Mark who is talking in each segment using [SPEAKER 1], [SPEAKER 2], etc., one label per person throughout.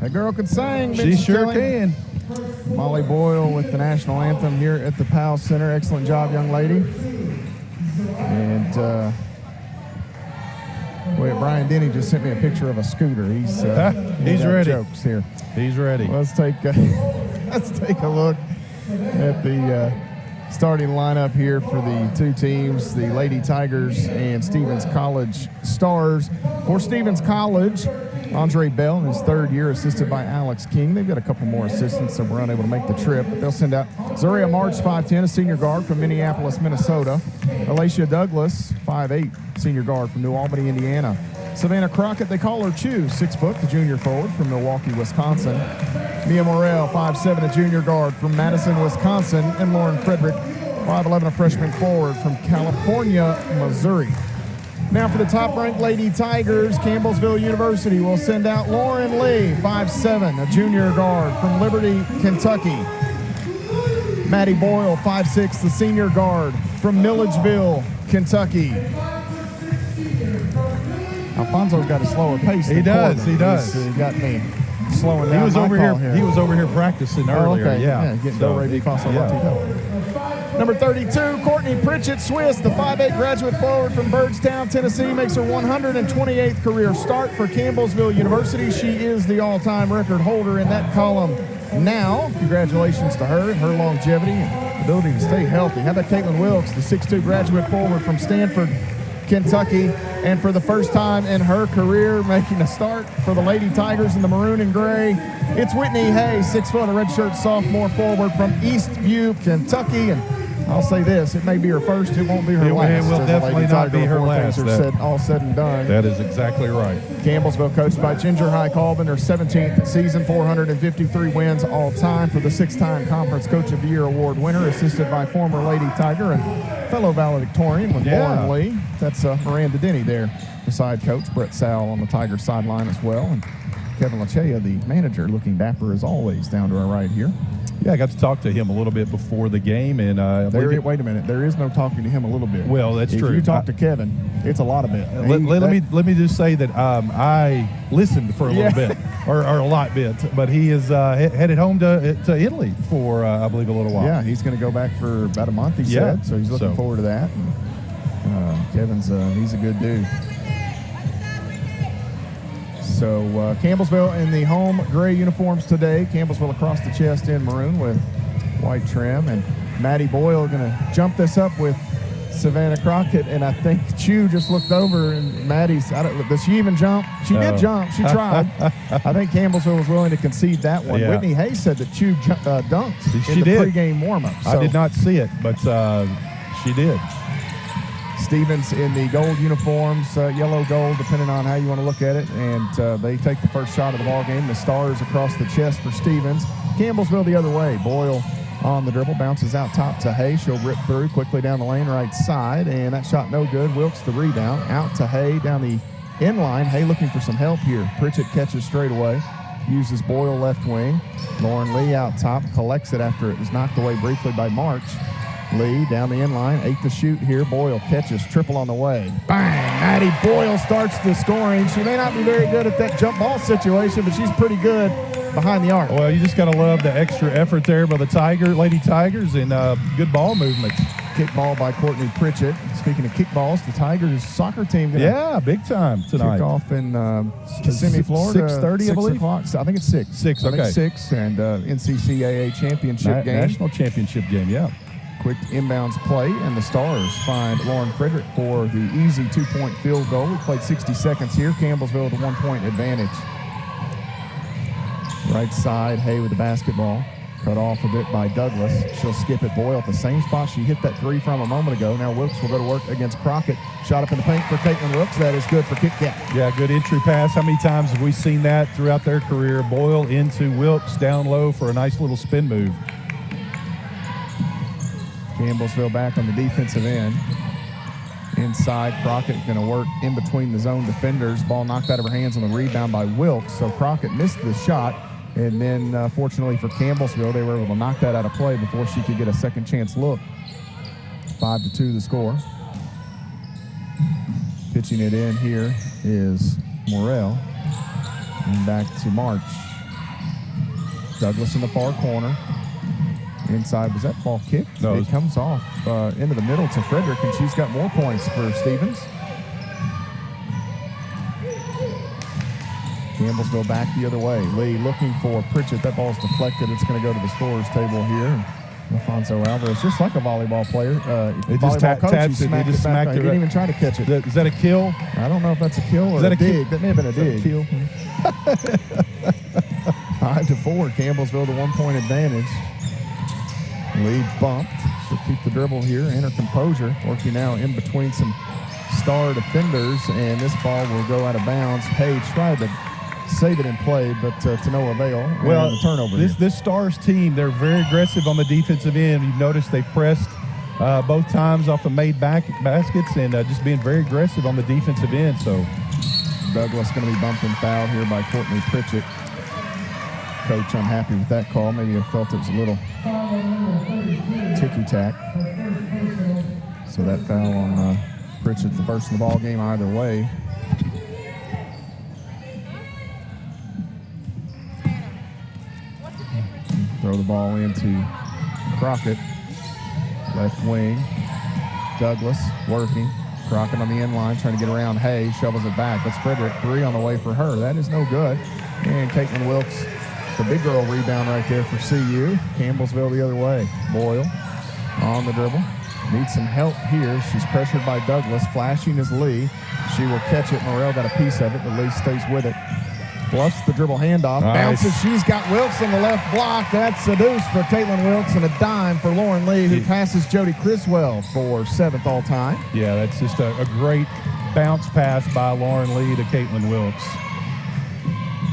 [SPEAKER 1] That girl can sing.
[SPEAKER 2] She sure can.
[SPEAKER 1] Molly Boyle with the national anthem here at the Powell Center. Excellent job, young lady. And Brian Denny just sent me a picture of a scooter. He's
[SPEAKER 2] ready.
[SPEAKER 1] Jokes here.
[SPEAKER 2] He's ready.
[SPEAKER 1] Let's take a look at the starting lineup here for the two teams, the Lady Tigers and Stevens College Stars. For Stevens College, Andre Bell in his third year, assisted by Alex King. They've got a couple more assistants that were unable to make the trip, but they'll send out Zuria March, 5'10", a senior guard from Minneapolis, Minnesota. Alicia Douglas, 5'8", senior guard from New Albany, Indiana. Savannah Crockett, they call her Chew, 6 foot, the junior forward from Milwaukee, Wisconsin. Mia Morrell, 5'7", a junior guard from Madison, Wisconsin. And Lauren Frederick, 5'11", a freshman forward from California, Missouri. Now for the top-ranked Lady Tigers, Campbellsville University will send out Lauren Lee, 5'7", a junior guard from Liberty, Kentucky. Maddie Boyle, 5'6", the senior guard from Milledgeville, Kentucky. Alfonso's got a slower pace.
[SPEAKER 2] He does.
[SPEAKER 1] He got me slowing down.
[SPEAKER 2] He was over here practicing earlier.
[SPEAKER 1] Okay.
[SPEAKER 2] Yeah,
[SPEAKER 1] getting Number 32, Courtney Pritchett Swiss, the 5'8" graduate forward from Byrdstown, Tennessee, makes her 128th career start for Campbellsville University. She is the all-time record holder in that column now. Congratulations to her and her longevity and ability to stay healthy. How about Caitlin Wilkes, the 6'2" graduate forward from Stanford, Kentucky, and for the first time in her career making a start for the Lady Tigers in the maroon and gray, it's Whitney Hay, 6 foot, a redshirt sophomore forward from Eastview, Kentucky. And I'll say this, it may be her first, it won't be her last.
[SPEAKER 2] It will definitely not be her last.
[SPEAKER 1] All said and done.
[SPEAKER 2] That is exactly right.
[SPEAKER 1] Campbellsville, coached by Ginger High Colvin, her 17th season, 453 wins all time for the 6-time Conference Coach of the Year award winner, assisted by former Lady Tiger and fellow valedictorian with Lauren Lee. That's Miranda Denny there beside Coach Brett Sal on the Tiger sideline as well. And Kevin Lachea, the manager, looking dapper as always down to our right here.
[SPEAKER 2] Yeah, I got to talk to him a little bit before the game, and
[SPEAKER 1] wait a minute. There is no talking to him a little bit.
[SPEAKER 2] Well, that's true.
[SPEAKER 1] If you talk to Kevin, it's a lot of bit.
[SPEAKER 2] Let me just say that I listened for a little bit, or a lot bit, but he is headed home to Italy for I believe a little while.
[SPEAKER 1] Yeah, he's going to go back for about a month. He said, so he's looking forward to that. And, Kevin's he's a good dude. So Campbellsville in the home gray uniforms today. Campbellsville across the chest in maroon with white trim. And Maddie Boyle going to jump this up with Savannah Crockett. And I think Chew just looked over and Maddie's, does she even jump? She did jump. She tried. I think Campbellsville was willing to concede that one.
[SPEAKER 2] Yeah.
[SPEAKER 1] Whitney Hayes said that Chew dunked in the pregame warm-up. So.
[SPEAKER 2] I did not see it, but she did.
[SPEAKER 1] Stevens in the gold uniforms, yellow gold, depending on how you want to look at it, and they take the first shot of the ball game. The Stars across the chest for Stevens. Campbellsville the other way. Boyle on the dribble, bounces out top to Hay. She'll rip through quickly down the lane right side, and that shot no good. Wilkes the rebound, out to Hay down the end line. Hay looking for some help here. Pritchett catches straight away, uses Boyle left wing. Lauren Lee out top, collects it after it was knocked away briefly by March. Lee down the end line, 8 to shoot here. Boyle catches, triple on the way. Bang! Maddie Boyle starts the scoring. She may not be very good at that jump ball situation, but she's pretty good behind the arc.
[SPEAKER 2] Well, you just got to love the extra effort there by the Lady Tigers, and good ball movements.
[SPEAKER 1] Kickball by Courtney Pritchett. Speaking of kickballs, the Tigers soccer team
[SPEAKER 2] big time tonight.
[SPEAKER 1] Kick off in Kissimmee, Florida.
[SPEAKER 2] 6:30, I believe.
[SPEAKER 1] I think it's 6.
[SPEAKER 2] 6, okay.
[SPEAKER 1] 6, and NCCAA championship game.
[SPEAKER 2] National championship game, yeah.
[SPEAKER 1] Quick inbounds play, and the Stars find Lauren Frederick for the easy 2-point field goal. We played 60 seconds here. Campbellsville with a 1-point advantage. Right side, Hay with the basketball. Cut off a bit by Douglas. She'll skip it. Boyle at the same spot she hit that 3 from a moment ago. Now Wilkes will go to work against Crockett. Shot up in the paint for Caitlin Wilkes. That is good for Kit Kat.
[SPEAKER 2] Yeah, good entry pass. How many times have we seen that throughout their career? Boyle into Wilkes down low for a nice little spin move.
[SPEAKER 1] Campbellsville back on the defensive end. Inside, Crockett going to work in between the zone defenders. Ball knocked out of her hands on the rebound by Wilkes. So Crockett missed the shot. And then, fortunately for Campbellsville, they were able to knock that out of play before she could get a second chance look. 5-2 the score. Pitching it in here is Morrell. And back to March. Douglas in the far corner. Inside, was that ball kicked?
[SPEAKER 2] No.
[SPEAKER 1] It comes off into the middle to Frederick, and she's got more points for Stevens. Campbellsville back the other way. Lee looking for Pritchett. That ball's deflected. It's going to go to the scorer's table here. Alfonso Alvarez, just like a volleyball player.
[SPEAKER 2] It just taps it. He just smacked it.
[SPEAKER 1] He didn't even try to catch it.
[SPEAKER 2] Is that a kill?
[SPEAKER 1] I don't know if that's a kill or a dig. That may have been a dig. 5-4. Campbellsville the 1-point advantage. Lee bumped. She'll keep the dribble here and her composure. Working now in between some star defenders, and this ball will go out of bounds. Hay tried to save it in play, but to no avail.
[SPEAKER 2] Well,
[SPEAKER 1] the turnover.
[SPEAKER 2] This Stars team, they're very aggressive on the defensive end. You've noticed they pressed both times off the made baskets and just being very aggressive on the defensive end. So
[SPEAKER 1] Douglas going to be bumped and fouled here by Courtney Pritchett. Coach unhappy with that call. Maybe he felt it was a little ticky-tack. So that foul on Pritchett, the first in the ball game either way. Throw the ball into Crockett. Left wing. Douglas working. Crockett on the end line trying to get around Hay. Shovels it back. That's Frederick. 3 on the way for her. That is no good. And Caitlin Wilkes, the big girl rebound right there for CU. Campbellsville the other way. Boyle on the dribble. Needs some help here. She's pressured by Douglas. Flashing is Lee. She will catch it. Morrell got a piece of it, but Lee stays with it. Bluffs the dribble handoff.
[SPEAKER 2] Nice.
[SPEAKER 1] Bounces. She's got Wilkes on the left block. That's a deuce for Caitlin Wilkes and a dime for Lauren Lee, who passes Jody Criswell for 7th all time.
[SPEAKER 2] Yeah, that's just a great bounce pass by Lauren Lee to Caitlin Wilkes.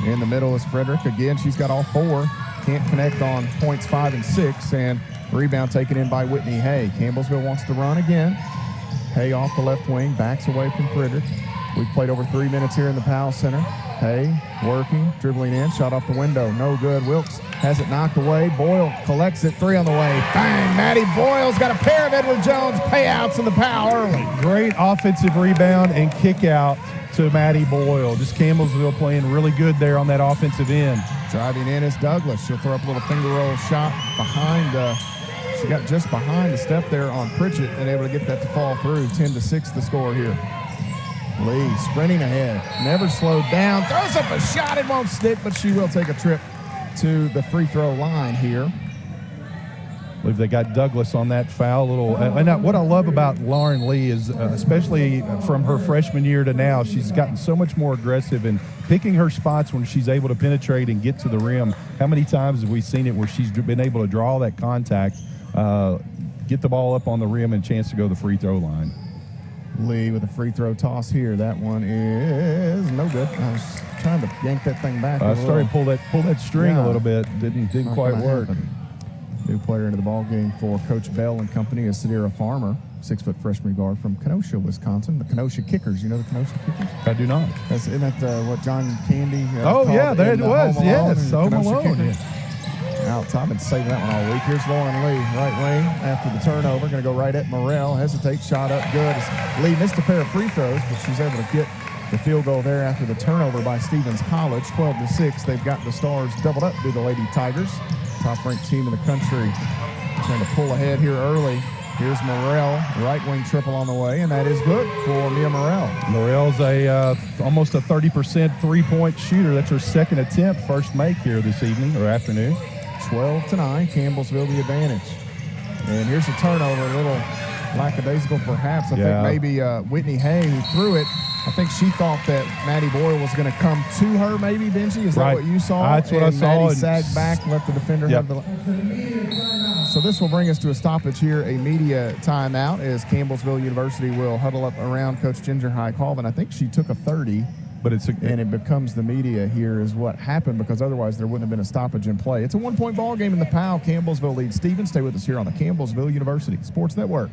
[SPEAKER 1] In the middle is Frederick. Again, she's got all 4. Can't connect on points 5 and 6. And rebound taken in by Whitney Hay. Campbellsville wants to run again. Hay off the left wing. Backs away from Frederick. We've played over 3 minutes here in the Powell Center. Hay working, dribbling in, shot off the window. No good. Wilkes has it knocked away. Boyle collects it. 3 on the way. Bang! Maddie Boyle's got a pair of Edward Jones payouts in the Powell early.
[SPEAKER 2] Great offensive rebound and kick out to Maddie Boyle. Just Campbellsville playing really good there on that offensive end.
[SPEAKER 1] Driving in is Douglas. She'll throw up a little finger roll shot behind. She got just behind the step there on Pritchett and able to get that to fall through. 10-6 the score here. Lee sprinting ahead. Never slowed down. Throws up a shot. It won't stick, but she will take a trip to the free throw line here.
[SPEAKER 2] I believe they got Douglas on that foul. And what I love about Lauren Lee is, especially from her freshman year to now, she's gotten so much more aggressive in picking her spots when she's able to penetrate and get to the rim. How many times have we seen it where she's been able to draw that contact, get the ball up on the rim, and chance to go to the free throw line?
[SPEAKER 1] Lee with a free throw toss here. That one is no good. I was trying to yank that thing back.
[SPEAKER 2] Started to pull that string a little bit. Didn't quite work.
[SPEAKER 1] New player into the ball game for Coach Bell and company is Sadira Farmer, 6-foot freshman guard from Kenosha, Wisconsin. The Kenosha Kickers. You know the Kenosha Kickers?
[SPEAKER 2] I do not.
[SPEAKER 1] Isn't that what John Candy
[SPEAKER 2] there it was. Yes, Home Alone.
[SPEAKER 1] Out top and saving that one all week. Here's Lauren Lee, right wing, after the turnover. Going to go right at Morrell. Hesitates, shot up good. Lee missed a pair of free throws, but she's able to get the field goal there after the turnover by Stevens College. 12-6. They've got the Stars doubled up to the Lady Tigers. Top-ranked team in the country. Trying to pull ahead here early. Here's Morrell, right wing triple on the way, and that is good for Mia Morrell.
[SPEAKER 2] Morrell's almost a 30% three-point shooter. That's her second attempt, first make here this evening or afternoon.
[SPEAKER 1] 12-9, Campbellsville the advantage. And here's a turnover, a little lackadaisical perhaps. I think maybe Whitney Hay, who threw it, I think she thought that Maddie Boyle was going to come to her maybe, Benji. Is that what you saw?
[SPEAKER 2] That's what I saw.
[SPEAKER 1] Maddie sagged back, let the defender have the... So this will bring us to a stoppage here, a media timeout, as Campbellsville University will huddle up around Coach Ginger High Colvin. I think she took a 30.
[SPEAKER 2] But and
[SPEAKER 1] it becomes the media here is what happened, because otherwise there wouldn't have been a stoppage in play. It's a 1-point ball game in the Powell. Campbellsville leads. Stevens, stay with us here on the Campbellsville University Sports Network.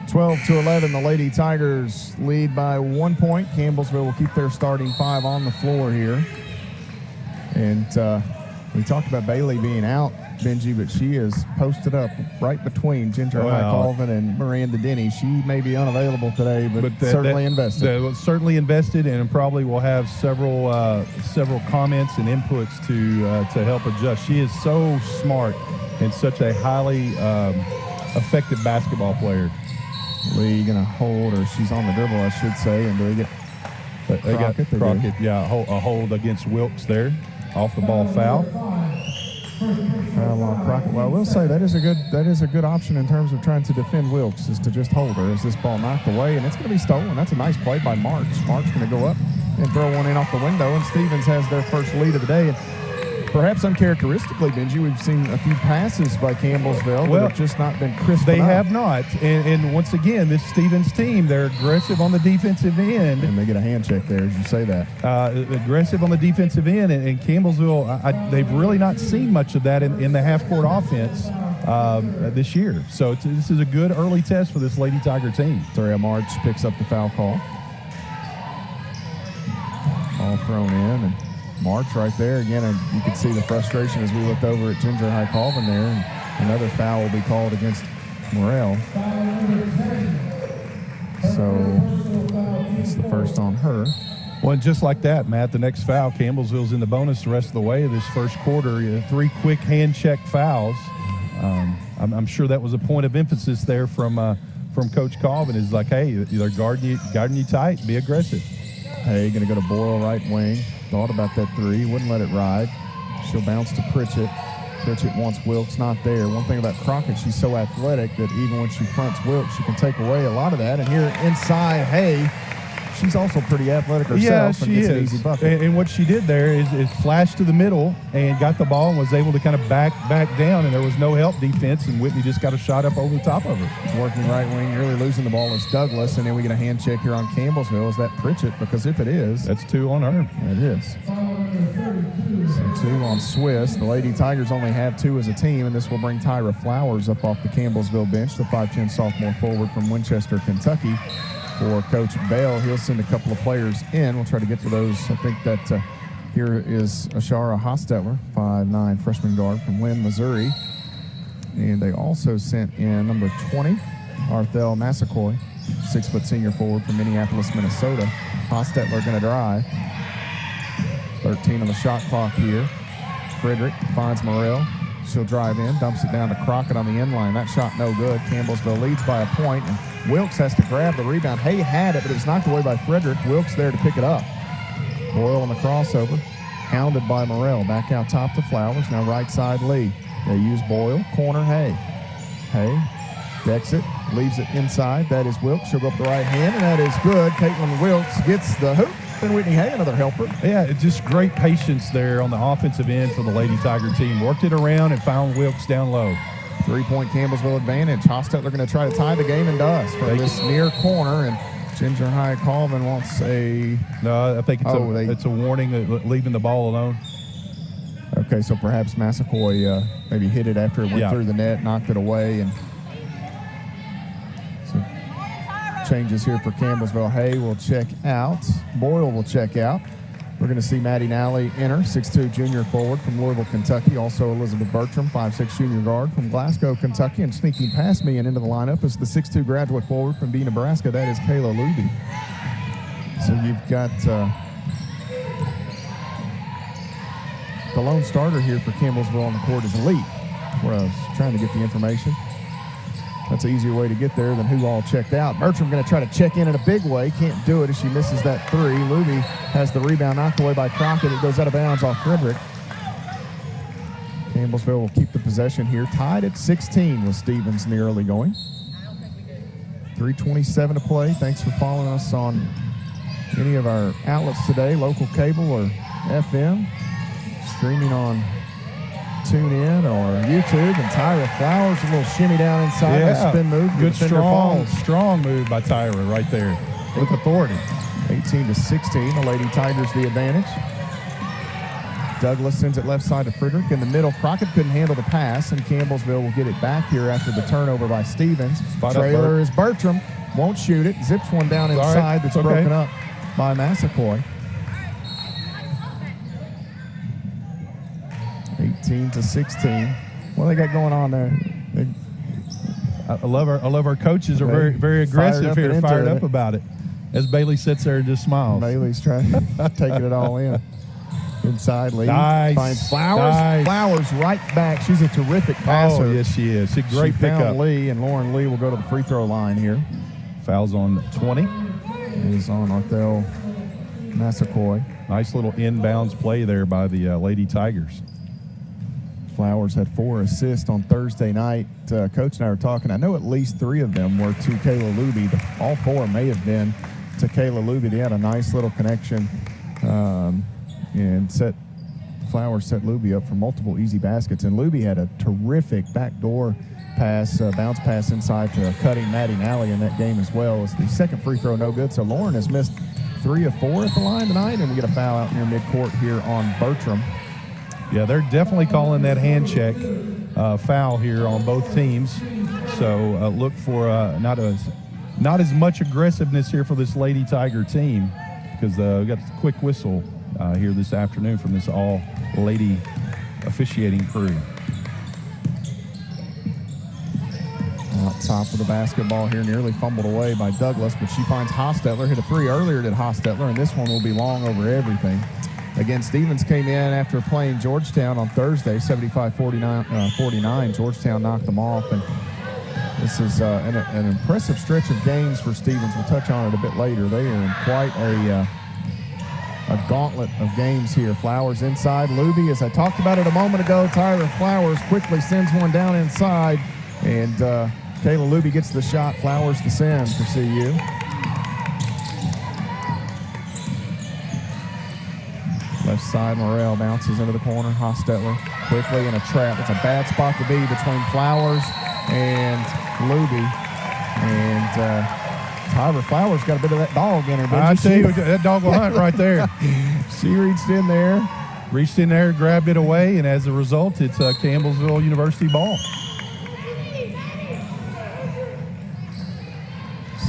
[SPEAKER 1] 12-11, the Lady Tigers lead by 1 point. Campbellsville will keep their starting 5 on the floor here. And we talked about Bailey being out, Benji, but she is posted up right between Ginger High-Colvin and Miranda Denny. She may be unavailable today, but certainly invested.
[SPEAKER 2] Certainly invested, and probably will have several comments and inputs to help adjust. She is so smart and such a highly effective basketball player.
[SPEAKER 1] Lee going to hold, or she's on the dribble, I should say, and do they get Crockett?
[SPEAKER 2] Crockett, yeah, a hold against Wilkes there. Off the ball foul.
[SPEAKER 1] Foul on Crockett. Well, I will say that is a good option in terms of trying to defend Wilkes, is to just hold her as this ball knocked away, and it's going to be stolen. That's a nice play by March. March going to go up and throw one in off the window, and Stevens has their first lead of the day. And perhaps uncharacteristically, Benji, we've seen a few passes by Campbellsville that have just not been crisp
[SPEAKER 2] They
[SPEAKER 1] enough.
[SPEAKER 2] have not. And once again, this Stevens team, they're aggressive on the defensive end.
[SPEAKER 1] And they get a hand check there as you say that.
[SPEAKER 2] Aggressive on the defensive end. And Campbellsville, they've really not seen much of that in the half-court offense this year. So this is a good early test for this Lady Tiger team.
[SPEAKER 1] Toria March picks up the foul call. Ball thrown in, and March right there again, and you can see the frustration as we looked over at Ginger High-Colvin there, and another foul will be called against Morrell. So it's the first on her.
[SPEAKER 2] Well, and just like that, Matt, the next foul, Campbellsville's in the bonus the rest of the way of this first quarter. 3 quick hand check fouls. I'm sure that was a point of emphasis there from Coach Colvin. Is like, hey, they're guarding you tight, be aggressive.
[SPEAKER 1] Hey, going to go to Boyle right wing. Thought about that 3, wouldn't let it ride. She'll bounce to Pritchett. Pritchett wants Wilkes, not there. One thing about Crockett, she's so athletic that even when she fronts Wilkes, she can take away a lot of that. And here inside, Hay, she's also pretty athletic herself and gets an easy bucket.
[SPEAKER 2] And what she did there is flash to the middle and got the ball and was able to kind of back down, and there was no help defense, and Whitney just got a shot up over the top of her.
[SPEAKER 1] Working right wing, really losing the ball is Douglas, and then we get a hand check here on Campbellsville. Is that Pritchett? Because if it is,
[SPEAKER 2] that's 2 on her.
[SPEAKER 1] It is. So 2 on Swiss. The Lady Tigers only have 2 as a team, and this will bring Tyra Flowers up off the Campbellsville bench, the 5'10" sophomore forward from Winchester, Kentucky. For Coach Bell, he'll send a couple of players in. We'll try to get to those. I think that here is Ashara Hostetler, 5'9" freshman guard from Lynn, Missouri. And they also sent in number 20, Arthel Massacoy, 6' senior forward from Minneapolis, Minnesota. Hostetler going to drive. 13 on the shot clock here. Frederick finds Morrell. She'll drive in, dumps it down to Crockett on the end line. That shot no good. Campbellsville leads by a point, and Wilkes has to grab the rebound. Hay had it, but it was knocked away by Frederick. Wilkes there to pick it up. Boyle on the crossover, hounded by Morrell. Back out top to Flowers. Now right side Lee. They use Boyle. Corner Hay. Hay decks it, leaves it inside. That is Wilkes. She'll go up the right hand, and that is good. Caitlin Wilkes gets the hoop. And Whitney Hay, another helper.
[SPEAKER 2] Yeah, just great patience there on the offensive end for the Lady Tiger team. Worked it around and found Wilkes down low.
[SPEAKER 1] 3-point Campbellsville advantage. Hostetler going to try to tie the game and does from this near corner. And Ginger High-Colvin wants a...
[SPEAKER 2] No, I think it's a warning, leaving the ball alone.
[SPEAKER 1] Okay, so perhaps Massacoy maybe hit it after it went through the net, knocked it away, and so changes here for Campbellsville. Hay will check out. Boyle will check out. We're going to see Maddie Nally enter, 6'2" junior forward from Louisville, Kentucky. Also Elizabeth Bertram, 5'6" junior guard from Glasgow, Kentucky. And sneaking past me and into the lineup is the 6'2" graduate forward from B, Nebraska. That is Kayla Luby. So you've got the lone starter here for Campbellsville on the court is Elite, where I was trying to get the information. That's an easier way to get there than who all checked out. Bertram going to try to check in a big way. Can't do it as she misses that 3. Luby has the rebound knocked away by Crockett. It goes out of bounds off Frederick. Campbellsville will keep the possession here. Tied at 16 with Stevens in the early going. 3:27 to play. Thanks for following us on any of our outlets today, local cable or FM. Streaming on TuneIn or YouTube, and Tyra Flowers, a little shimmy down inside, a spin move.
[SPEAKER 2] Good, strong move by Tyra right there with authority.
[SPEAKER 1] 18-16, the Lady Tigers the advantage. Douglas sends it left side to Frederick. In the middle, Crockett couldn't handle the pass, and Campbellsville will get it back here after the turnover by Stevens. Trailer is Bertram. Won't shoot it. Zips one down inside that's broken up by Massaquoi. 18-16. What they got going on there?
[SPEAKER 2] I love our coaches are very, very aggressive here, fired up about it. As Bailey sits there and just smiles.
[SPEAKER 1] Bailey's trying taking it all in. Inside Lee finds Flowers.
[SPEAKER 2] Nice.
[SPEAKER 1] Flowers right back. She's a terrific passer.
[SPEAKER 2] Oh, yes, she is. She's a great pickup.
[SPEAKER 1] Found Lee, and Lauren Lee will go to the free throw line here.
[SPEAKER 2] Fouls on 20.
[SPEAKER 1] It is on Arthel Massaquoi.
[SPEAKER 2] Nice little inbounds play there by the Lady Tigers.
[SPEAKER 1] Flowers had 4 assists on Thursday night. Coach and I were talking. I know at least 3 of them were to Kayla Luby. All 4 may have been to Kayla Luby. They had a nice little connection and Flowers set Luby up for multiple easy baskets. And Luby had a terrific backdoor pass, bounce pass inside to cutting Maddie Nally in that game as well. It's the second free throw no good. So Lauren has missed 3 of 4 at the line tonight, and we get a foul out near midcourt here on Bertram.
[SPEAKER 2] Yeah, they're definitely calling that hand check foul here on both teams. So look for not as much aggressiveness here for this Lady Tiger team, because we got a quick whistle here this afternoon from this all-lady officiating crew.
[SPEAKER 1] Out top of the basketball here, nearly fumbled away by Douglas, but she finds Hostetler. Hit a 3 earlier, did Hostetler, and this one will be long over everything. Again, Stevens came in after playing Georgetown on Thursday, 75-49. Georgetown knocked them off, and this is an impressive stretch of games for Stevens. We'll touch on it a bit later. They are in quite a gauntlet of games here. Flowers inside. Luby, as I talked about it a moment ago, Tyler Flowers quickly sends one down inside, and Kayla Luby gets the shot. Flowers to send for CU. Left side, Morrell bounces into the corner. Hostetler quickly in a trap. It's a bad spot to be between Flowers and Luby. And Tyler Flowers got a bit of that dog in her.
[SPEAKER 2] I tell you, that dog will hunt right there.
[SPEAKER 1] She reached in there,
[SPEAKER 2] grabbed it away, and as a result, it's Campbellsville University ball.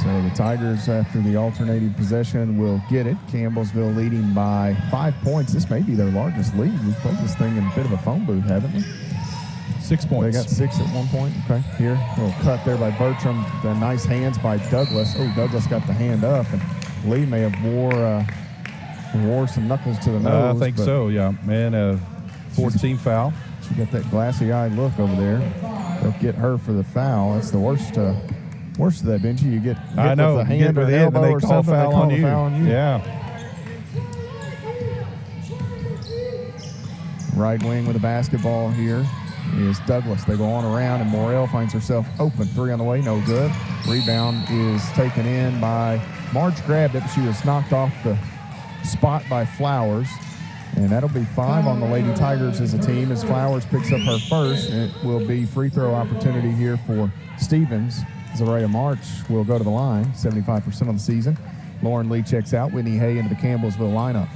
[SPEAKER 1] So the Tigers, after the alternating possession, will get it. Campbellsville leading by 5 points. This may be their largest lead. We've played this thing in a bit of a phone booth, haven't we?
[SPEAKER 2] 6 points.
[SPEAKER 1] They got 6 at one point. Okay, here, a little cut there by Bertram. The nice hands by Douglas. Oh, Douglas got the hand up, and Lee may have wore some knuckles to the nose.
[SPEAKER 2] I think so, yeah. Man, 14 foul.
[SPEAKER 1] She got that glassy-eyed look over there. They'll get her for the foul. That's the worst of that, Benji. You get hit with the hand or the elbow or something, they call a foul on you.
[SPEAKER 2] Yeah.
[SPEAKER 1] Right wing with a basketball here is Douglas. They go on around, and Morrell finds herself open. 3 on the way, no good. Rebound is taken in by March. Grabbed it, but she was knocked off the spot by Flowers. And that'll be 5 on the Lady Tigers as a team as Flowers picks up her first. And it will be free throw opportunity here for Stevens. Zaria March will go to the line, 75% on the season. Lauren Lee checks out. Whitney Hay into the Campbellsville lineup.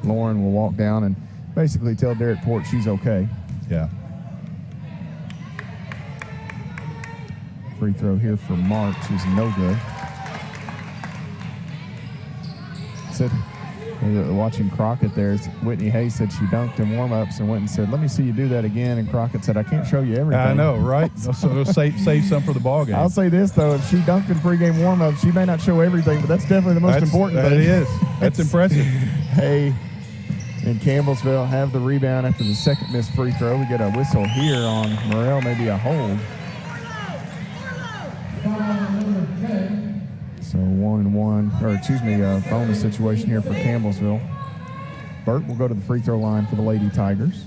[SPEAKER 1] Lauren will walk down and basically tell Derek Port she's okay.
[SPEAKER 2] Yeah.
[SPEAKER 1] Free throw here for March is no good. Said, watching Crockett there, Whitney Hayes said she dunked in warm-ups and went and said, let me see you do that again. And Crockett said, I can't show you everything.
[SPEAKER 2] I know, right? So save some for the ball game.
[SPEAKER 1] I'll say this, though. If she dunked in pregame warm-ups, she may not show everything, but that's definitely the most important thing.
[SPEAKER 2] It is. That's impressive.
[SPEAKER 1] Hay and Campbellsville have the rebound after the second missed free throw. We get a whistle here on Morrell, maybe a hold. So 1-1, or excuse me, a bonus situation here for Campbellsville. Burt will go to the free throw line for the Lady Tigers.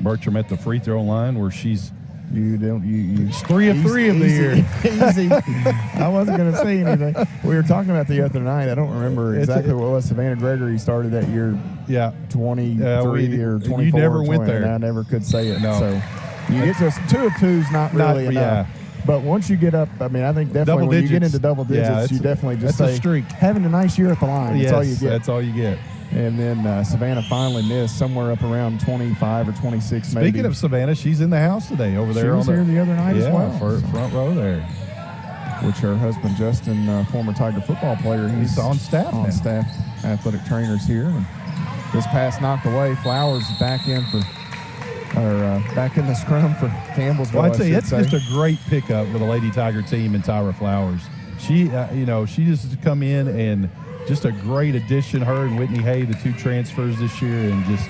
[SPEAKER 2] Bertram at the free throw line where she's
[SPEAKER 1] It's
[SPEAKER 2] 3 of 3 of the year.
[SPEAKER 1] Easy. I wasn't going to say anything. We were talking about the other night. I don't remember exactly what it was. Savannah Gregory started that year.
[SPEAKER 2] Yeah,
[SPEAKER 1] 23 or 24.
[SPEAKER 2] You never went there.
[SPEAKER 1] And I never could say it.
[SPEAKER 2] No.
[SPEAKER 1] So you get just 2 of 2's not really enough.
[SPEAKER 2] Yeah.
[SPEAKER 1] But once you get up, I mean, I think definitely
[SPEAKER 2] Double
[SPEAKER 1] when
[SPEAKER 2] digits.
[SPEAKER 1] you get into double digits, you definitely just
[SPEAKER 2] that's
[SPEAKER 1] say,
[SPEAKER 2] a streak.
[SPEAKER 1] having a nice year at the line.
[SPEAKER 2] Yes,
[SPEAKER 1] That's all you get.
[SPEAKER 2] that's all you get.
[SPEAKER 1] And then Savannah finally missed somewhere up around 25 or 26 maybe.
[SPEAKER 2] Speaking of Savannah, she's in the house today over there.
[SPEAKER 1] She was here the other night as well.
[SPEAKER 2] Front row there.
[SPEAKER 1] Which her husband, Justin, former Tiger football player,
[SPEAKER 2] he's on staff now.
[SPEAKER 1] On-staff athletic trainers here. And this pass knocked away. Flowers back in the scrum for Campbellsville.
[SPEAKER 2] Well, I'd say it's
[SPEAKER 1] say.
[SPEAKER 2] just a great pickup with the Lady Tiger team and Tyra Flowers. She, she just come in and just a great addition. Her and Whitney Hay, the two transfers this year, and just.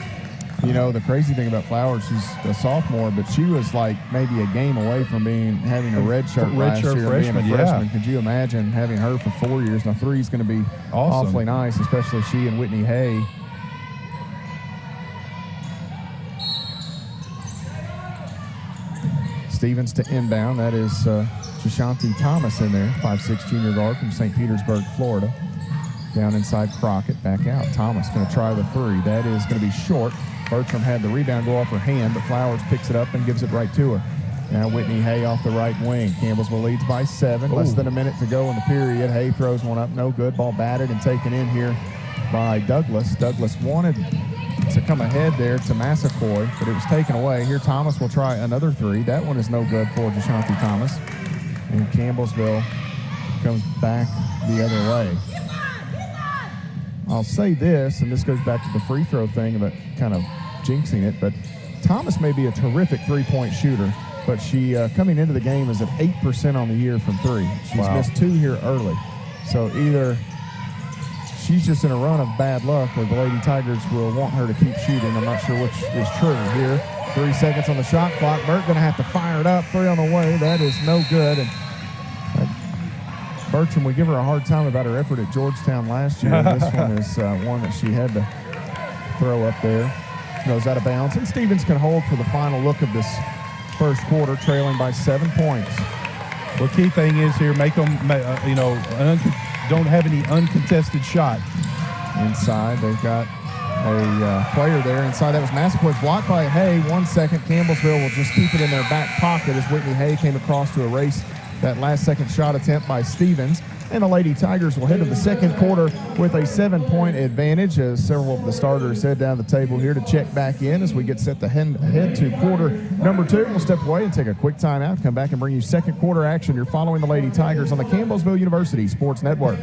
[SPEAKER 1] The crazy thing about Flowers, she's a sophomore, but she was like maybe a game away from having a red shirt last year and being a freshman.
[SPEAKER 2] Yeah.
[SPEAKER 1] Could you imagine having her for 4 years? Now 3 is going to be
[SPEAKER 2] awesome.
[SPEAKER 1] Awfully nice, especially she and Whitney Hay. Stevens to inbound. That is Jashanti Thomas in there, 5'6" junior guard from St. Petersburg, Florida. Down inside Crockett, back out. Thomas going to try the 3. That is going to be short. Bertram had the rebound go off her hand, but Flowers picks it up and gives it right to her. Now Whitney Hay off the right wing. Campbellsville leads by 7. Less than a minute to go in the period. Hay throws one up, no good. Ball batted and taken in here by Douglas. Douglas wanted to come ahead there to Massaquoi, but it was taken away. Here Thomas will try another 3. That one is no good for Jashanti Thomas. And Campbellsville comes back the other way. I'll say this, and this goes back to the free throw thing about kind of jinxing it, but Thomas may be a terrific three-point shooter, but she, coming into the game, is at 8% on the year from 3. She's missed 2 here early. So either she's just in a run of bad luck or the Lady Tigers will want her to keep shooting. I'm not sure which is true here. 3 seconds on the shot clock. Burt going to have to fire it up. 3 on the way. That is no good. And Bertram, we give her a hard time about her effort at Georgetown last year. This one is one that she had to throw up there. Goes out of bounds. And Stevens can hold for the final look of this first quarter, trailing by 7 points.
[SPEAKER 2] Well, key thing is here, make them, don't have any uncontested shot.
[SPEAKER 1] Inside, they've got a player there. Inside, that was Massaquoi, blocked by Hay. 1 second. Campbellsville will just keep it in their back pocket as Whitney Hay came across to erase that last-second shot attempt by Stevens. And the Lady Tigers will head to the second quarter with a 7-point advantage, as several of the starters head down the table here to check back in as we get set to head to quarter number 2. We'll step away and take a quick timeout, come back and bring you second quarter action. You're following the Lady Tigers on the Campbellsville University Sports Network.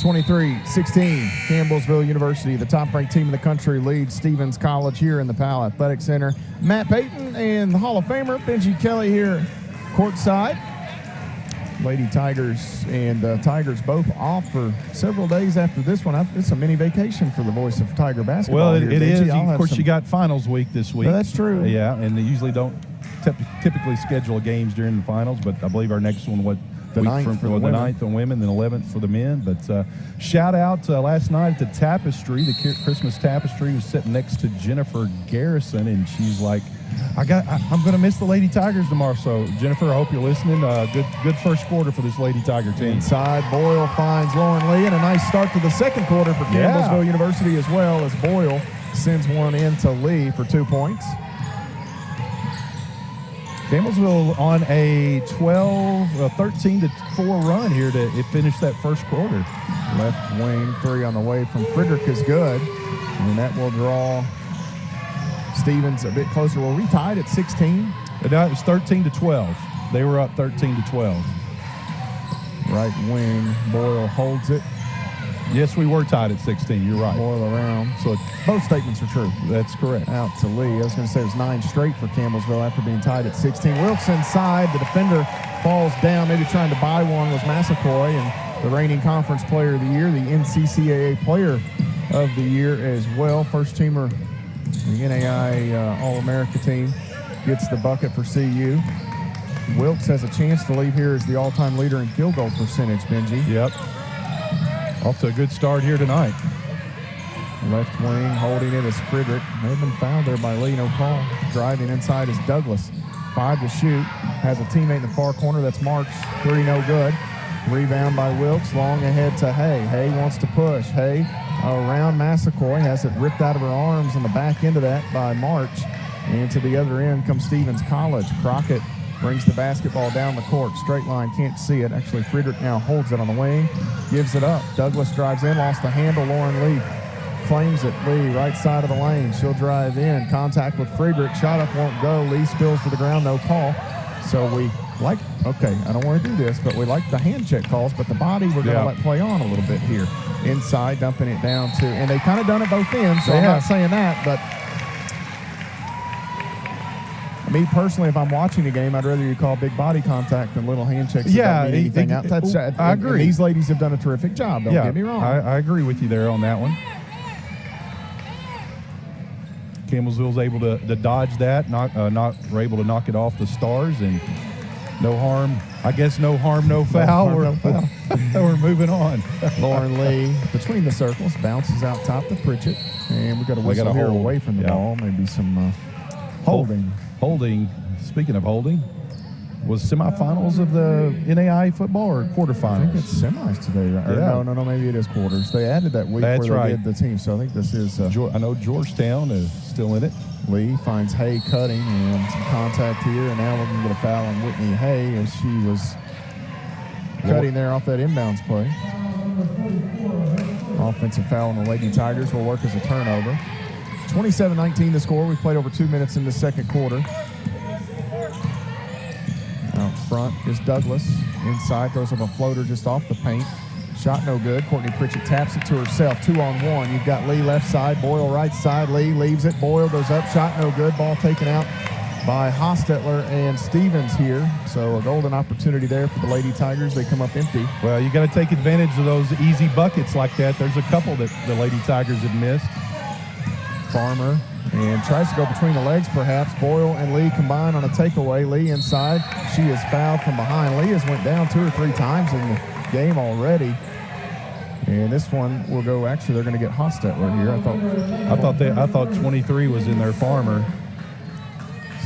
[SPEAKER 1] 23-16, Campbellsville University, the top-ranked team in the country, leads Stevens College here in the Powell Athletic Center. Matt Payton and the Hall of Famer Benji Kelly here courtside. Lady Tigers and Tigers both off for several days after this one. It's a mini vacation for the voice of Tiger basketball.
[SPEAKER 2] Well, it is.
[SPEAKER 1] Of
[SPEAKER 2] course, you got finals week this week.
[SPEAKER 1] No, that's true.
[SPEAKER 2] Yeah, and they usually don't typically schedule games during the finals, but I believe our next one
[SPEAKER 1] the 9th for the women.
[SPEAKER 2] 9th on women, then 11th for the men. But shout out last night at the Tapestry. The Christmas Tapestry was sitting next to Jennifer Garrison, and she's like, I'm going to miss the Lady Tigers tomorrow. So, Jennifer, I hope you're listening. Good first quarter for this Lady Tiger team.
[SPEAKER 1] Inside, Boyle finds Lauren Lee, and a nice start to the second quarter for Campbellsville University as well, as Boyle sends one in to Lee for 2 points.
[SPEAKER 2] Campbellsville on a 13-4 run here to finish that first quarter.
[SPEAKER 1] Left wing three on the way from Friedrich is good, and that will draw Stevens a bit closer. Were we tied at 16?
[SPEAKER 2] It was 13-12. They were up 13-12.
[SPEAKER 1] Right wing, Boyle holds it.
[SPEAKER 2] Yes, we were tied at 16. You're right.
[SPEAKER 1] Boyle around. So both statements are true.
[SPEAKER 2] That's correct.
[SPEAKER 1] Out to Lee. I was going to say it was 9 straight for Campbellsville after being tied at 16. Wilkes inside. The defender falls down, maybe trying to buy one, was Massaquoi, and the reigning conference player of the year, the NCCAA player of the year as well. First teamer, the NAI All-America team, gets the bucket for CU. Wilkes has a chance to leave here as the all-time leader in field goal percentage, Benji.
[SPEAKER 2] Yep. Off to a good start here tonight.
[SPEAKER 1] Left wing holding it is Friedrich. May have been fouled there by Lee, no call. Driving inside is Douglas. 5 to shoot. Has a teammate in the far corner. That's Marks. 3 no good. Rebound by Wilkes. Long ahead to Hay. Hay wants to push. Hay around Massaquoi. Has it ripped out of her arms on the back end of that by March. And to the other end comes Stevens College. Crockett brings the basketball down the court. Straight line, can't see it. Actually, Friedrich now holds it on the wing. Gives it up. Douglas drives in, lost the handle. Lauren Lee claims it. Lee, right side of the lane. She'll drive in. Contact with Friedrich. Shot up won't go. Lee spills to the ground, no call. So we like, okay, I don't want to do this, but we like the hand check calls, but the body we're going to let play on a little bit here. Inside, dumping it down to, and they kind of done it both ends, so I'm not saying that, but me personally, if I'm watching the game, I'd rather you call big body contact than little hand checks.
[SPEAKER 2] Yeah,
[SPEAKER 1] anything out.
[SPEAKER 2] I agree.
[SPEAKER 1] And these ladies have done a terrific job. Don't get me wrong.
[SPEAKER 2] I agree with you there on that one. Campbellsville's able to dodge that, were able to knock it off the Stars, and no harm. I guess no harm, no foul.
[SPEAKER 1] No foul.
[SPEAKER 2] We're moving on.
[SPEAKER 1] Lauren Lee between the circles bounces out top to Pritchett, and we got a whistle here away from the ball. Maybe some holding.
[SPEAKER 2] Holding, speaking of holding, was semifinals of the NAI football or quarterfinals?
[SPEAKER 1] I think it's semis today, right?
[SPEAKER 2] Yeah.
[SPEAKER 1] No, maybe it is quarters. They added that week where they did the team, so I think this is...
[SPEAKER 2] I know Georgetown is still in it.
[SPEAKER 1] Lee finds Hay cutting and some contact here, and now we're going to get a foul on Whitney Hay as she was cutting there off that inbounds play. Offensive foul on the Lady Tigers will work as a turnover. 27-19 the score. We've played over 2 minutes in the second quarter. Out front is Douglas. Inside, throws up a floater just off the paint. Shot no good. Courtney Pritchett taps it to herself. 2-on-1. You've got Lee left side, Boyle right side. Lee leaves it. Boyle goes up. Shot no good. Ball taken out by Hostetler and Stevens here. So a golden opportunity there for the Lady Tigers. They come up empty.
[SPEAKER 2] Well, you got to take advantage of those easy buckets like that. There's a couple that the Lady Tigers have missed.
[SPEAKER 1] Farmer and tries to go between the legs perhaps. Boyle and Lee combine on a takeaway. Lee inside. She is fouled from behind. Lee has went down 2 or 3 times in the game already. And this one will go, actually they're going to get Hostetler here.
[SPEAKER 2] I thought 23 was in there, Farmer.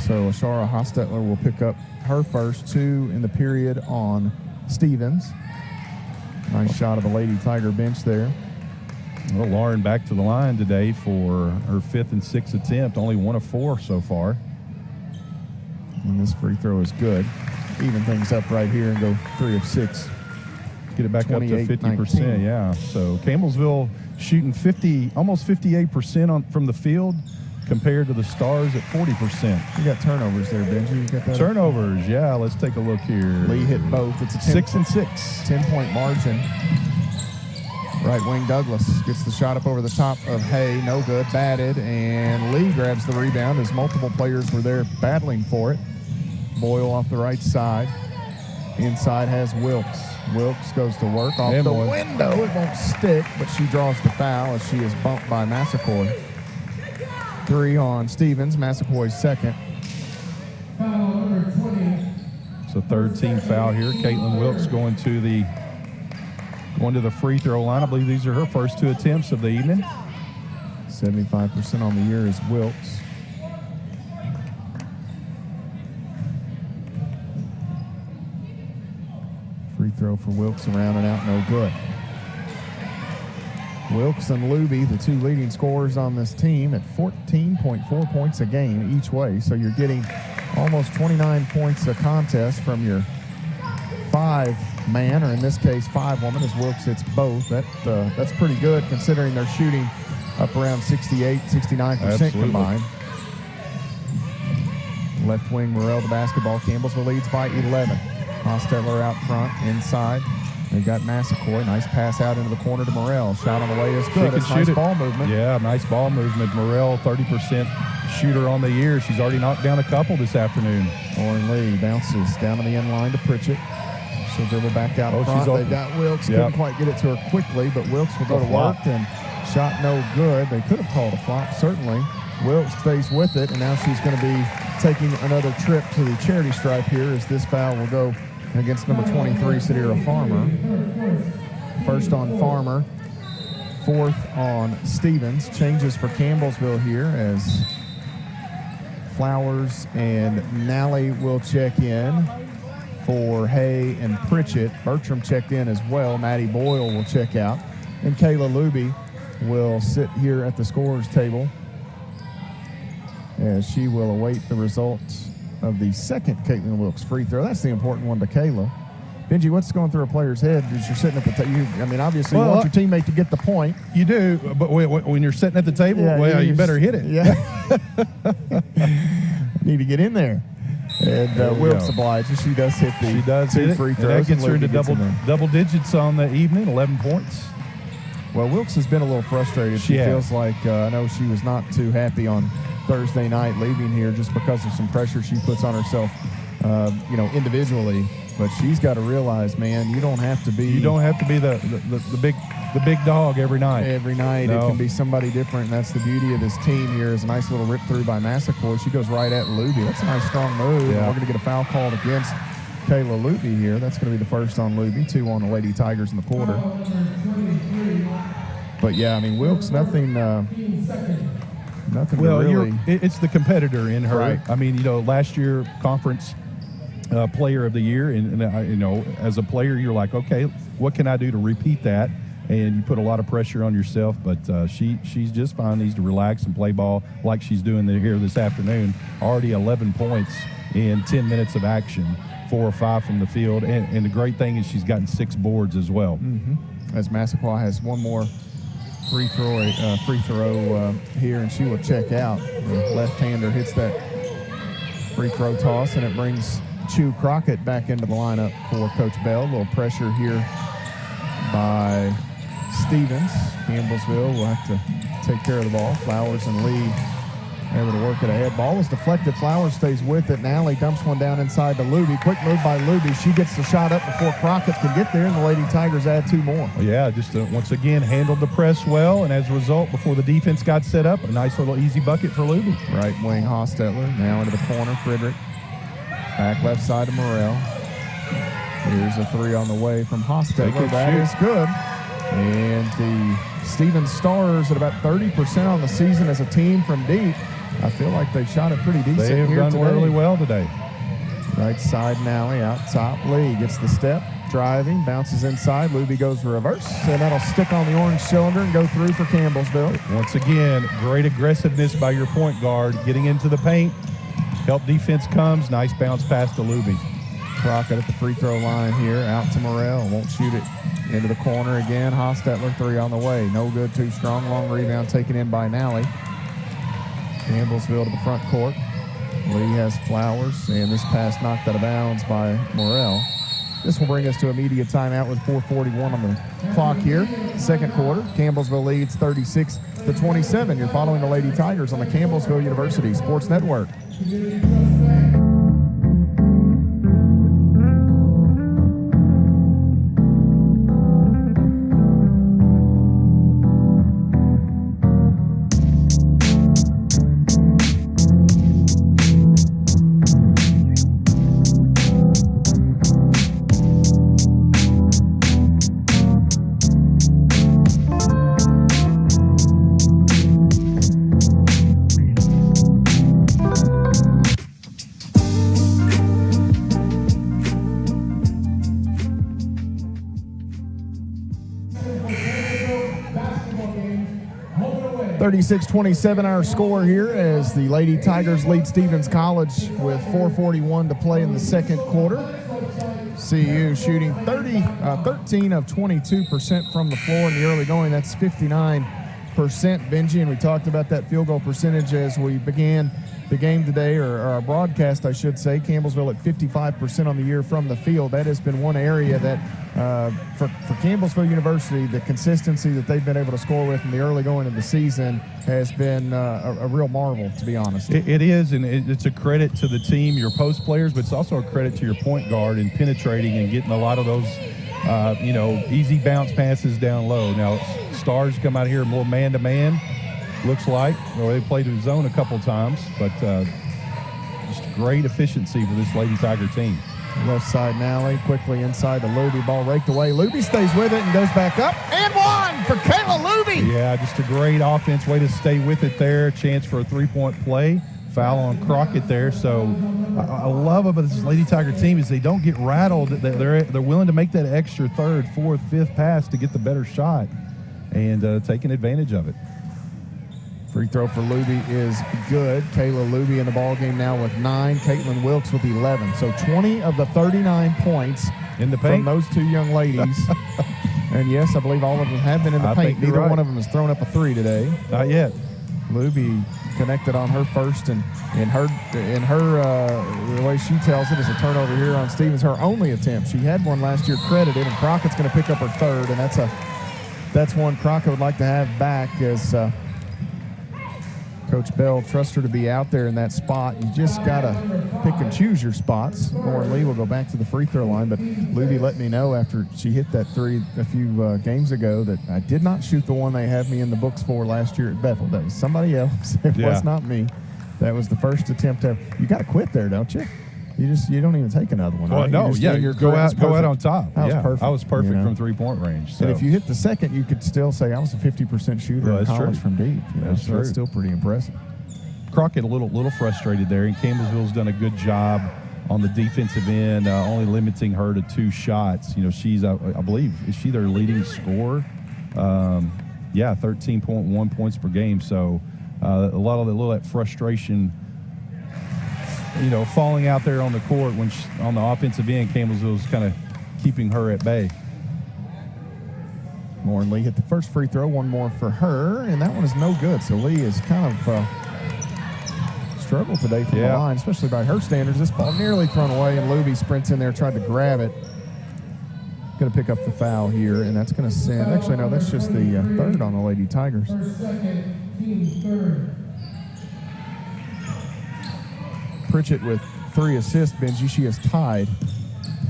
[SPEAKER 1] So Ashara Hostetler will pick up her first 2 in the period on Stevens. Nice shot of the Lady Tiger bench there.
[SPEAKER 2] Well, Lauren back to the line today for her 5th and 6th attempt, only 1 of 4 so far.
[SPEAKER 1] And this free throw is good. Even things up right here and go 3 of 6.
[SPEAKER 2] Get it back up to 50%, yeah. So Campbellsville shooting almost 58% from the field compared to the Stars at 40%.
[SPEAKER 1] You got turnovers there, Benji. You got that?
[SPEAKER 2] Turnovers, yeah. Let's take a look here.
[SPEAKER 1] Lee hit both. It's a
[SPEAKER 2] 6 and 6.
[SPEAKER 1] 10-point margin. Right wing Douglas gets the shot up over the top of Hay. No good. Batted. And Lee grabs the rebound as multiple players were there battling for it. Boyle off the right side. Inside has Wilkes. Wilkes goes to work off the window. It won't stick, but she draws the foul as she is bumped by Massaquoi. 3 on Stevens. Massaquoi's second.
[SPEAKER 3] Foul number 20.
[SPEAKER 2] It's a third team foul here. Caitlin Wilkes going to the free throw line. I believe these are her first 2 attempts of the evening.
[SPEAKER 1] 75% on the year is Wilkes. Free throw for Wilkes around and out, no good. Wilkes and Luby, the 2 leading scorers on this team, at 14.4 points a game each way. So you're getting almost 29 points a contest from your 5-man, or in this case 5-woman, as Wilkes hits both. That's pretty good considering they're shooting up around 68, 69% combined. Left wing Morrell the basketball. Campbellsville leads by 11. Hostetler out front, inside. They got Massaquoi. Nice pass out into the corner to Morrell. Shot on the way is good. It's nice ball movement.
[SPEAKER 2] Yeah, nice ball movement. Morrell, 30% shooter on the year. She's already knocked down a couple this afternoon.
[SPEAKER 1] Lauren Lee bounces down to the end line to Pritchett. She'll dribble back out front. They've got Wilkes. Couldn't quite get it to her quickly, but Wilkes will go to work, and shot no good. They could have called a flop, certainly. Wilkes stays with it, and now she's going to be taking another trip to the charity stripe here as this foul will go against number 23, Sadira Farmer. First on Farmer, fourth on Stevens. Changes for Campbellsville here as Flowers and Nally will check in for Hay and Pritchett. Bertram checked in as well. Maddie Boyle will check out. And Kayla Luby will sit here at the scorer's table as she will await the results of the second Caitlin Wilkes free throw. That's the important one to Kayla. Benji, what's going through a player's head as you're sitting at the table? I mean, obviously you want your teammate to get the point.
[SPEAKER 2] You do, but when you're sitting at the table, you better hit it.
[SPEAKER 1] Yeah. Need to get in there. And Wilkes obliges. She does hit the two free throws.
[SPEAKER 2] And that gets her into double digits on the evening, 11 points.
[SPEAKER 1] Well, Wilkes has been a little frustrated. She feels like, I know she was not too happy on Thursday night leaving here just because of some pressure she puts on herself, individually. But she's got to realize, man, you don't have to be the big dog every night. Every night it can be somebody different, and that's the beauty of this team here. Is a nice little rip through by Massaquoi. She goes right at Luby. That's a nice strong move. Yeah. And we're going to get a foul called against Kayla Luby here. That's going to be the first on Luby, 2 on the Lady Tigers in the quarter. But yeah, I mean, Wilkes, nothing really.
[SPEAKER 2] It's the competitor in her.
[SPEAKER 1] Right.
[SPEAKER 2] I mean, last year conference player of the year, and as a player, you're like, okay, what can I do to repeat that? And you put a lot of pressure on yourself, but she's just fine. Needs to relax and play ball like she's doing here this afternoon. Already 11 points in 10 minutes of action, 4 or 5 from the field, and the great thing is she's gotten 6 boards as well.
[SPEAKER 1] Mm-hmm. As Massaquoi has one more free throw here, and she will check out. The left-hander hits that free throw toss, and it brings Chu Crockett back into the lineup for Coach Bell. A little pressure here by Stevens. Campbellsville will have to take care of the ball. Flowers and Lee able to work it ahead. Ball was deflected. Flowers stays with it. Now Lee dumps one down inside to Luby. Quick move by Luby. She gets the shot up before Crockett can get there, and the Lady Tigers add 2 more.
[SPEAKER 2] Well, yeah, just once again handled the press well, and as a result, before the defense got set up, a nice little easy bucket for Luby.
[SPEAKER 1] Right wing Hostetler. Now into the corner, Frederick. Back left side to Morrell. Here's a 3 on the way from Hostetler. That is good. And the Stevens Stars at about 30% on the season as a team from deep. I feel like they shot it pretty decent.
[SPEAKER 2] They have
[SPEAKER 1] here
[SPEAKER 2] done
[SPEAKER 1] today.
[SPEAKER 2] really well today.
[SPEAKER 1] Right side Nally out top. Lee gets the step, driving, bounces inside. Luby goes reverse, and that'll stick on the orange cylinder and go through for Campbellsville.
[SPEAKER 2] Once again, great aggressiveness by your point guard, getting into the paint. Help defense comes. Nice bounce pass to Luby.
[SPEAKER 1] Crockett at the free throw line here. Out to Morrell. Won't shoot it. Into the corner again. Hostetler 3 on the way. No good. Too strong. Long rebound taken in by Nally. Campbellsville to the front court. Lee has Flowers. And this pass knocked out of bounds by Morrell. This will bring us to a media timeout with 4:41 on the clock here. Second quarter. Campbellsville leads 36-27. You're following the Lady Tigers on the Campbellsville University Sports Network. (36-27) our score here as the Lady Tigers lead Stevens College with 4:41 to play in the second quarter. CU shooting 13 of 22% from the floor in the early going. That's 59 Benji, and we talked about that field goal percentage as we began the game today, or our broadcast, I should say. Campbellsville at 55% on the year from the field. That has been one area that, for Campbellsville University, the consistency that they've been able to score with in the early going of the season has been a real marvel, to be honest.
[SPEAKER 2] It is, and it's a credit to the team, your post players, but it's also a credit to your point guard in penetrating and getting a lot of those, easy bounce passes down low. Now, Stars come out here more man-to-man, looks like, or they played in zone a couple times, but just great efficiency for this Lady Tiger team.
[SPEAKER 1] Left side Nally, quickly inside to Luby. Ball raked away. Luby stays with it and goes back up. And one for Kayla Luby.
[SPEAKER 2] Yeah, just a great offense, way to stay with it there. Chance for a three-point play. Foul on Crockett there. So I love about this Lady Tiger team is they don't get rattled. They're willing to make that extra third, fourth, fifth pass to get the better shot and taking advantage of it.
[SPEAKER 1] Free throw for Luby is good. Kayla Luby in the ballgame now with 9. Caitlin Wilkes with 11. So 20 of the 39 points
[SPEAKER 2] in the paint
[SPEAKER 1] from those two young ladies. And yes, I believe all of them have been in the paint. Neither one of them has thrown up a 3 today.
[SPEAKER 2] Not yet.
[SPEAKER 1] Luby connected on her first, and in her the way she tells it is a turnover here on Stevens. Her only attempt. She had one last year credited, and Crockett's going to pick up her third, and that's one Crockett would like to have back as Coach Bell trusts her to be out there in that spot. You just got to pick and choose your spots. Lauren Lee will go back to the free throw line, but Luby let me know after she hit that 3 a few games ago that I did not shoot the one they had me in the books for last year at Bethel. That was somebody else. It was not me. That was the first attempt ever. You got to quit there, don't you? You don't even take another one.
[SPEAKER 2] Well,
[SPEAKER 1] right?
[SPEAKER 2] no,
[SPEAKER 1] you
[SPEAKER 2] go out on top.
[SPEAKER 1] That was perfect.
[SPEAKER 2] I was perfect from 3-point range. So.
[SPEAKER 1] And if you hit the second, you could still say I was a 50% shooter in college from deep.
[SPEAKER 2] That's true.
[SPEAKER 1] That's still pretty impressive.
[SPEAKER 2] Crockett a little frustrated there, and Campbellsville's done a good job on the defensive end, only limiting her to 2 shots. She's, I believe, is she their leading scorer? 13.1 points per game. So a lot of that frustration, falling out there on the court when on the offensive end, Campbellsville's kind of keeping her at bay.
[SPEAKER 1] Lauren Lee hit the first free throw, one more for her, and that one is no good. So Lee is kind of struggled today from the line, especially by her standards. This ball nearly thrown away, and Luby sprints in there, tried to grab it. Going to pick up the foul here, and that's going to send. Actually, no, that's just the third on the Lady Tigers. Pritchett with 3 assists, Benji. She has tied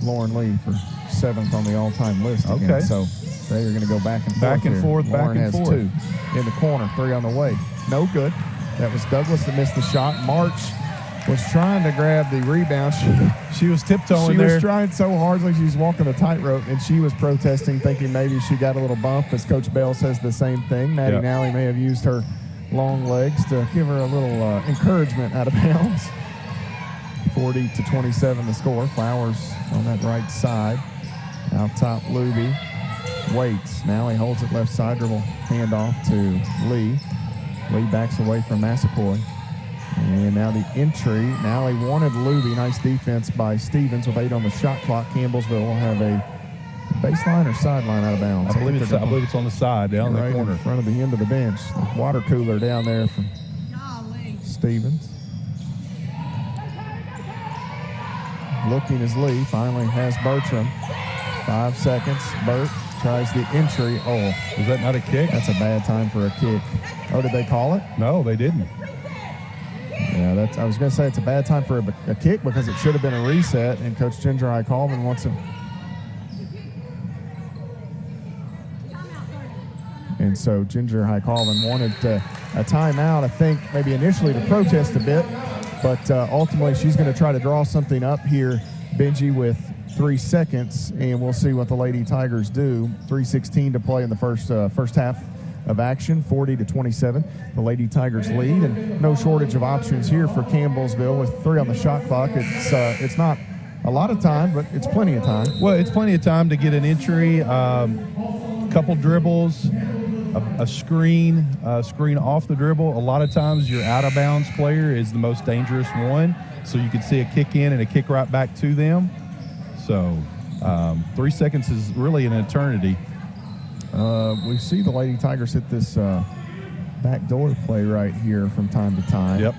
[SPEAKER 1] Lauren Lee for 7th on the all-time list again.
[SPEAKER 2] Okay.
[SPEAKER 1] So they are going to go back and forth.
[SPEAKER 2] Lauren
[SPEAKER 1] has 2 in the corner, 3 on the way. No good. That was Douglas that missed the shot. March was trying to grab the rebound.
[SPEAKER 2] She was tiptoeing
[SPEAKER 1] there. She
[SPEAKER 2] was
[SPEAKER 1] trying so hard like she was walking the tightrope, and she was protesting, thinking maybe she got a little bump, as Coach Bell says the same thing. Maddie Nally may have used her long legs to give her a little encouragement out of bounds. 40-27 the score. Flowers on that right side. Out top, Luby waits. Nally holds it left side, dribble handoff to Lee. Lee backs away from Massaquoi. And now the entry. Nally wanted Luby. Nice defense by Stevens with 8 on the shot clock. Campbellsville will have a baseline or sideline out of bounds.
[SPEAKER 2] I believe it's on the side, down
[SPEAKER 1] right
[SPEAKER 2] the corner.
[SPEAKER 1] in front of the end of the bench. The water cooler down there from Stevens. Looking as Lee finally has Bertram. 5 seconds. Burt tries the entry. Oh,
[SPEAKER 2] is that not a kick?
[SPEAKER 1] That's a bad time for a kick. Oh, did they call it?
[SPEAKER 2] No, they didn't.
[SPEAKER 1] Yeah, I was going to say it's a bad time for a kick because it should have been a reset, and Coach Ginger I. Colvin wants him. And so Ginger High Colvin wanted a timeout, I think, maybe initially to protest a bit, but ultimately she's going to try to draw something up here, Benji, with 3 seconds, and we'll see what the Lady Tigers do. 3:16 to play in the first half of action, 40-27. The Lady Tigers lead, and no shortage of options here for Campbellsville with 3 on the shot clock. It's not a lot of time, but it's plenty of time.
[SPEAKER 2] Well, it's plenty of time to get an entry, couple dribbles, a screen off the dribble. A lot of times your out-of-bounds player is the most dangerous one, so you can see a kick in and a kick right back to them. So 3 seconds is really an eternity.
[SPEAKER 1] We see the Lady Tigers hit this backdoor play right here from time to time.
[SPEAKER 2] Yep.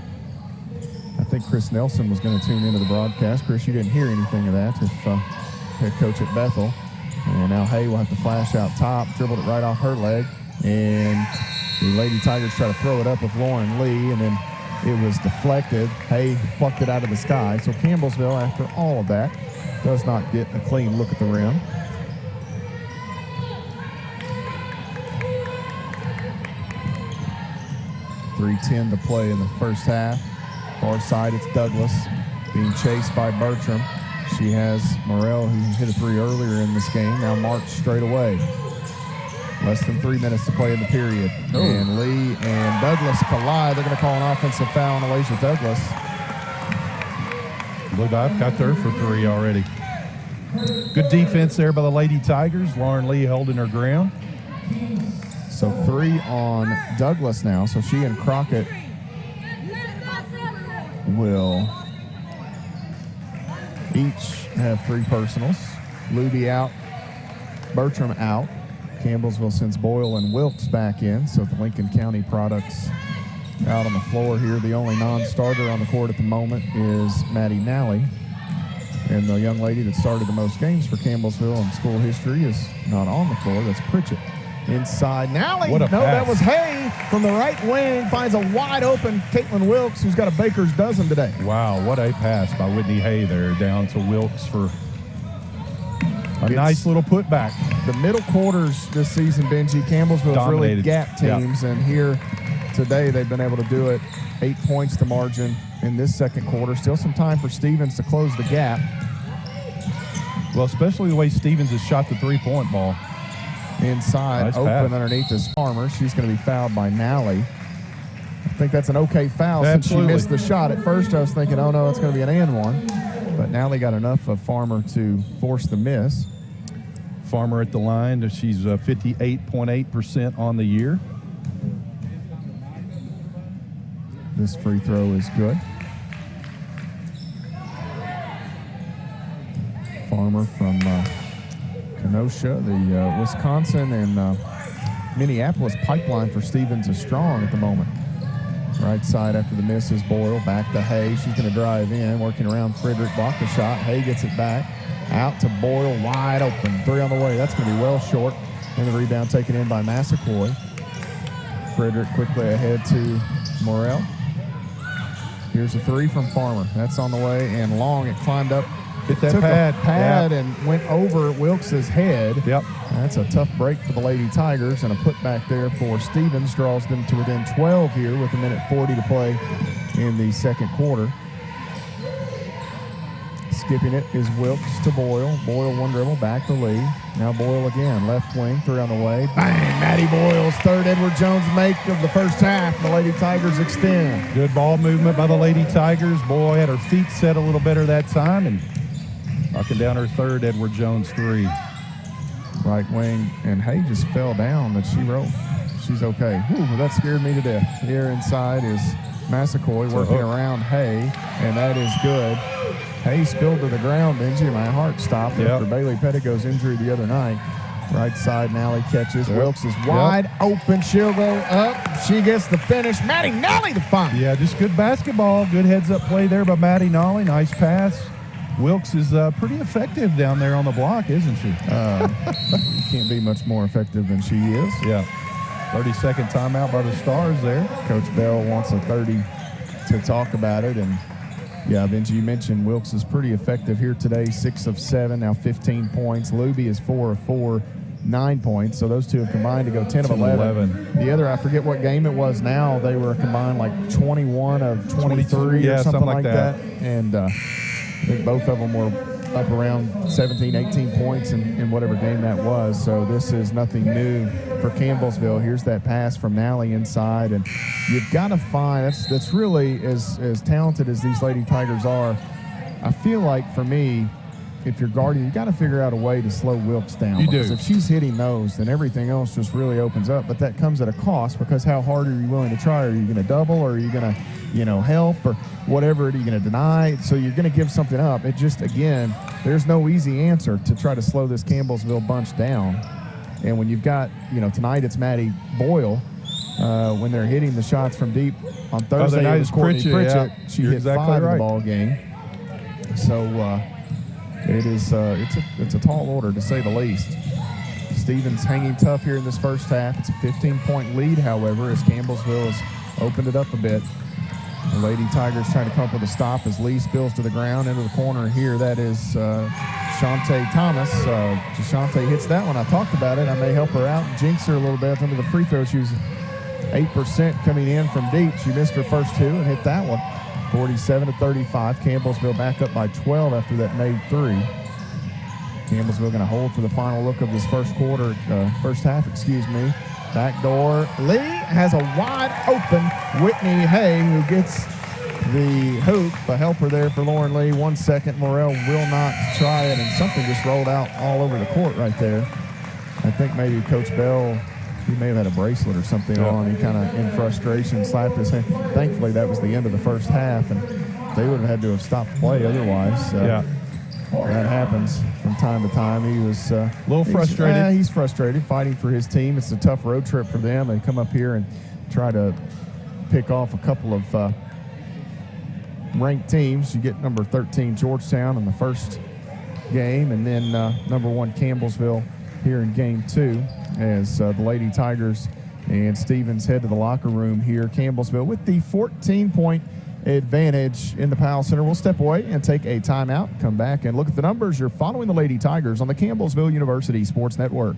[SPEAKER 1] I think Chris Nelson was going to tune into the broadcast. Chris, you didn't hear anything of that if head coach at Bethel. And now Hay will have to flash out top, dribbled it right off her leg. And the Lady Tigers try to throw it up with Lauren Lee, and then it was deflected. Hay plucked it out of the sky. So Campbellsville, after all of that, does not get a clean look at the rim. .310 to play in the first half. Far side, it's Douglas being chased by Bertram. She has Morrell, who hit a three earlier in this game, now marched straight away. Less than 3 minutes to play in the period.
[SPEAKER 2] Oh.
[SPEAKER 1] And Lee and Douglas collide. They're going to call an offensive foul on Elijah Douglas.
[SPEAKER 2] Blue Dive got there for 3 already. Good defense there by the Lady Tigers. Lauren Lee holding her ground.
[SPEAKER 1] So 3 on Douglas now. So she and Crockett will each have 3 personals. Luby out, Bertram out. Campbellsville sends Boyle and Wilkes back in, so the Lincoln County products out on the floor here. The only non-starter on the court at the moment is Maddie Nally. And the young lady that started the most games for Campbellsville in school history is not on the floor. That's Pritchett. Inside, Nally.
[SPEAKER 2] What a
[SPEAKER 1] no,
[SPEAKER 2] pass.
[SPEAKER 1] That was Hay from the right wing. Finds a wide open Caitlin Wilkes, who's got a baker's dozen today.
[SPEAKER 2] Wow, what a pass by Whitney Hay there down to Wilkes for a nice little putback.
[SPEAKER 1] The middle quarters this season, Benji, Campbellsville's really
[SPEAKER 2] Dominated.
[SPEAKER 1] gap teams, and here today they've been able to do it. 8 points to margin in this second quarter. Still some time for Stevens to close the gap.
[SPEAKER 2] Well, especially the way Stevens has shot the three-point ball.
[SPEAKER 1] Inside,
[SPEAKER 2] Nice
[SPEAKER 1] open
[SPEAKER 2] pass.
[SPEAKER 1] underneath is Farmer. She's going to be fouled by Nally. I think that's an okay foul since
[SPEAKER 2] Absolutely.
[SPEAKER 1] she missed the shot. At first I was thinking, oh no, it's going to be an and one. But Nally got enough of Farmer to force the miss.
[SPEAKER 2] Farmer at the line. She's 58.8% on the year.
[SPEAKER 1] This free throw is good. Farmer from Kenosha, the Wisconsin and Minneapolis pipeline for Stevens is strong at the moment. Right side after the miss is Boyle. Back to Hay. She's going to drive in, working around Frederick. Block the shot. Hay gets it back. Out to Boyle, wide open. 3 on the way. That's going to be well short. And the rebound taken in by Massaquoi. Frederick quickly ahead to Morrell. Here's a 3 from Farmer. That's on the way. And long, it climbed up.
[SPEAKER 2] Hit that
[SPEAKER 1] took
[SPEAKER 2] pad.
[SPEAKER 1] and went over Wilkes' head.
[SPEAKER 2] Yep.
[SPEAKER 1] That's a tough break for the Lady Tigers, and a putback there for Stevens draws them to within 12 here with 1:40 to play in the second quarter. Skipping it is Wilkes to Boyle. Boyle one dribble, back to Lee. Now Boyle again, left wing, 3 on the way. Bang! Maddie Boyle's third Edward Jones make of the first half. The Lady Tigers extend.
[SPEAKER 2] Good ball movement by the Lady Tigers. Boy had her feet set a little better that time and knocking down her third Edward Jones 3.
[SPEAKER 1] Right wing, and Hay just fell down, but she rolled. She's okay. Whew, that scared me to death. Here inside is Massaquoi working around Hay, and that is good. Hay spilled to the ground, Benji. My heart stopped after Bailey Pettigo's injury the other night. Right side, Nally catches. Wilkes is wide open. She'll go up. She gets the finish. Maddie Nally the find.
[SPEAKER 2] Yeah, just good basketball. Good heads-up play there by Maddie Nally. Nice pass. Wilkes is pretty effective down there on the block, isn't she?
[SPEAKER 1] You can't be much more effective than she is.
[SPEAKER 2] Yeah. 30-second timeout by the Stars there.
[SPEAKER 1] Coach Bell wants a 30 to talk about it. And, yeah, Benji, you mentioned Wilkes is pretty effective here today. 6 of 7, now 15 points. Luby is 4 of 4, 9 points. So those two have combined to go 10 of 11. The other, I forget what game it was now. They were combined like 21 of 23 or something like that. And I think both of them were up around 17, 18 points in whatever game that was. So this is nothing new for Campbellsville. Here's that pass from Nally inside. And you've got to find, that's really as talented as these Lady Tigers are. I feel like for me, if you're guarding, you got to figure out a way to slow Wilkes down.
[SPEAKER 2] You do.
[SPEAKER 1] Because if she's hitting those, then everything else just really opens up. But that comes at a cost, because how hard are you willing to try? Are you going to double, or are you going to, help, or whatever? Are you going to deny? So you're going to give something up. It just, again, there's no easy answer to try to slow this Campbellsville bunch down. And when you've got, tonight it's Maddie Boyle, when they're hitting the shots from deep. On Thursday, it was Courtney Pritchett.
[SPEAKER 2] Yeah.
[SPEAKER 1] She
[SPEAKER 2] You're
[SPEAKER 1] hit
[SPEAKER 2] exactly
[SPEAKER 1] 5 in
[SPEAKER 2] right.
[SPEAKER 1] the ball game. So it's a tall order, to say the least. Stevens hanging tough here in this first half. It's a 15-point lead, however, as Campbellsville has opened it up a bit. The Lady Tigers trying to come up with a stop as Lee spills to the ground into the corner here. That is Shantae Thomas. Shantae hits that one. I talked about it. I may help her out and jinx her a little bit under the free throw. She was 8% coming in from deep. She missed her first 2 and hit that one. 47-35. Campbellsville back up by 12 after that made 3. Campbellsville going to hold for the final look of this first half, excuse me. Backdoor. Lee has a wide open Whitney Hay, who gets the hoop. A helper there for Lauren Lee. 1 second. Morrell will not try it, and something just rolled out all over the court right there. I think maybe Coach Bell, he may have had a bracelet or something on. He kind of, in frustration, slapped his hand. Thankfully, that was the end of the first half, and they would have had to have stopped play otherwise. That happens from time to time. He was a
[SPEAKER 2] little frustrated.
[SPEAKER 1] He's frustrated, fighting for his team. It's a tough road trip for them. They come up here and try to pick off a couple of ranked teams. You get number 13 Georgetown in the first game, and then number 1 Campbellsville here in game 2 as the Lady Tigers and Stevens head to the locker room here. Campbellsville with the 14-point advantage in the Powell Center. We'll step away and take a timeout, come back and look at the numbers. You're following the Lady Tigers on the Campbellsville University Sports Network.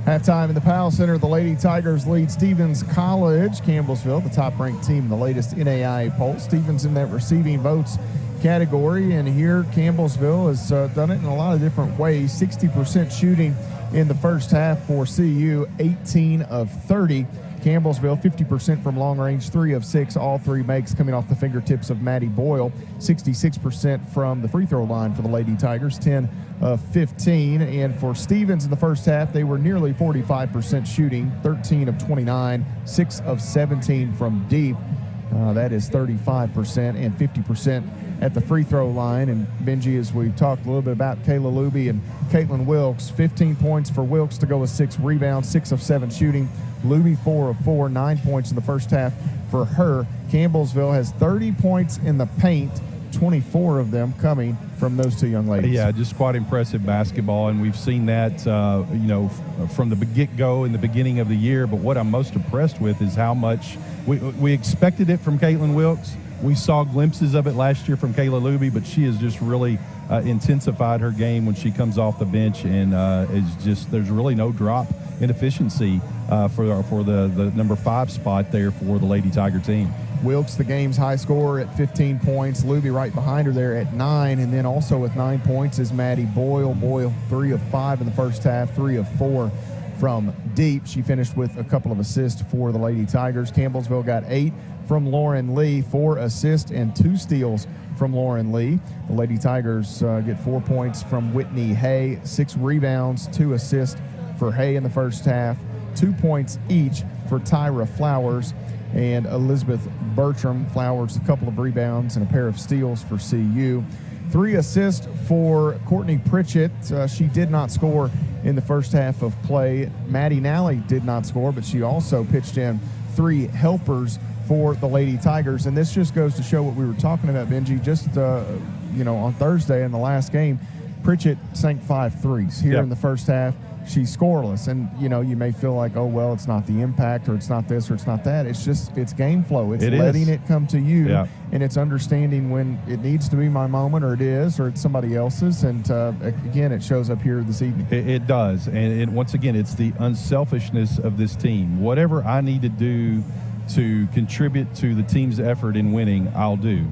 [SPEAKER 1] Halftime in the Powell Center, the Lady Tigers lead Stevens College. Campbellsville, the top-ranked team in the latest NAIA poll. Stevens in that receiving votes category, and here Campbellsville has done it in a lot of different ways. 60% shooting in the first half for CU, 18 of 30. Campbellsville, 50% from long range, 3 of 6. All 3 makes coming off the fingertips of Maddie Boyle. 66% from the free throw line for the Lady Tigers, 10 of 15. And for Stevens in the first half, they were nearly 45% shooting, 13 of 29, 6 of 17 from deep. That is 35% and 50% at the free throw line. And Benji, as we talked a little bit about Kayla Luby and Caitlin Wilkes, 15 points for Wilkes to go with 6 rebounds, 6 of 7 shooting. Luby 4 of 4, 9 points in the first half for her. Campbellsville has 30 points in the paint, 24 of them coming from those 2 young ladies.
[SPEAKER 2] Yeah, just quite impressive basketball, and we've seen that, from the get-go in the beginning of the year. But what I'm most impressed with is how much we expected it from Caitlin Wilkes, We saw glimpses of it last year from Kayla Luby, but she has just really intensified her game when she comes off the bench, and there's really no drop in efficiency for the number 5 spot there for the Lady Tiger team.
[SPEAKER 1] Wilkes, the game's high scorer at 15 points. Luby right behind her there at 9. And then also with 9 points is Maddie Boyle. Boyle 3 of 5 in the first half, 3 of 4 from deep. She finished with a couple of assists for the Lady Tigers. Campbellsville got 8 from Lauren Lee, 4 assists and 2 steals from Lauren Lee. The Lady Tigers get 4 points from Whitney Hay, 6 rebounds, 2 assists for Hay in the first half, 2 points each for Tyra Flowers and Elizabeth Bertram. Flowers, a couple of rebounds and a pair of steals for CU. 3 assists for Courtney Pritchett. She did not score in the first half of play. Maddie Nally did not score, but she also pitched in 3 helpers for the Lady Tigers. And this just goes to show what we were talking about, Benji, just on Thursday in the last game. Pritchett sank 5 threes here in the first half. She's scoreless, and you may feel like, oh well, it's not the impact, or it's not this, or it's not that. It's game flow. It's letting it come to you, and it's understanding when it needs to be my moment, or it is, or it's somebody else's. And again, it shows up here this evening.
[SPEAKER 2] It does, and once again, it's the unselfishness of this team. Whatever I need to do to contribute to the team's effort in winning, I'll do.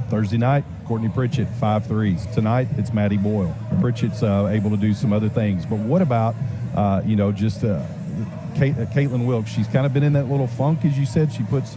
[SPEAKER 2] Thursday night, Courtney Pritchett, 5 threes. Tonight, it's Maddie Boyle. Pritchett's able to do some other things. But what about, Caitlin Wilkes? She's kind of been in that little funk, as you said. She puts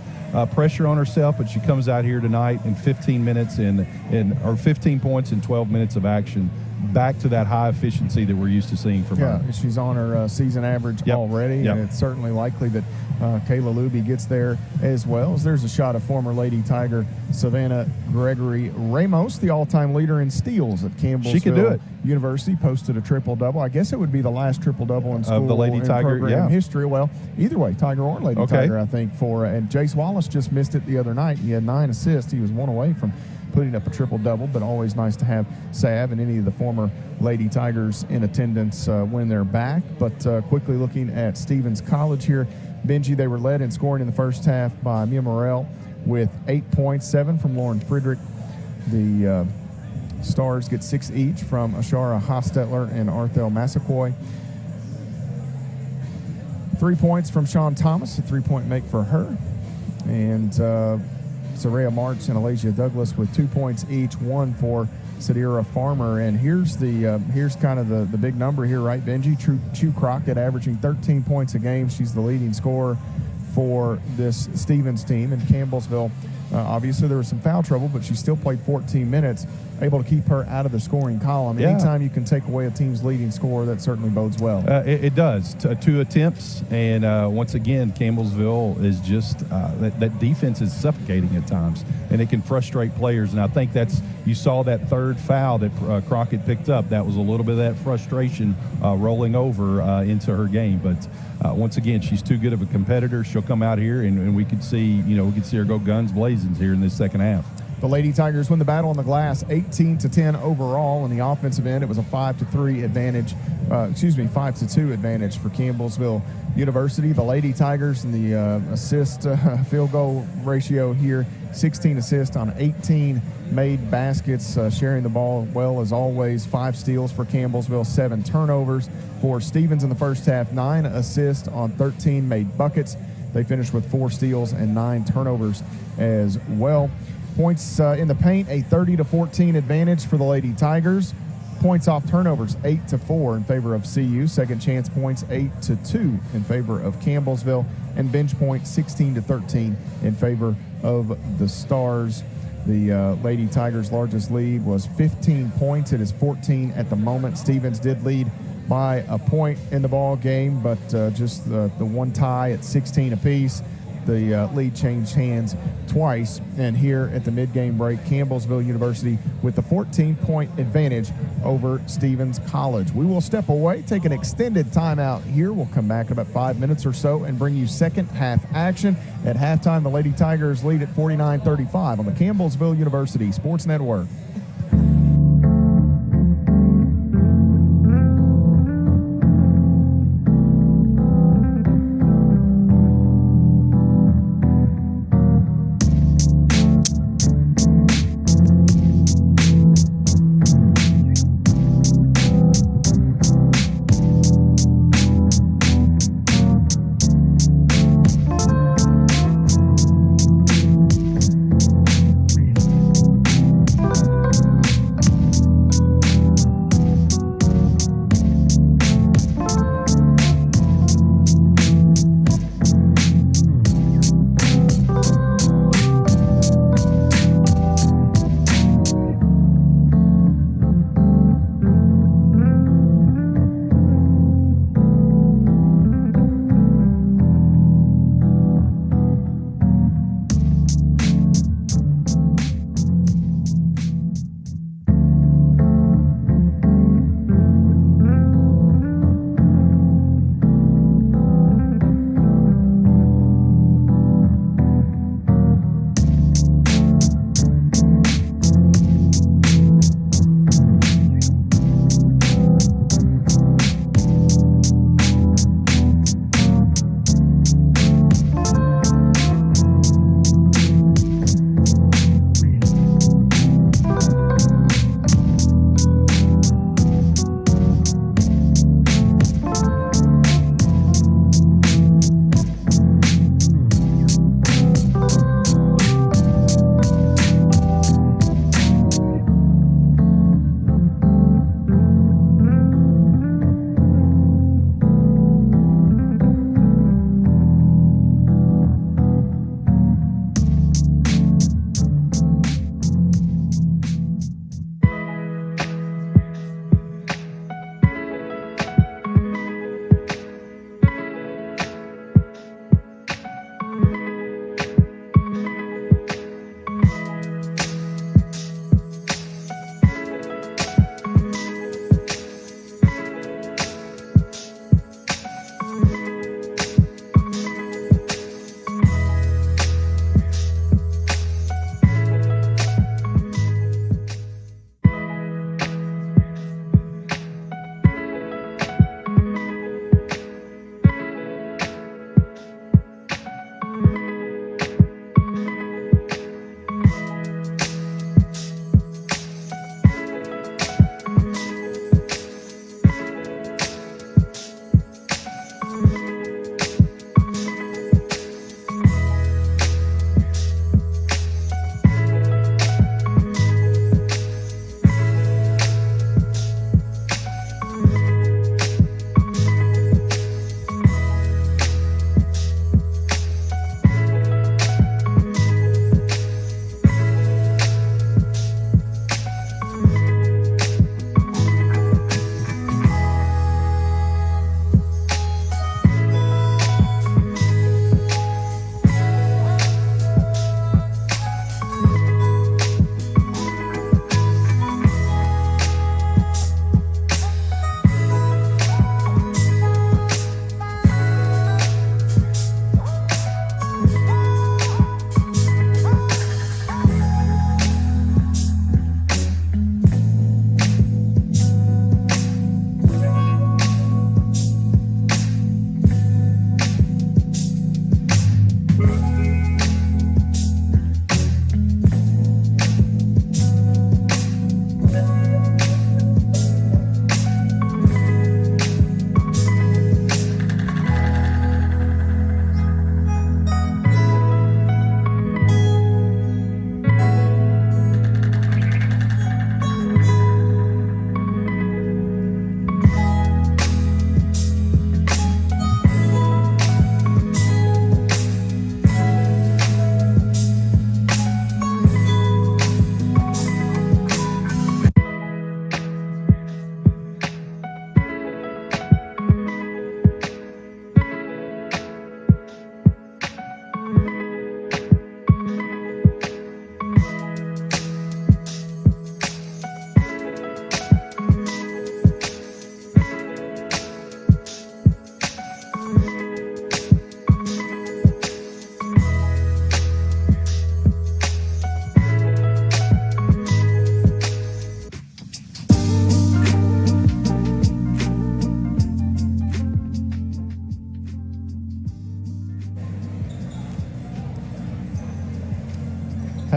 [SPEAKER 2] pressure on herself, but she comes out here tonight in 15 minutes or 15 points in 12 minutes of action, back to that high efficiency that we're used to seeing from her.
[SPEAKER 1] Yeah, she's on her season average already, and it's certainly likely that Kayla Luby gets there as well. As there's a shot of former Lady Tiger Savannah Gregory Ramos, the all-time leader in steals at Campbellsville
[SPEAKER 2] she can do it.
[SPEAKER 1] University, posted a triple-double. I guess it would be the last triple-double in school
[SPEAKER 2] of the Lady Tiger
[SPEAKER 1] program history. Well, either way, Tiger or Lady Tiger, I think. And Jace Wallace just missed it the other night. He had 9 assists. He was 1 away from putting up a triple-double, but always nice to have Sav and any of the former Lady Tigers in attendance when they're back. But quickly looking at Stevens College here, Benji, they were led in scoring in the first half by Mia Morrell with 8 points, 7 from Lauren Friedrich. The Stars get 6 each from Ashara Hostetler and Arthel Massaquoi. 3 points from Sean Thomas, a 3-point make for her. And Saraya March and Alasia Douglas with 2 points each, 1 for Sadira Farmer. And here's kind of the big number here, right, Benji? Chu Crockett averaging 13 points a game. She's the leading scorer for this Stevens team. And Campbellsville, obviously there was some foul trouble, but she still played 14 minutes, able to keep her out of the scoring column. Anytime you can take away a team's leading scorer, that certainly bodes well.
[SPEAKER 2] It does. 2 attempts, and once again, Campbellsville is just that defense is suffocating at times, and it can frustrate players. And I think you saw that 3rd foul that Crockett picked up. That was a little bit of that frustration rolling over into her game. But once again, she's too good of a competitor. She'll come out here, and we could see her go guns blazing here in this second half.
[SPEAKER 1] The Lady Tigers win the battle on the glass, 18-10 overall. In the offensive end, it was a 5-2 advantage for Campbellsville University. The Lady Tigers in the assist field goal ratio here, 16 assists on 18 made baskets, sharing the ball well as always. 5 steals for Campbellsville, 7 turnovers for Stevens in the first half, 9 assists on 13 made buckets. They finished with 4 steals and 9 turnovers as well. Points in the paint, a 30-14 advantage for the Lady Tigers. Points off turnovers, 8-4 in favor of CU. Second chance points, 8-2 in favor of Campbellsville. And bench points, 16-13 in favor of the Stars. The Lady Tigers' largest lead was 15 points. It is 14 at the moment. Stevens did lead by a point in the ball game, but just the one tie at 16 apiece. The lead changed hands twice, and here at the mid-game break, Campbellsville University with the 14-point advantage over Stevens College. We will step away, take an extended timeout here. We'll come back in about 5 minutes or so and bring you second half action. At halftime, the Lady Tigers lead at 49-35 on the Campbellsville University Sports Network.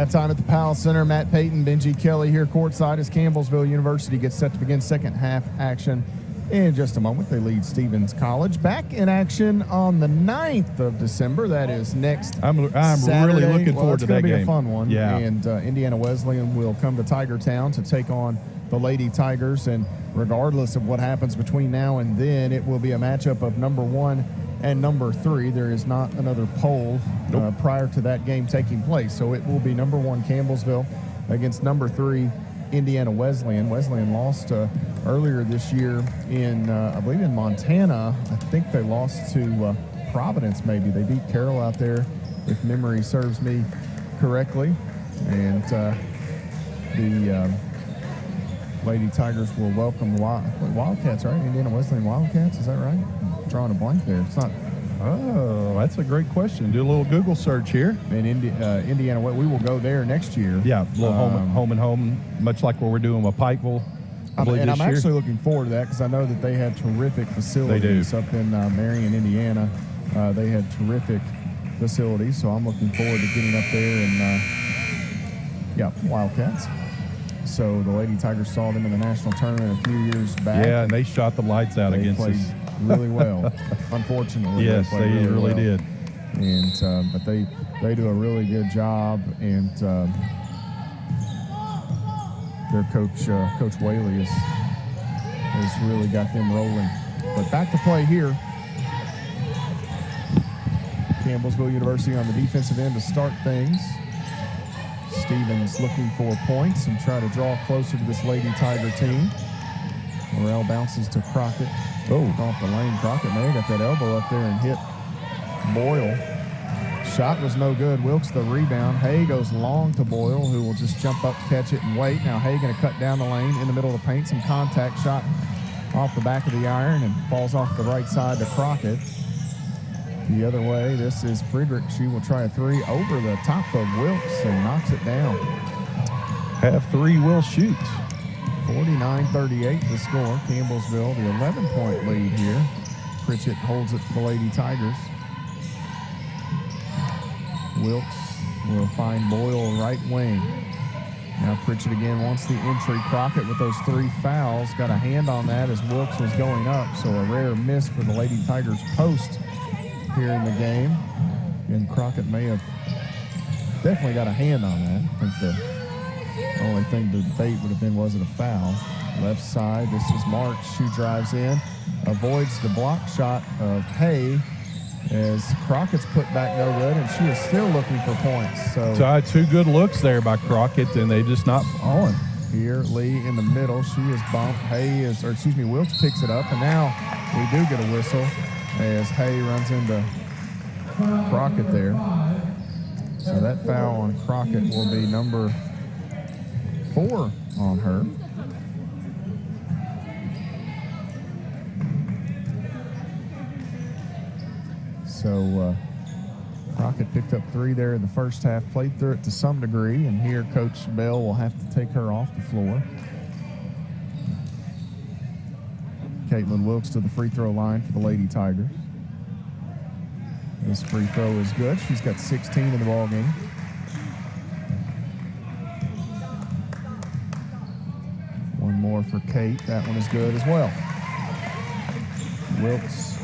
[SPEAKER 1] Halftime at the Powell Center. Matt Payton, Benji Kelly here courtside as Campbellsville University gets set to begin second half action in just a moment. They lead Stevens College. Back in action on the 9th of December. That is next
[SPEAKER 2] I'm
[SPEAKER 1] Saturday.
[SPEAKER 2] really looking forward to that game.
[SPEAKER 1] It's going to be a fun one.
[SPEAKER 2] Yeah.
[SPEAKER 1] And Indiana Wesleyan will come to Tiger Town to take on the Lady Tigers. And regardless of what happens between now and then, it will be a matchup of number 1 and number 3. There is not another poll prior to that game taking place. So it will be number 1 Campbellsville against number 3 Indiana Wesleyan. Wesleyan lost earlier this year in, I believe in Montana. I think they lost to Providence maybe. They beat Carroll out there, if memory serves me correctly. And the Lady Tigers will welcome the Wildcats, right? Indiana Wesleyan Wildcats, is that right? I'm drawing a blank there. It's not.
[SPEAKER 2] Oh, that's a great question. Do a little Google search here.
[SPEAKER 1] And Indiana, we will go there next year.
[SPEAKER 2] Yeah, a little home and home, much like what we're doing with Pikeville.
[SPEAKER 1] I'm actually looking forward to that because I know that they have terrific facilities up in Marion, Indiana. They have terrific facilities, so I'm looking forward to getting up there and, Wildcats. So the Lady Tigers saw them in the national tournament a few years back.
[SPEAKER 2] Yeah, and they shot the lights out against us.
[SPEAKER 1] Really well, unfortunately.
[SPEAKER 2] Yes, they really did.
[SPEAKER 1] And but they do a really good job, and their Coach Whaley has really got them rolling. But back to play here. Campbellsville University on the defensive end to start things. Stevens looking for points and try to draw closer to this Lady Tiger team. Morrell bounces to Crockett. Off the lane. Crockett may have got that elbow up there and hit Boyle. Shot was no good. Wilkes the rebound. Hay goes long to Boyle, who will just jump up, catch it, and wait. Now Hay going to cut down the lane in the middle of the paint. Some contact shot off the back of the iron and falls off the right side to Crockett. The other way, this is Friedrich. She will try a 3 over the top of Wilkes and knocks it down.
[SPEAKER 2] Half 3 will shoot.
[SPEAKER 1] 49-38 the score. Campbellsville, the 11-point lead here. Pritchett holds it for the Lady Tigers. Wilkes will find Boyle right wing. Now Pritchett again wants the entry. Crockett with those 3 fouls. Got a hand on that as Wilkes was going up. So a rare miss for the Lady Tigers post here in the game. And Crockett may have definitely got a hand on that. I think the only thing to debate would have been, was it a foul? Left side, this is Marks. She drives in, avoids the block shot of Hay as Crockett's put back no good, and she is still looking for points. So
[SPEAKER 2] 2 good looks there by Crockett, and they just not falling.
[SPEAKER 1] Here, Lee in the middle. She is bumped. Wilkes picks it up, and now we do get a whistle as Hay runs into Crockett there. So that foul on Crockett will be number 4 on her. So Crockett picked up 3 there in the first half, played through it to some degree, and here Coach Bell will have to take her off the floor. Caitlin Wilkes to the free throw line for the Lady Tigers. This free throw is good. She's got 16 in the ball game. One more for Kate. That one is good as well. Wilkes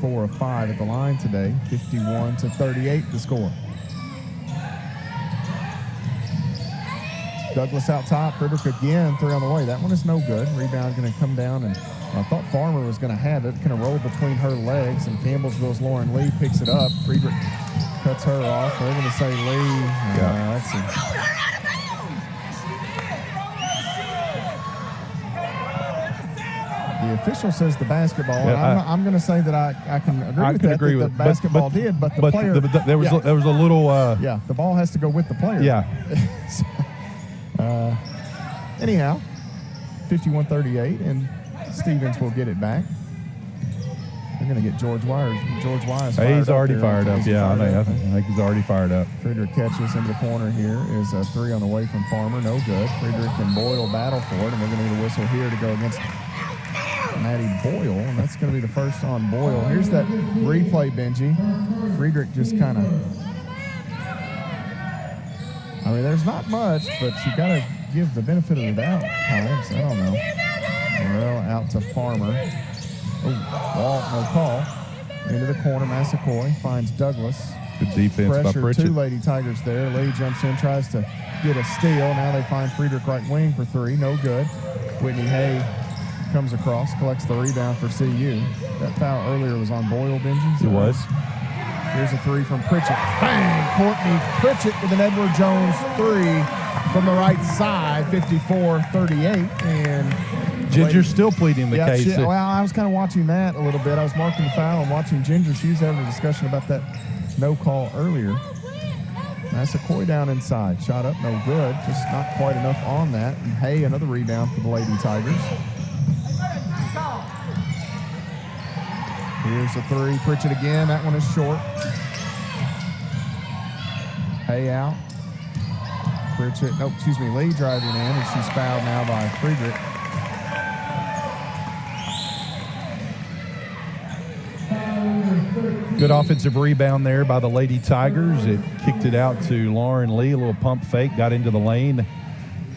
[SPEAKER 1] 4 of 5 at the line today. 51-38 the score. Douglas out top. Friedrich again, 3 on the way. That one is no good. Rebound going to come down, and I thought Farmer was going to have it. Kind of rolled between her legs, and Campbellsville's Lauren Lee picks it up. Friedrich cuts her off. They're going to say Lee. That's a The official says the basketball.
[SPEAKER 2] Yeah,
[SPEAKER 1] I'm going to say that I can agree with that. The basketball did, but the player.
[SPEAKER 2] There was a little.
[SPEAKER 1] The ball has to go with the player.
[SPEAKER 2] Yeah.
[SPEAKER 1] Anyhow, 51-38, and Stevens will get it back. They're going to get George Wise.
[SPEAKER 2] He's already fired up. Yeah, I think he's already fired up.
[SPEAKER 1] Friedrich catches into the corner here. Is a 3 on the way from Farmer. No good. Friedrich and Boyle battle for it, and we're going to need a whistle here to go against Maddie Boyle, and that's going to be the first on Boyle. Here's that replay, Benji. Friedrich just kind of I mean, there's not much, but you got to give the benefit of the doubt at times. I don't know. Morrell out to Farmer. Oh, ball, no call. Into the corner, Massaquoi finds Douglas.
[SPEAKER 2] Good defense by
[SPEAKER 1] Pressure,
[SPEAKER 2] Pritchett.
[SPEAKER 1] two Lady Tigers there. Lee jumps in, tries to get a steal. Now they find Friedrich right wing for three. No good. Whitney Hay comes across, collects the rebound for CU. That foul earlier was on Boyle, Benji.
[SPEAKER 2] It was.
[SPEAKER 1] Here's a three from Pritchett. Bang! Courtney Pritchett with an Edward Jones three from the right side, 54-38. And
[SPEAKER 2] Ginger's still pleading the case.
[SPEAKER 1] Well, I was kind of watching that a little bit. I was marking the foul and watching Ginger. She was having a discussion about that no call earlier. Massaquoi down inside. Shot up, no good. Just not quite enough on that. And Hay, another rebound for the Lady Tigers. Here's a three. Pritchett again. That one is short. Hay out. Pritchett, Lee driving in, and she's fouled now by Friedrich.
[SPEAKER 2] Good offensive rebound there by the Lady Tigers. It kicked it out to Lauren Lee. A little pump fake, got into the lane.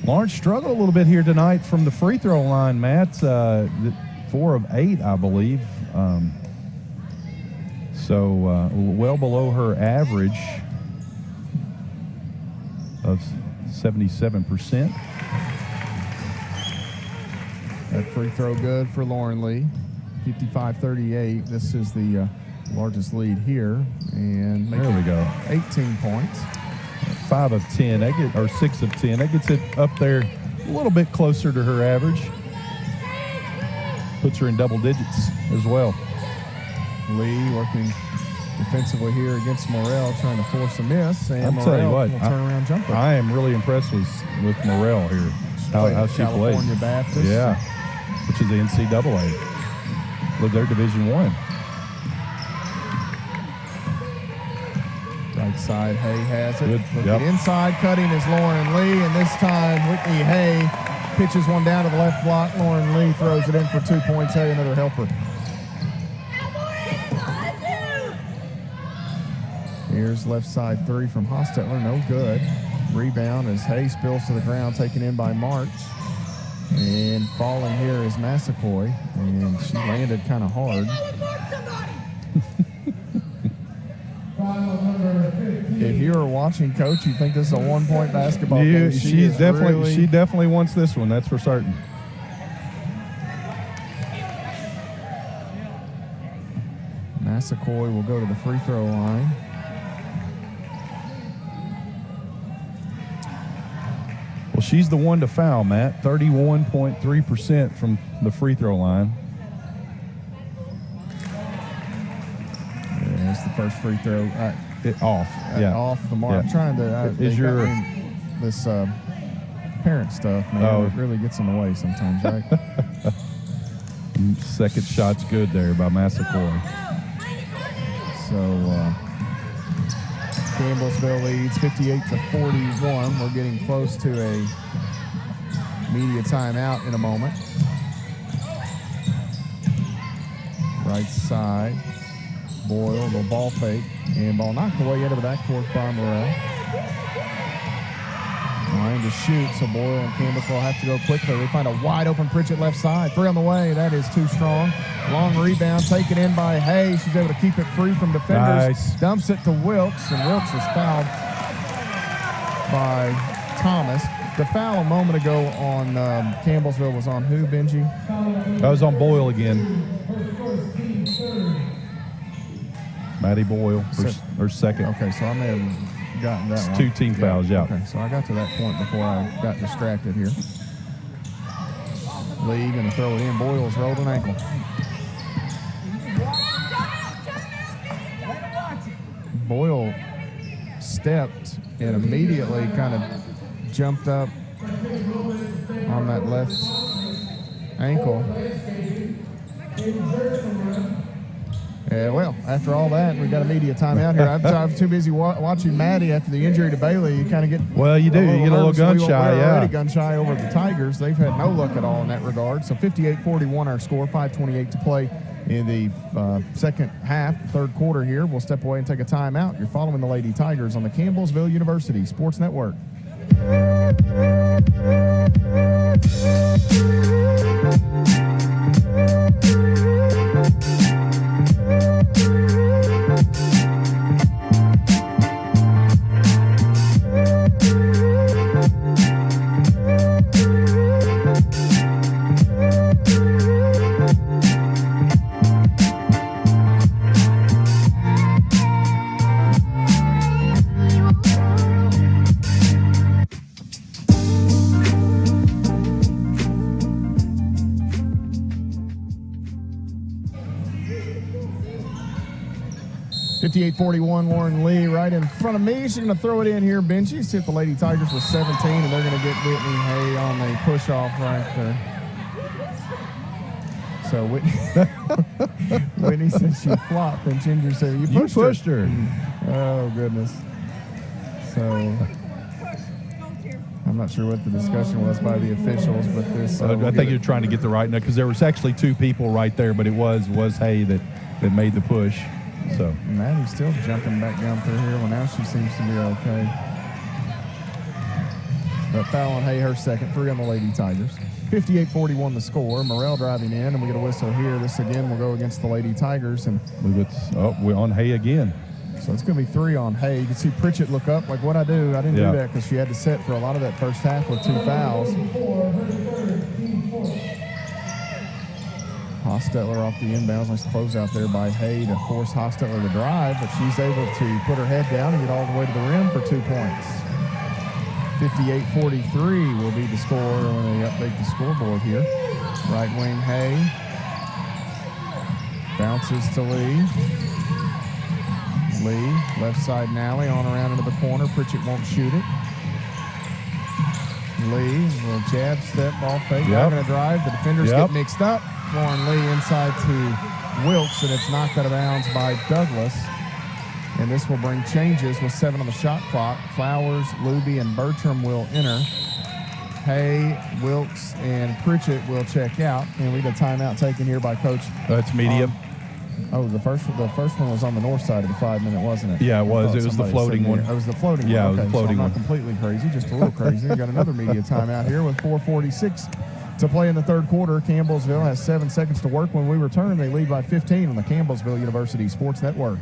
[SPEAKER 2] Lauren struggled a little bit here tonight from the free throw line, Matt. 4 of 8, I believe. So well below her average of 77%.
[SPEAKER 1] That free throw good for Lauren Lee. 55-38. This is the largest lead here. And
[SPEAKER 2] there we go.
[SPEAKER 1] 18 points.
[SPEAKER 2] 5 of 10, or 6 of 10. That gets it up there a little bit closer to her average. Puts her in double digits as well.
[SPEAKER 1] Lee working defensively here against Morrell, trying to force a miss. And
[SPEAKER 2] I'll tell you what,
[SPEAKER 1] will turn around jumper.
[SPEAKER 2] I am really impressed with Morrell here. How she plays.
[SPEAKER 1] California Baptist.
[SPEAKER 2] Yeah, which is the NCAA. Look, they're Division I.
[SPEAKER 1] Right side, Hay has it.
[SPEAKER 2] Good.
[SPEAKER 1] Looking inside, cutting is Lauren Lee, and this time Whitney Hay pitches one down to the left block. Lauren Lee throws it in for 2 points. Hay, another helper. Here's left side three from Hostetler, no good. Rebound as Hay spills to the ground, taken in by March. And falling here is Massaquoi, and she landed kind of hard. If you were watching, Coach, you think this is a 1-point basketball game.
[SPEAKER 2] She definitely wants this one, that's for certain.
[SPEAKER 1] Massaquoi will go to the free throw line.
[SPEAKER 2] Well, she's the one to foul, Matt. 31.3% from the free throw line.
[SPEAKER 1] There's the first free throw. Off the mark.
[SPEAKER 2] Yeah.
[SPEAKER 1] I'm trying to. This parent stuff, man, it really gets in the way sometimes, right?
[SPEAKER 2] Second shot's good there by Massaquoi.
[SPEAKER 1] So Campbellsville leads 58-41. We're getting close to a media timeout in a moment. Right side, Boyle, the ball fake, and ball knocked away into the backcourt by Morrell. Line to shoot, so Boyle and Campbellsville have to go quickly. They find a wide open Pritchett left side. Three on the way. That is too strong. Long rebound taken in by Hay. She's able to keep it free from defenders.
[SPEAKER 2] Nice.
[SPEAKER 1] Dumps it to Wilkes, and Wilkes is fouled by Thomas. The foul a moment ago on Campbellsville was on who, Benji?
[SPEAKER 2] That was on Boyle again. Maddie Boyle, her second.
[SPEAKER 1] Okay, so I may have gotten that one.
[SPEAKER 2] 2 team fouls, yeah.
[SPEAKER 1] Okay, so I got to that point before I got distracted here. Lee going to throw it in. Boyle's rolled an ankle. Boyle stepped and immediately kind of jumped up on that left ankle. Yeah, well, after all that, we've got a media timeout here. I'm too busy watching Maddie after the injury to Bailey. You kind of get
[SPEAKER 2] you get a little gun shy,
[SPEAKER 1] We're already gun shy over the Tigers. They've had no luck at all in that regard. So 58-41 our score, 5:28 to play in the second half, third quarter here. We'll step away and take a timeout. You're following the Lady Tigers on the Campbellsville University Sports Network. 58-41, Lauren Lee right in front of me. She's going to throw it in here. Benji's hit the Lady Tigers with 17, and they're going to get Whitney Hay on the push-off right there. So Whitney said she flopped, and Ginger said, you pushed her. Oh, goodness. So I'm not sure what the discussion was by the officials, but this...
[SPEAKER 2] I think you're trying to get the right note, because there was actually two people right there, but it was Hay that made the push. So
[SPEAKER 1] Maddie's still jumping back down through here. Well, now she seems to be okay. But foul on Hay, her second, 3 on the Lady Tigers. 58-41 the score. Morrell driving in, and we get a whistle here. This again will go against the Lady Tigers. And
[SPEAKER 2] we're on Hay again.
[SPEAKER 1] So it's going to be 3 on Hay. You can see Pritchett look up like, what I do? I didn't do that because she had to set for a lot of that first half with 2 fouls. Hostetler off the inbounds. Nice close out there by Hay to force Hostetler to drive, but she's able to put her head down and get all the way to the rim for 2 points. 58-43 will be the score when they update the scoreboard here. Right wing Hay. Bounces to Lee. Lee, left side Nally, on around into the corner. Pritchett won't shoot it. Lee, little jab, step, ball fake. Not going to drive. The defenders get mixed up. Lauren Lee inside to Wilkes, and it's knocked out of bounds by Douglas. And this will bring changes with 7 on the shot clock. Flowers, Luby, and Bertram will enter. Hay, Wilkes, and Pritchett will check out. And we got a timeout taken here by Coach.
[SPEAKER 2] That's medium.
[SPEAKER 1] The first one was on the north side of the 5-minute, wasn't it?
[SPEAKER 2] Yeah, it was. It was the floating one.
[SPEAKER 1] It was the floating one.
[SPEAKER 2] Yeah,
[SPEAKER 1] okay,
[SPEAKER 2] it was the floating
[SPEAKER 1] so I'm
[SPEAKER 2] one.
[SPEAKER 1] not completely crazy, just a little crazy. We got another media timeout here with 4:46 to play in the third quarter. Campbellsville has 7 seconds to work. When we return, they lead by 15 on the Campbellsville University Sports Network.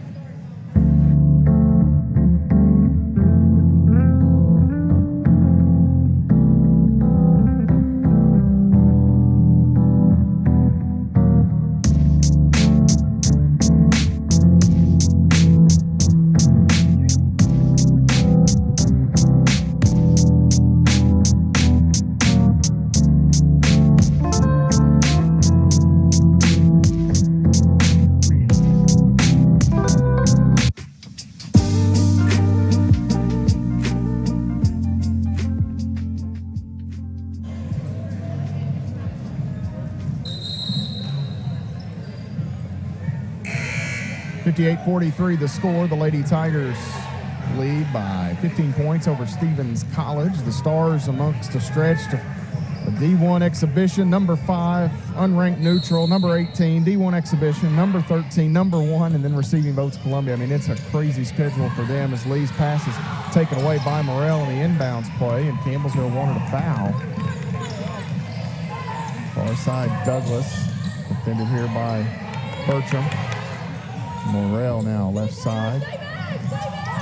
[SPEAKER 1] .43 the score. The Lady Tigers lead by 15 points over Stevens College. The Stars amongst a stretch to a D1 exhibition, number 5, unranked neutral, number 18, D1 exhibition, number 13, number 1, and then receiving votes Columbia. I mean, it's a crazy schedule for them as Lee's pass is taken away by Morrell in the inbounds play, and Campbellsville wanted a foul. Far side Douglas, defended here by Bertram. Morrell now left side,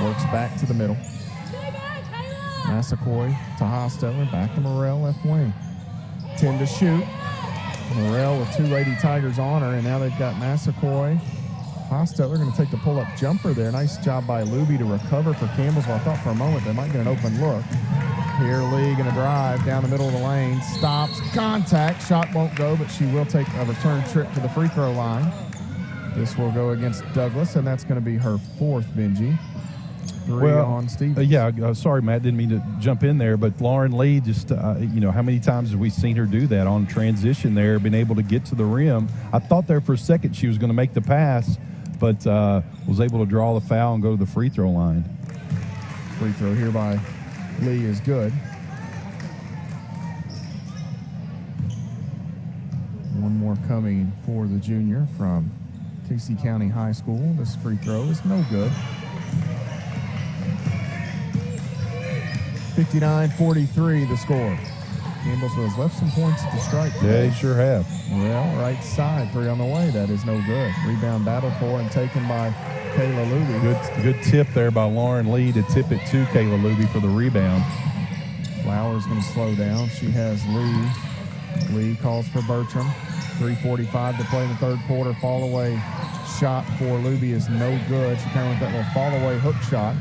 [SPEAKER 1] works back to the middle. Massaquoi to Hostetler, back to Morrell left wing. 10 to shoot. Morrell with 2 Lady Tigers on her, and now they've got Massaquoi. Hostetler going to take the pull-up jumper there. Nice job by Luby to recover for Campbellsville. I thought for a moment they might get an open look. Here Lee going to drive down the middle of the lane, stops, contact, shot won't go, but she will take a return trip to the free throw line. This will go against Douglas, and that's going to be her 4th, Benji. 3 on Stevens.
[SPEAKER 2] Sorry, Matt, didn't mean to jump in there, but Lauren Lee just, how many times have we seen her do that on transition there, been able to get to the rim. I thought there for a second she was going to make the pass, but was able to draw the foul and go to the free throw line.
[SPEAKER 1] Free throw here by Lee is good. One more coming for the junior from Casey County High School. This free throw is no good. 59-43 the score. Campbellsville's left some points at the stripe
[SPEAKER 2] Yeah,
[SPEAKER 1] today.
[SPEAKER 2] they sure have.
[SPEAKER 1] Well, right side, 3 on the way. That is no good. Rebound battle for and taken by Kayla Luby.
[SPEAKER 2] Good tip there by Lauren Lee to tip it to Kayla Luby for the rebound.
[SPEAKER 1] Flowers going to slow down. She has Lee. Lee calls for Bertram. 3:45 to play in the third quarter. Fall away shot for Luby is no good. She kind of went that little fall away hook shot.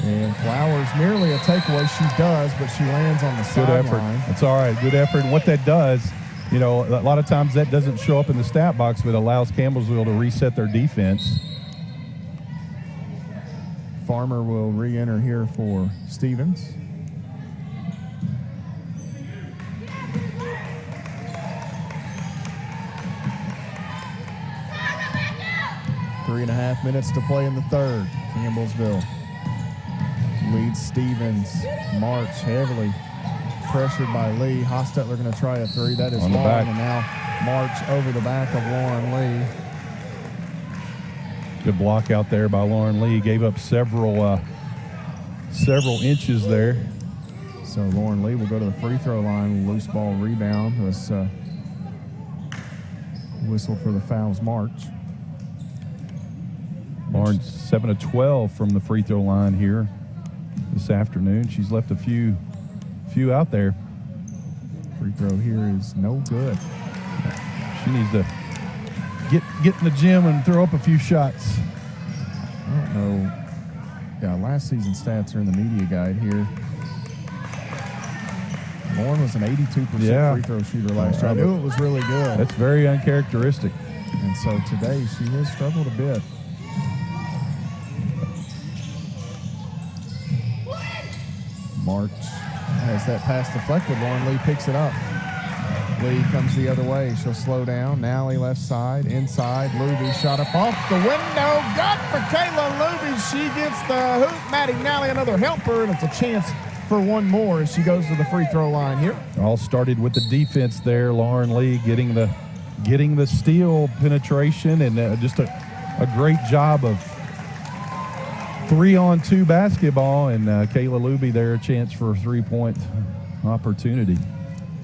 [SPEAKER 1] And Flowers nearly a takeaway. She does, but she lands on the sideline.
[SPEAKER 2] Good effort. That's all right. Good effort. And what that does, you know, a lot of times that doesn't show up in the stat box, but it allows Campbellsville to reset their defense.
[SPEAKER 1] Farmer will re-enter here for Stevens. Three and a half minutes to play in the third. Campbellsville leads Stevens. March heavily pressured by Lee. Hostetler going to try a three. That is long, and now March over the back of Lauren Lee.
[SPEAKER 2] Good block out there by Lauren Lee. Gave up several inches there.
[SPEAKER 1] So Lauren Lee will go to the free throw line. Loose ball rebound. Was whistle for the fouls. March.
[SPEAKER 2] Lauren 7 of 12 from the free throw line here this afternoon. She's left a few out there.
[SPEAKER 1] Free throw here is no good.
[SPEAKER 2] She needs to get in the gym and throw up a few shots.
[SPEAKER 1] I don't know. Yeah, last season stats are in the media guide here. Lauren was an 82% free throw shooter last year. I knew it was really good.
[SPEAKER 2] That's very uncharacteristic.
[SPEAKER 1] And so today she has struggled a bit. March has that pass deflected. Lauren Lee picks it up. Lee comes the other way. She'll slow down. Nally left side, inside. Luby shot up off the window. Got for Kayla Luby. She gets the hoop. Maddie Nally another helper, and it's a chance for one more as she goes to the free throw line here.
[SPEAKER 2] All started with the defense there. Lauren Lee getting the steal penetration and just a great job of 3-on-2 basketball, and Kayla Luby there a chance for a 3-point opportunity.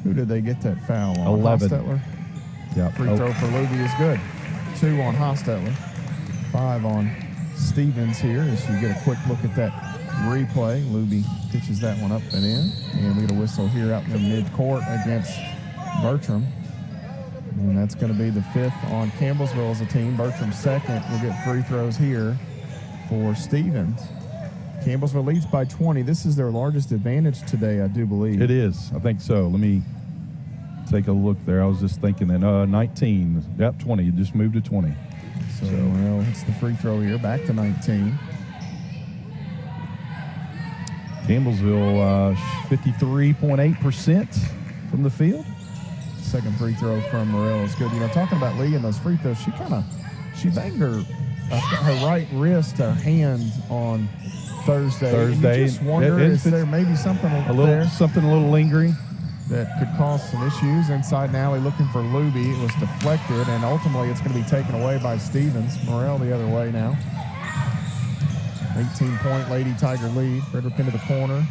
[SPEAKER 1] Who did they get that foul on?
[SPEAKER 2] 11.
[SPEAKER 1] Hostetler?
[SPEAKER 2] Yeah.
[SPEAKER 1] Free throw for Luby is good. 2 on Hostetler. 5 on Stevens here as you get a quick look at that replay. Luby pitches that one up and in. And we get a whistle here out in the midcourt against Bertram. And that's going to be the 5th on Campbellsville as a team. Bertram's second will get free throws here for Stevens. Campbellsville leads by 20. This is their largest advantage today, I do believe.
[SPEAKER 2] It is. I think so. Let me take a look there. I was just thinking that 19. Yep, 20. It just moved to 20.
[SPEAKER 1] So, well, it's the free throw here. Back to 19.
[SPEAKER 2] Campbellsville 53.8% from the field.
[SPEAKER 1] Second free throw from Morel is good. You know, talking about Lee and those free throws, she banged her right wrist or hand on Thursday. And you just wonder, is there maybe something a
[SPEAKER 2] little lingering
[SPEAKER 1] that could cause some issues? Inside Nally looking for Luby. It was deflected, and ultimately it's going to be taken away by Stevens. Morel the other way now. 18-point Lady Tiger lead. Frederick into the corner.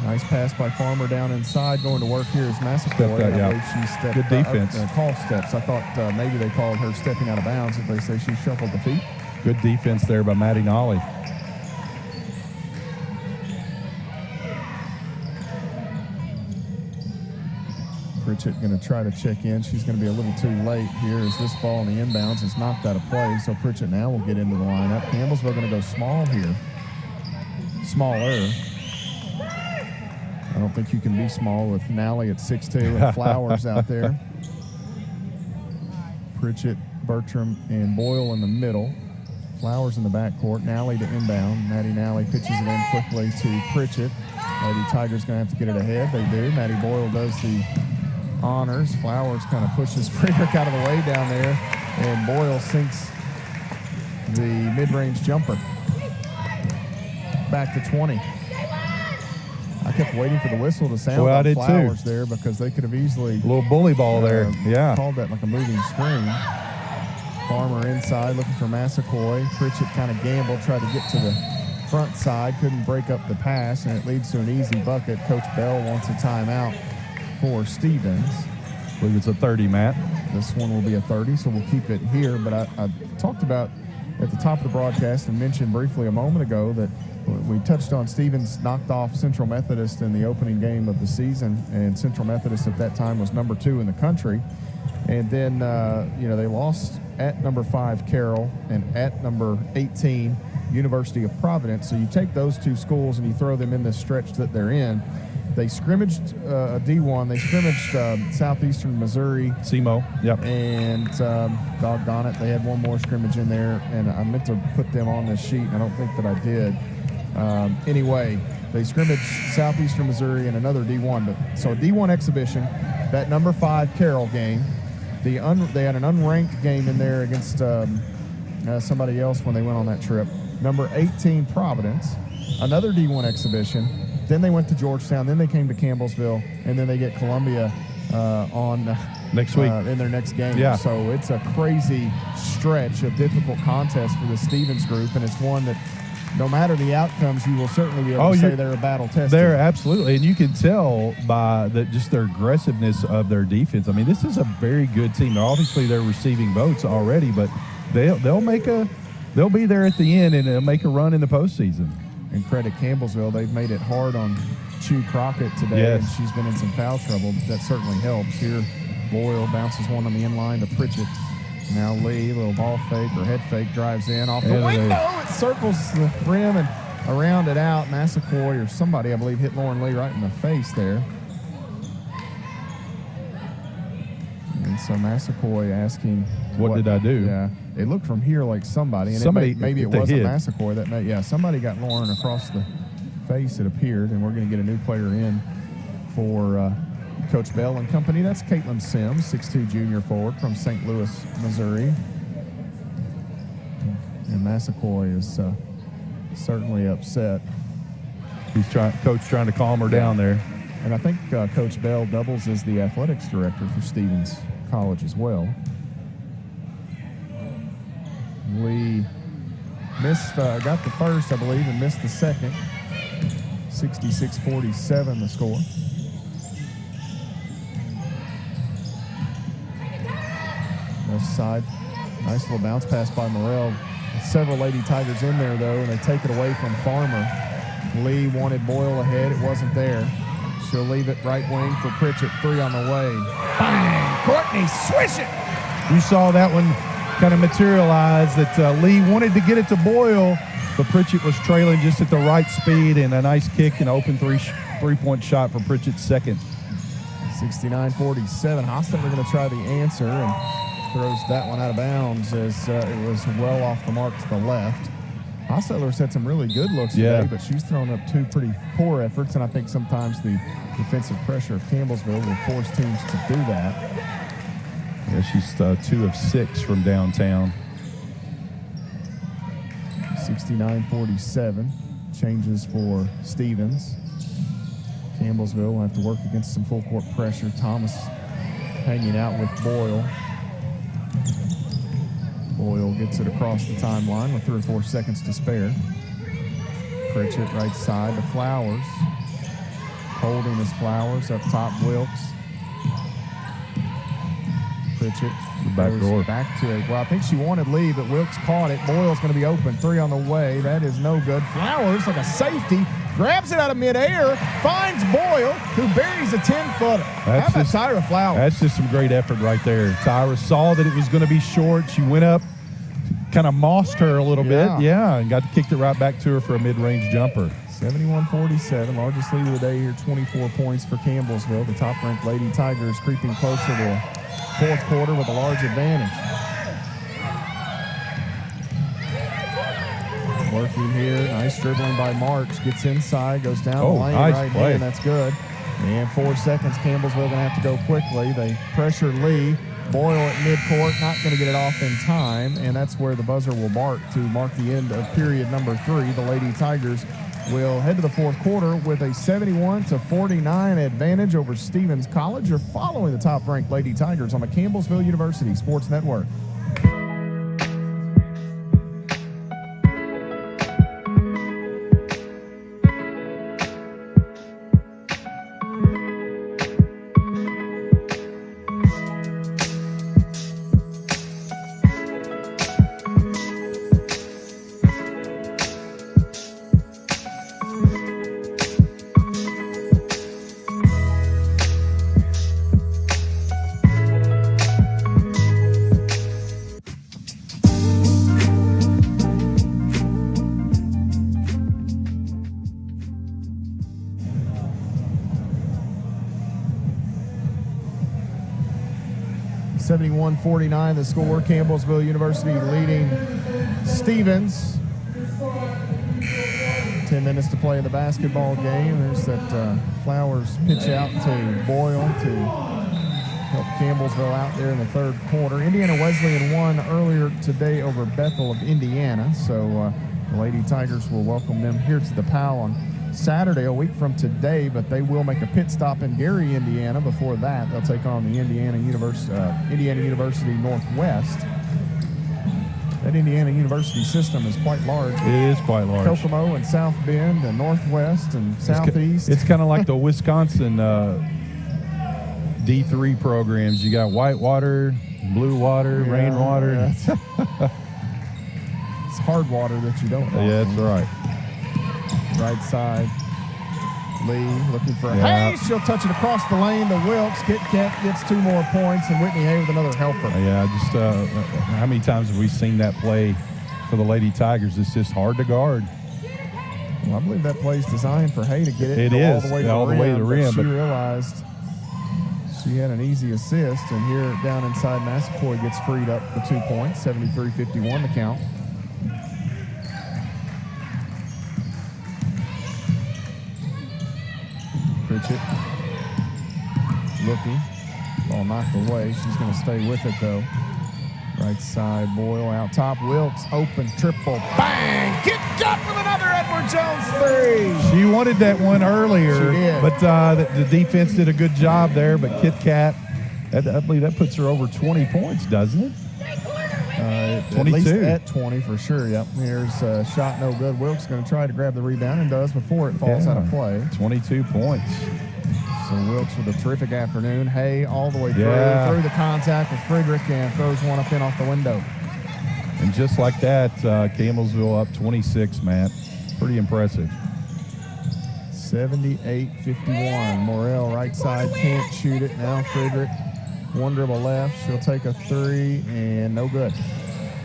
[SPEAKER 1] Nice pass by Farmer down inside. Going to work here is Massaquoi. I believe she stepped
[SPEAKER 2] good defense.
[SPEAKER 1] Call steps. I thought maybe they called her stepping out of bounds. If they say she shuffled the feet.
[SPEAKER 2] Good defense there by Maddie Nolly.
[SPEAKER 1] Pritchett going to try to check in. She's going to be a little too late here as this ball in the inbounds is knocked out of play. So Pritchett now will get into the lineup. Campbellsville going to go small here. Smaller. I don't think you can be small with Nally at 6'2" and Flowers out there. Pritchett, Bertram, and Boyle in the middle. Flowers in the backcourt. Nally to inbound. Maddie Nally pitches it in quickly to Pritchett. Lady Tigers going to have to get it ahead. They do. Maddie Boyle does the honors. Flowers kind of pushes Frederick out of the way down there, and Boyle sinks the mid-range jumper. Back to 20. I kept waiting for the whistle to sound on Flowers there because they could have easily
[SPEAKER 2] a little bully ball there. Yeah,
[SPEAKER 1] called that like a moving screen. Farmer inside looking for Massaquoi. Pritchett kind of gambled, tried to get to the front side, couldn't break up the pass, and it leads to an easy bucket. Coach Bell wants a timeout for Stevens.
[SPEAKER 2] I believe it's a 30, Matt.
[SPEAKER 1] This one will be a 30, so we'll keep it here. But I talked about at the top of the broadcast and mentioned briefly a moment ago that we touched on Stevens knocked off Central Methodist in the opening game of the season, and Central Methodist at that time was number 2 in the country. And then, they lost at number 5, Carroll, and at number 18, University of Providence. So you take those two schools and you throw them in this stretch that they're in. They scrimmaged a D1. They scrimmaged Southeastern Missouri.
[SPEAKER 2] SEMO, yep.
[SPEAKER 1] And doggone it, they had one more scrimmage in there, and I meant to put them on this sheet, and I don't think that I did. Anyway, they scrimmaged Southeastern Missouri in another D1. So a D1 exhibition, that number 5 Carroll game. They had an unranked game in there against somebody else when they went on that trip. Number 18 Providence, another D1 exhibition. Then they went to Georgetown. Then they came to Campbellsville, and then they get Columbia on
[SPEAKER 2] next week
[SPEAKER 1] in their next game.
[SPEAKER 2] Yeah.
[SPEAKER 1] So it's a crazy stretch of difficult contests for the Stevens group, and it's one that no matter the outcomes, you will certainly be able to say they're a battle tested.
[SPEAKER 2] They're absolutely, and you can tell by just their aggressiveness of their defense. I mean, this is a very good team. Obviously, they're receiving votes already, but they'll be there at the end and they'll make a run in the postseason.
[SPEAKER 1] And credit Campbellsville, they've made it hard on Chu Crockett today,
[SPEAKER 2] yes.
[SPEAKER 1] And she's been in some foul trouble. But that certainly helps. Here, Boyle bounces one on the inline to Pritchett. Now Lee, little ball fake or head fake, drives in off the window. It circles the rim and around it out. Massaquoi or somebody, I believe, hit Lauren Lee right in the face there. And so Massaquoi asking,
[SPEAKER 2] What did I do?
[SPEAKER 1] Yeah, it looked from here like somebody, and maybe it wasn't Massaquoi. Somebody got Lauren across the face, it appeared, and we're going to get a new player in for Coach Bell and company. That's Caitlin Sims, 6'2" junior forward from St. Louis, Missouri. And Massaquoi is certainly upset.
[SPEAKER 2] Coach trying to calm her down there.
[SPEAKER 1] And I think Coach Bell doubles as the athletics director for Stevens College as well. Lee got the first, I believe, and missed the second. 66-47 the score. Left side, nice little bounce pass by Morrell. Several Lady Tigers in there, though, and they take it away from Farmer. Lee wanted Boyle ahead. It wasn't there. She'll leave it right wing for Pritchett. 3 on the way. Bang! Courtney, swish it!
[SPEAKER 2] You saw that one kind of materialize that Lee wanted to get it to Boyle, but Pritchett was trailing just at the right speed, and a nice kick and open three-point shot for Pritchett's second.
[SPEAKER 1] 69-47. Hostetler going to try the answer and throws that one out of bounds as it was well off the mark to the left. Hostetler's had some really good looks today, but she's thrown up 2 pretty poor efforts, and I think sometimes the defensive pressure of Campbellsville will force teams to do that.
[SPEAKER 2] Yeah, she's 2 of 6 from downtown.
[SPEAKER 1] 69-47. Changes for Stevens. Campbellsville will have to work against some full court pressure. Thomas hanging out with Boyle. Boyle gets it across the timeline with 3 or 4 seconds to spare. Pritchett right side to Flowers. Holding his Flowers up top, Wilkes. Pritchett goes back to it. Well, I think she wanted Lee, but Wilkes caught it. Boyle's going to be open. 3 on the way. That is no good. Flowers, like a safety, grabs it out of midair, finds Boyle, who buries a 10-footer. How about Tyra Flowers?
[SPEAKER 2] That's just some great effort right there. Tyra saw that it was going to be short. She went up, kind of mossed her a little bit. Yeah, and kicked it right back to her for a mid-range jumper.
[SPEAKER 1] 71-47, largest lead of the day here, 24 points for Campbellsville. The top-ranked Lady Tigers creeping closer to a fourth quarter with a large advantage. Working here, nice dribbling by Marks, gets inside, goes down the lane,
[SPEAKER 2] nice
[SPEAKER 1] right
[SPEAKER 2] play.
[SPEAKER 1] hand, that's good. And 4 seconds, Campbellsville going to have to go quickly. They pressure Lee. Boyle at midcourt, not going to get it off in time, and that's where the buzzer will bark to mark the end of period number 3. The Lady Tigers will head to the fourth quarter with a 71-49 advantage over Stevens College. You're following the top-ranked Lady Tigers on the Campbellsville University Sports Network. 71-49 the score. Campbellsville University leading Stevens. 10 minutes to play in the basketball game. There's that Flowers pitch out to Boyle to help Campbellsville out there in the third quarter. Indiana Wesleyan won earlier today over Bethel of Indiana, so the Lady Tigers will welcome them here to the PAL on Saturday, a week from today, but they will make a pit stop in Gary, Indiana. Before that, they'll take on the Indiana University Northwest. That Indiana University system is quite large.
[SPEAKER 2] It is quite large.
[SPEAKER 1] Kokomo and South Bend and Northwest and Southeast.
[SPEAKER 2] It's kind of like the Wisconsin D3 programs. You got Whitewater, Blue Water, Rainwater.
[SPEAKER 1] Yeah. It's hard water that you don't want.
[SPEAKER 2] Yeah, that's right.
[SPEAKER 1] Right side. Lee looking for Hayes. She'll touch it across the lane to Wilkes. Kit Kat gets 2 more points, and Whitney Hay with another helper.
[SPEAKER 2] Yeah, just how many times have we seen that play for the Lady Tigers? It's just hard to guard.
[SPEAKER 1] Well, I believe that play's designed for Hay to get it.
[SPEAKER 2] It is
[SPEAKER 1] all the way to the rim.
[SPEAKER 2] But
[SPEAKER 1] she realized she had an easy assist, and here down inside, Massapoy gets freed up for 2 points. 73-51 the count. Pritchett looking. Ball knocked away. She's going to stay with it, though. Right side, Boyle out top. Wilkes, open triple. Bang! Kicked up with another Edward Jones 3.
[SPEAKER 2] She wanted that one earlier.
[SPEAKER 1] She did.
[SPEAKER 2] But the defense did a good job there. But Kit Kat, I believe that puts her over 20 points, doesn't it?
[SPEAKER 1] 22. At least at 20 for sure, yep. Here's a shot no good. Wilkes going to try to grab the rebound and does before it falls out of play.
[SPEAKER 2] 22 points.
[SPEAKER 1] So Wilkes with a terrific afternoon. Hay all the way through the contact with Friedrich and throws one up in off the window.
[SPEAKER 2] And just like that, Campbellsville up 26, Matt. Pretty impressive.
[SPEAKER 1] 78-51. Morrell right side, can't shoot it. Now Friedrich. One dribble left. She'll take a 3 and no good.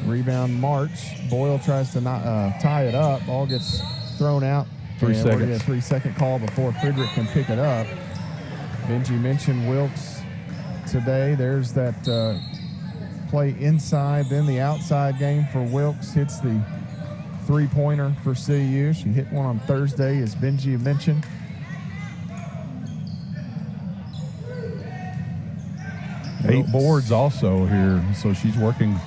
[SPEAKER 1] Rebound March. Boyle tries to tie it up. Ball gets thrown out.
[SPEAKER 2] 3 seconds.
[SPEAKER 1] We're going to get a 3-second call before Friedrich can pick it up. Benji mentioned Wilkes today. There's that play inside, then the outside game for Wilkes. Hits the 3-pointer for CU. She hit one on Thursday, as Benji mentioned.
[SPEAKER 2] Wilkes. 8 boards also here, so she's working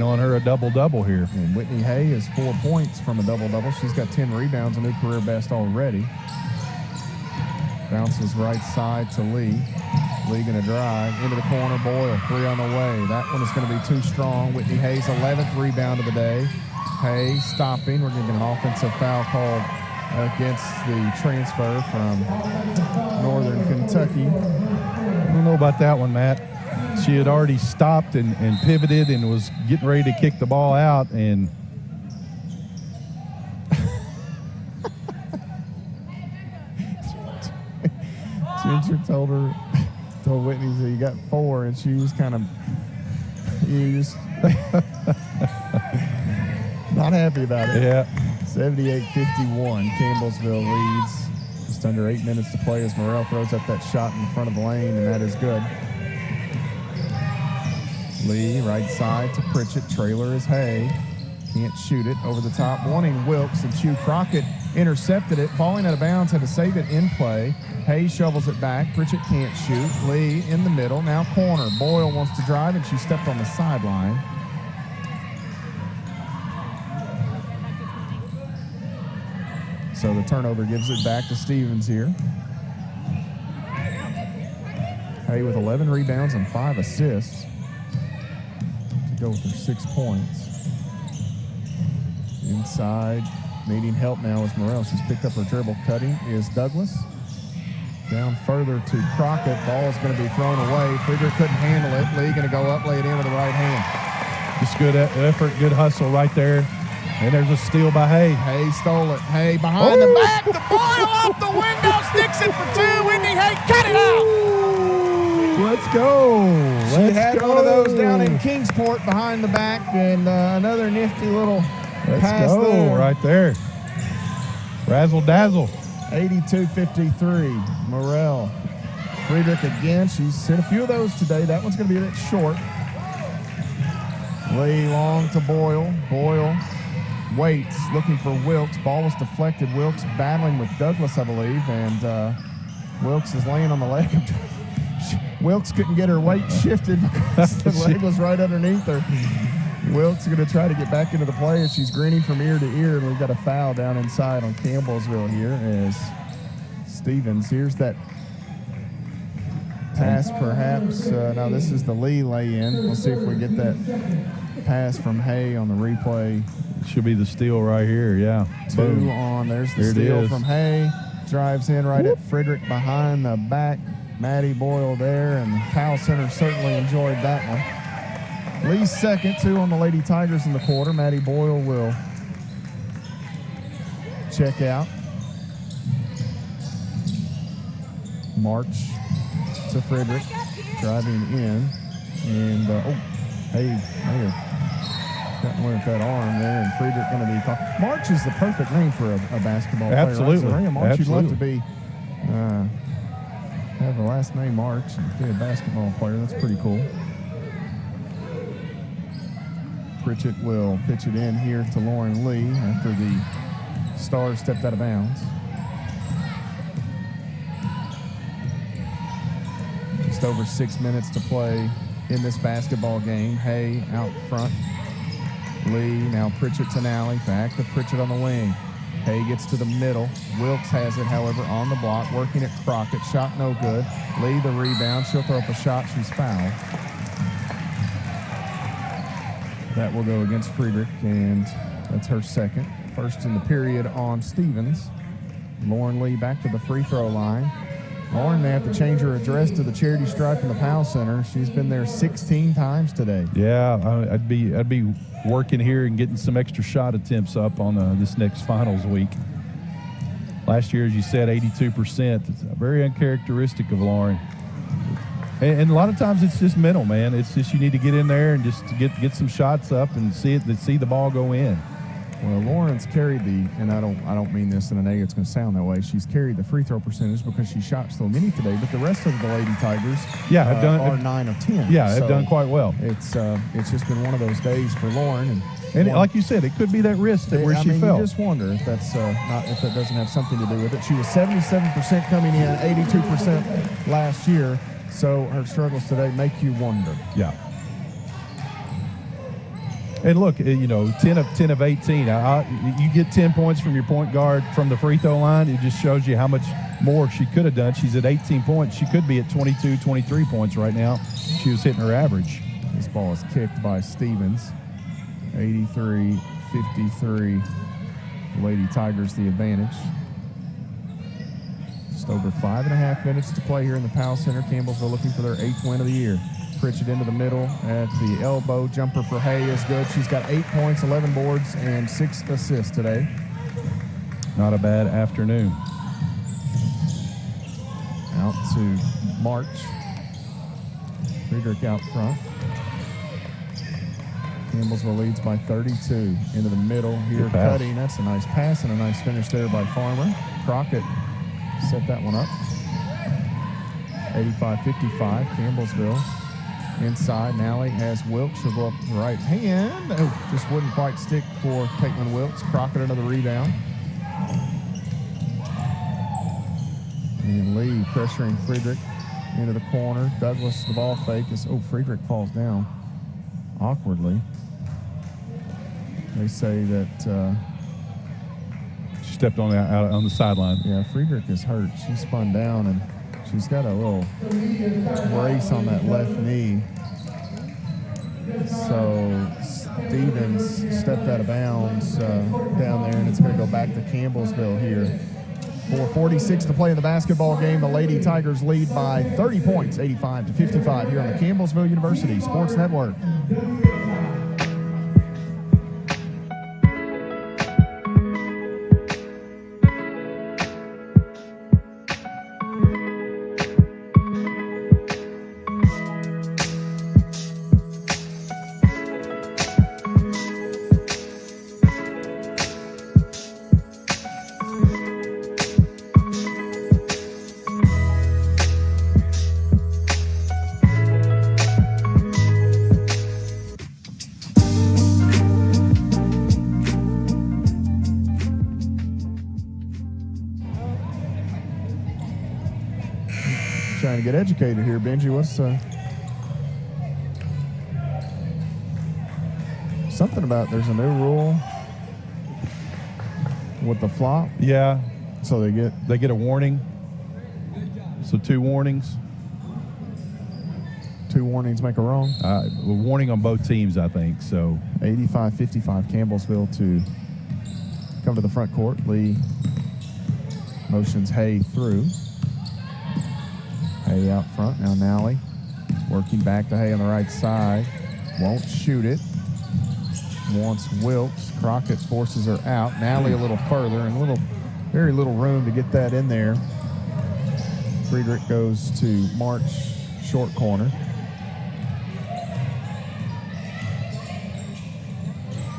[SPEAKER 2] on her a double-double here.
[SPEAKER 1] And Whitney Hay is 4 points from a double-double. She's got 10 rebounds, a new career best already. Bounces right side to Lee. Lee going to drive into the corner. Boyle, 3 on the way. That one is going to be too strong. Whitney Hay's 11th rebound of the day. Hay stopping. We're going to get an offensive foul called against the transfer from Northern Kentucky.
[SPEAKER 2] I don't know about that one, Matt. She had already stopped and pivoted and was getting ready to kick the ball out, and
[SPEAKER 1] Ginger told Whitney that you got 4, and she was kind of not happy about it.
[SPEAKER 2] Yeah.
[SPEAKER 1] 78-51, Campbellsville leads. Just under 8 minutes to play as Morrell throws up that shot in front of the lane, and that is good. Lee, right side to Pritchett. Trailer is Hay. Can't shoot it. Over the top, wanting Wilkes, and Chew Crockett intercepted it. Falling out of bounds, had to save it in play. Hay shovels it back. Pritchett can't shoot. Lee in the middle. Now corner. Boyle wants to drive, and she stepped on the sideline. So the turnover gives it back to Stevens here. Hay with 11 rebounds and 5 assists. Go with her 6 points. Inside, needing help now is Morrell. She's picked up her dribble. Cutting is Douglas. Down further to Crockett. Ball is going to be thrown away. Friedrich couldn't handle it. Lee going to go up, lay it in with the right hand.
[SPEAKER 2] Just good effort, good hustle right there. And there's a steal by Hay.
[SPEAKER 1] Hay stole it. Hay behind the back. The Boyle off the window. Sticks it for 2. Whitney Hay cut it out.
[SPEAKER 2] Let's go.
[SPEAKER 1] She had one of those down in Kingsport behind the back, and another nifty little pass there.
[SPEAKER 2] Right there. Razzle dazzle.
[SPEAKER 1] 82-53. Morrell Friedrich again. She's hit a few of those today. That one's going to be a bit short. Lee long to Boyle. Boyle waits, looking for Wilkes. Ball was deflected. Wilkes battling with Douglas, I believe, and Wilkes is laying on the leg. Wilkes couldn't get her weight shifted because the leg was right underneath her. Wilkes is going to try to get back into the play, and she's grinning from ear to ear, and we've got a foul down inside on Campbellsville here as Stevens. Here's that pass, perhaps. No, this is the Lee lay-in. We'll see if we get that pass from Hay on the replay.
[SPEAKER 2] Should be the steal right here, yeah.
[SPEAKER 1] Two on. There's the steal from Hay. Drives in right at Friedrich behind the back. Maddie Boyle there, and the Powell Center certainly enjoyed that one. Lee's second, 2 on the Lady Tigers in the quarter. Maddie Boyle will check out. March to Friedrich, driving in, and Hay may have gotten away with that arm there, and Friedrich going to be called. March is the perfect name for a basketball player.
[SPEAKER 2] Absolutely.
[SPEAKER 1] Right? March,
[SPEAKER 2] Absolutely.
[SPEAKER 1] you'd love to be have the last name March and be a basketball player. That's pretty cool. Pritchett will pitch it in here to Lauren Lee after the Stars stepped out of bounds. Just over 6 minutes to play in this basketball game. Hay out front. Lee, now Pritchett to Nally. Back to Pritchett on the wing. Hay gets to the middle. Wilkes has it, however, on the block, working at Crockett. Shot no good. Lee the rebound. She'll throw up a shot. She's fouled. That will go against Friedrich, and that's her second. First in the period on Stevens. Lauren Lee back to the free throw line. Lauren may have to change her address to the charity stripe in the Powell Center. She's been there 16 times today.
[SPEAKER 2] Yeah, I'd be working here and getting some extra shot attempts up on this next finals week. Last year, as you said, 82%. It's very uncharacteristic of Lauren. And a lot of times it's just mental, man. It's just you need to get in there and just get some shots up and see the ball go in.
[SPEAKER 1] Well, Lauren's carried and I don't mean this in a negative, it's going to sound that way. She's carried the free throw percentage because she shot so many today, but the rest of the Lady Tigers are 9 of 10.
[SPEAKER 2] Yeah, have done quite well.
[SPEAKER 1] It's just been one of those days for Lauren.
[SPEAKER 2] And like you said, it could be that wrist where she fell.
[SPEAKER 1] You just wonder if that's if that doesn't have something to do with it. She was 77% coming in, 82% last year. So her struggles today make you wonder.
[SPEAKER 2] Yeah. And look, 10 of 18. You get 10 points from your point guard from the free throw line. It just shows you how much more she could have done. She's at 18 points. She could be at 22, 23 points right now. She was hitting her average.
[SPEAKER 1] This ball is kicked by Stevens. 83-53. Lady Tigers the advantage. Just over 5.5 minutes to play here in the Powell Center. Campbellsville looking for their 8th win of the year. Pritchett into the middle at the elbow. Jumper for Hay is good. She's got 8 points, 11 boards, and 6 assists today.
[SPEAKER 2] Not a bad afternoon.
[SPEAKER 1] Out to March. Friedrich out front. Campbellsville leads by 32. Into the middle here, cutting. That's a nice pass and a nice finish there by Farmer. Crockett set that one up. 85-55, Campbellsville. Inside, Nally has Wilkes. She'll go up the right hand. Oh, just wouldn't quite stick for Caitlin Wilkes. Crockett another rebound. And Lee pressuring Friedrich into the corner. Douglas, the ball fake. Friedrich falls down awkwardly. They say that
[SPEAKER 2] she stepped on the sideline.
[SPEAKER 1] Yeah, Friedrich is hurt. She spun down and she's got a little brace on that left knee. So Stevens stepped out of bounds down there, and it's going to go back to Campbellsville here. 4:46 to play in the basketball game. The Lady Tigers lead by 30 points, 85-55 here on the Campbellsville University Sports Network. get educated here, Benji. What's something about there's a new rule with the flop?
[SPEAKER 2] Yeah.
[SPEAKER 1] So they get
[SPEAKER 2] a warning. So 2 warnings.
[SPEAKER 1] 2 warnings make a wrong.
[SPEAKER 2] A warning on both teams, I think. So
[SPEAKER 1] 85-55 Campbellsville to come to the front court. Lee motions Hay through. Hay out front. Now Nally working back to Hay on the right side. Won't shoot it. Wants Wilkes. Crockett forces her out. Nally a little further and very little room to get that in there. Friedrich goes to March short corner.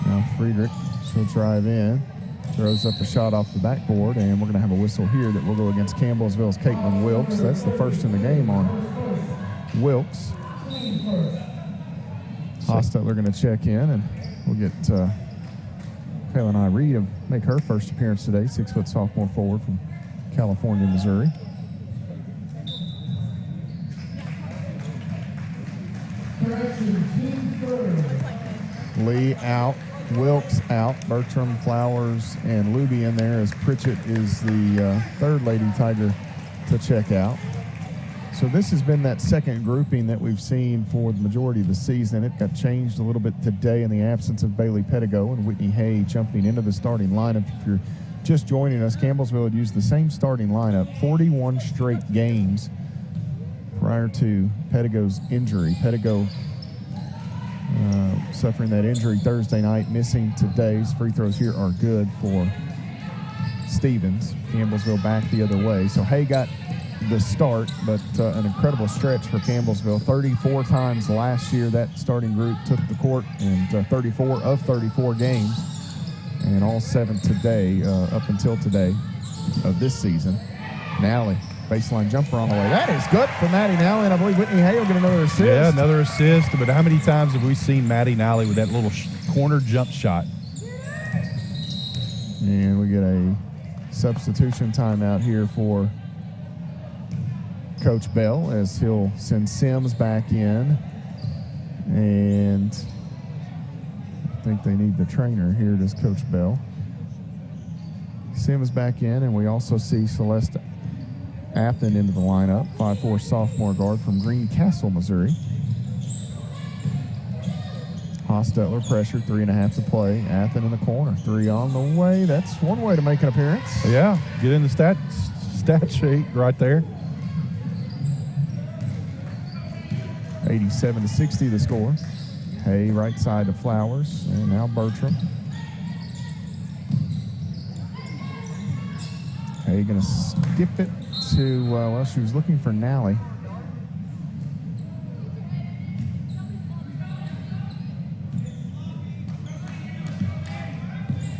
[SPEAKER 1] Now Friedrich, she'll drive in. Throws up a shot off the backboard, and we're going to have a whistle here that will go against Campbellsville's Caitlin Wilkes. That's the first in the game on Wilkes. Hostetler going to check in, and we'll get Kaylin I. Reed to make her first appearance today, 6-foot sophomore forward from California, Missouri. Lee out. Wilkes out, Bertram, Flowers, and Luby in there as Pritchett is the third Lady Tiger to check out. So this has been that second grouping that we've seen for the majority of the season. It got changed a little bit today in the absence of Bailey Pettigo and Whitney Hay jumping into the starting lineup. If you're just joining us, Campbellsville had used the same starting lineup 41 straight games prior to Pettigo's injury. Pettigo suffering that injury Thursday night, missing today's free throws here are good for Stevens. Campbellsville back the other way. So Hay got the start, but an incredible stretch for Campbellsville. 34 times last year that starting group took the court, and 34 of 34 games, and all 7 today, up until today of this season. Nally, baseline jumper on the way. That is good for Maddie Nally, and I believe Whitney Hay will get another assist.
[SPEAKER 2] Yeah, another assist. But how many times have we seen Maddie Nally with that little corner jump shot?
[SPEAKER 1] And we get a substitution timeout here for Coach Bell as he'll send Sims back in. And I think they need the trainer here, does Coach Bell. Sims back in, and we also see Celeste Athen into the lineup, 5'4" sophomore guard from Greencastle, Missouri. Hostetler pressure, 3.5 to play. Athen in the corner, 3 on the way. That's one way to make an appearance.
[SPEAKER 2] Yeah, get in the stat sheet right there.
[SPEAKER 1] 87-60 the score. Hay right side to Flowers, and now Bertram. Hay gonna skip it to, well, she was looking for Nally.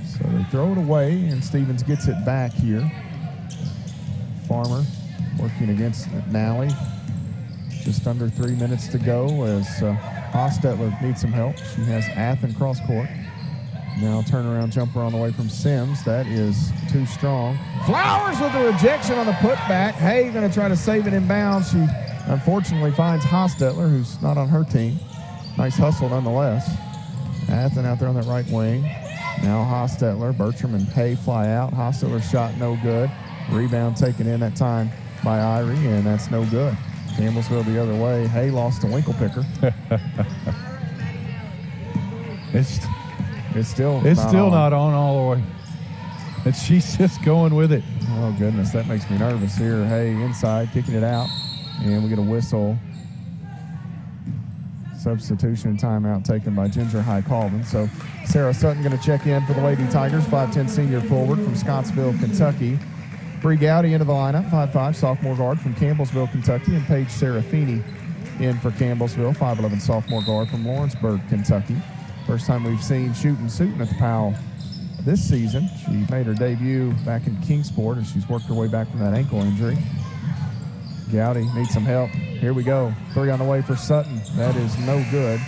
[SPEAKER 1] So they throw it away, and Stevens gets it back here. Farmer working against Nally. Just under 3 minutes to go as Hostetler needs some help. She has Athen cross court. Now turnaround jumper on the way from Sims. That is too strong. Flowers with a rejection on the putback. Hay going to try to save it in bounds. She unfortunately finds Hostetler, who's not on her team. Nice hustle nonetheless. Athen out there on that right wing. Now Hostetler. Bertram and Hay fly out. Hostetler's shot no good. Rebound taken in that time by Irie, and that's no good. Campbellsville the other way. Hay lost to Winklepicker. It's still
[SPEAKER 2] not on all the way. And she's just going with it.
[SPEAKER 1] Oh, goodness. That makes me nervous here. Hay inside, kicking it out. And we get a whistle. Substitution timeout taken by Ginger High Colvin. So Sarah Sutton going to check in for the Lady Tigers, 5'10" senior forward from Scottsville, Kentucky. Bree Gowdy into the lineup, 5'5", sophomore guard from Campbellsville, Kentucky. And Paige Serafini in for Campbellsville, 5'11", sophomore guard from Lawrenceburg, Kentucky. First time we've seen Shootin' Suitin at the Powell this season. She made her debut back in Kingsport, and she's worked her way back from that ankle injury. Gowdy needs some help. Here we go. 3 on the way for Sutton. That is no good.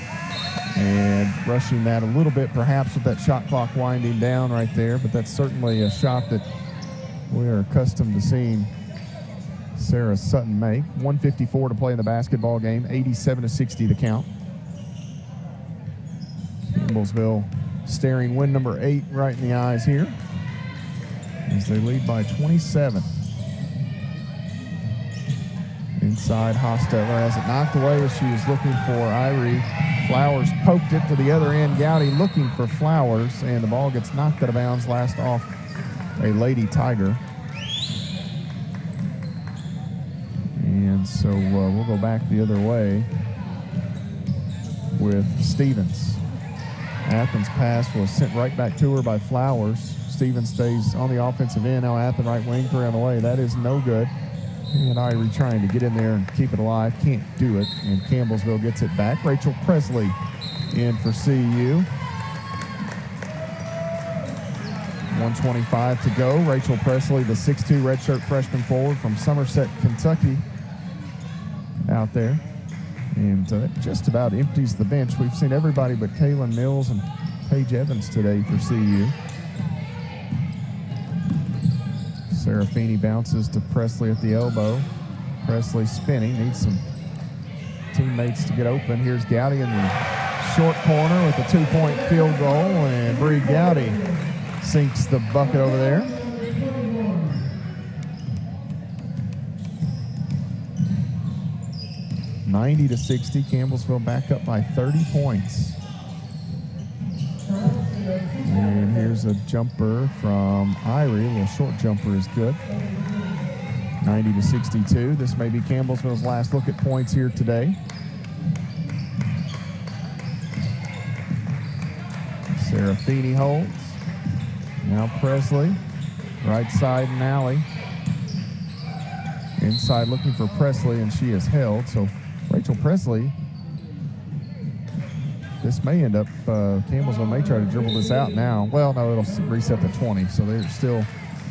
[SPEAKER 1] And rushing that a little bit, perhaps, with that shot clock winding down right there, but that's certainly a shot that we are accustomed to seeing Sarah Sutton May. 1:54 to play in the basketball game. 87-60 the count. Campbellsville staring win number 8 right in the eyes here as they lead by 27. Inside, Hostetler has it knocked away as she was looking for Irie. Flowers poked it to the other end. Gowdy looking for Flowers, and the ball gets knocked out of bounds. Last off a Lady Tiger. And so we'll go back the other way with Stevens. Athens' pass was sent right back to her by Flowers. Stevens stays on the offensive end. Now Athens right wing, 3 on the way. That is no good. And Irie trying to get in there and keep it alive. Can't do it. And Campbellsville gets it back. Rachel Presley in for CU. 1:25 to go. Rachel Presley, the 6'2 redshirt freshman forward from Somerset, Kentucky, out there. And that just about empties the bench. We've seen everybody but Kaylin Mills and Paige Evans today for CU. Serafini bounces to Presley at the elbow. Presley spinning, needs some teammates to get open. Here's Gowdy in the short corner with a 2-point field goal, and Bree Gowdy sinks the bucket over there. (90-60). Campbellsville back up by 30 points. And here's a jumper from Irie. A little short jumper is good. 90-62. This may be Campbellsville's last look at points here today. Serafini holds. Now Presley. Right side and alley. Inside looking for Presley, and she is held. So Rachel Presley, this may end up, Campbellsville may try to dribble this out now. Well, no, it'll reset to 20, so there's still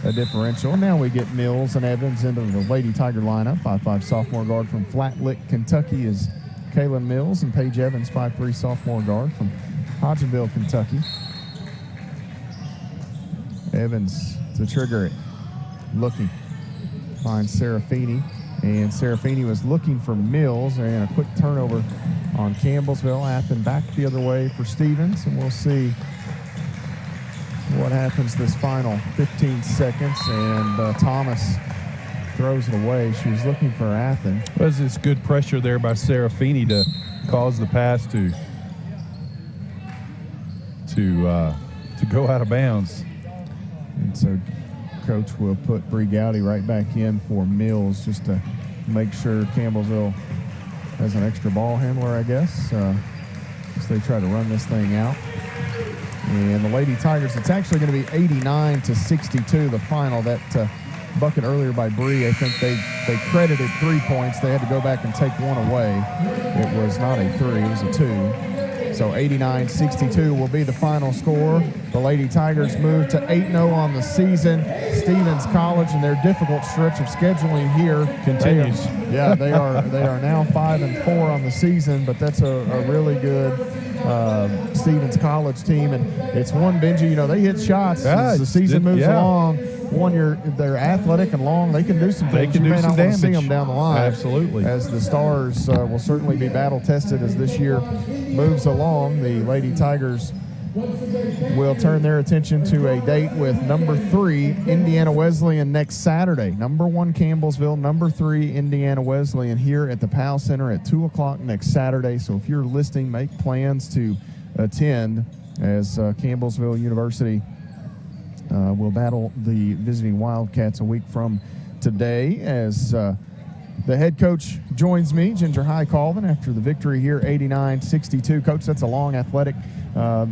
[SPEAKER 1] a differential. And now we get Mills and Evans into the Lady Tiger lineup. 5'5" sophomore guard from Flat Lick, Kentucky is Kaylin Mills, and Paige Evans, 5'3" sophomore guard from Hodgenville, Kentucky. Evans to trigger it. Looking. Finds Serafini. And Serafini was looking for Mills, and a quick turnover on Campbellsville. Athens back the other way for Stevens, and we'll see what happens this final 15 seconds. And Thomas throws it away. She was looking for Athens.
[SPEAKER 2] Was this good pressure there by Serafini to cause the pass to go out of bounds?
[SPEAKER 1] And so Coach will put Bree Gowdy right back in for Mills just to make sure Campbellsville has an extra ball handler, I guess, as they try to run this thing out. And the Lady Tigers, it's actually going to be 89-62, the final. That bucket earlier by Bree, I think they credited 3 points. They had to go back and take one away. It was not a 3, it was a 2. So 89-62 will be the final score. The Lady Tigers move to 8-0 on the season. Stevens College and their difficult stretch of scheduling here
[SPEAKER 2] continues.
[SPEAKER 1] They are now 5-4 on the season, but that's a really good Stevens College team. And it's one, Benji, they hit shots as the season moves along. They're athletic and long. They can do some things. You may not want to see them down the line.
[SPEAKER 2] Absolutely.
[SPEAKER 1] As the Stars will certainly be battle tested as this year moves along. The Lady Tigers will turn their attention to a date with number 3 Indiana Wesleyan next Saturday. Number 1 Campbellsville, number 3 Indiana Wesleyan here at the Powell Center at 2 o'clock next Saturday. So if you're listening, make plans to attend as Campbellsville University will battle the visiting Wildcats a week from today, as the head coach joins me, Ginger High Colvin, after the victory here, 89-62. Coach, that's a long, athletic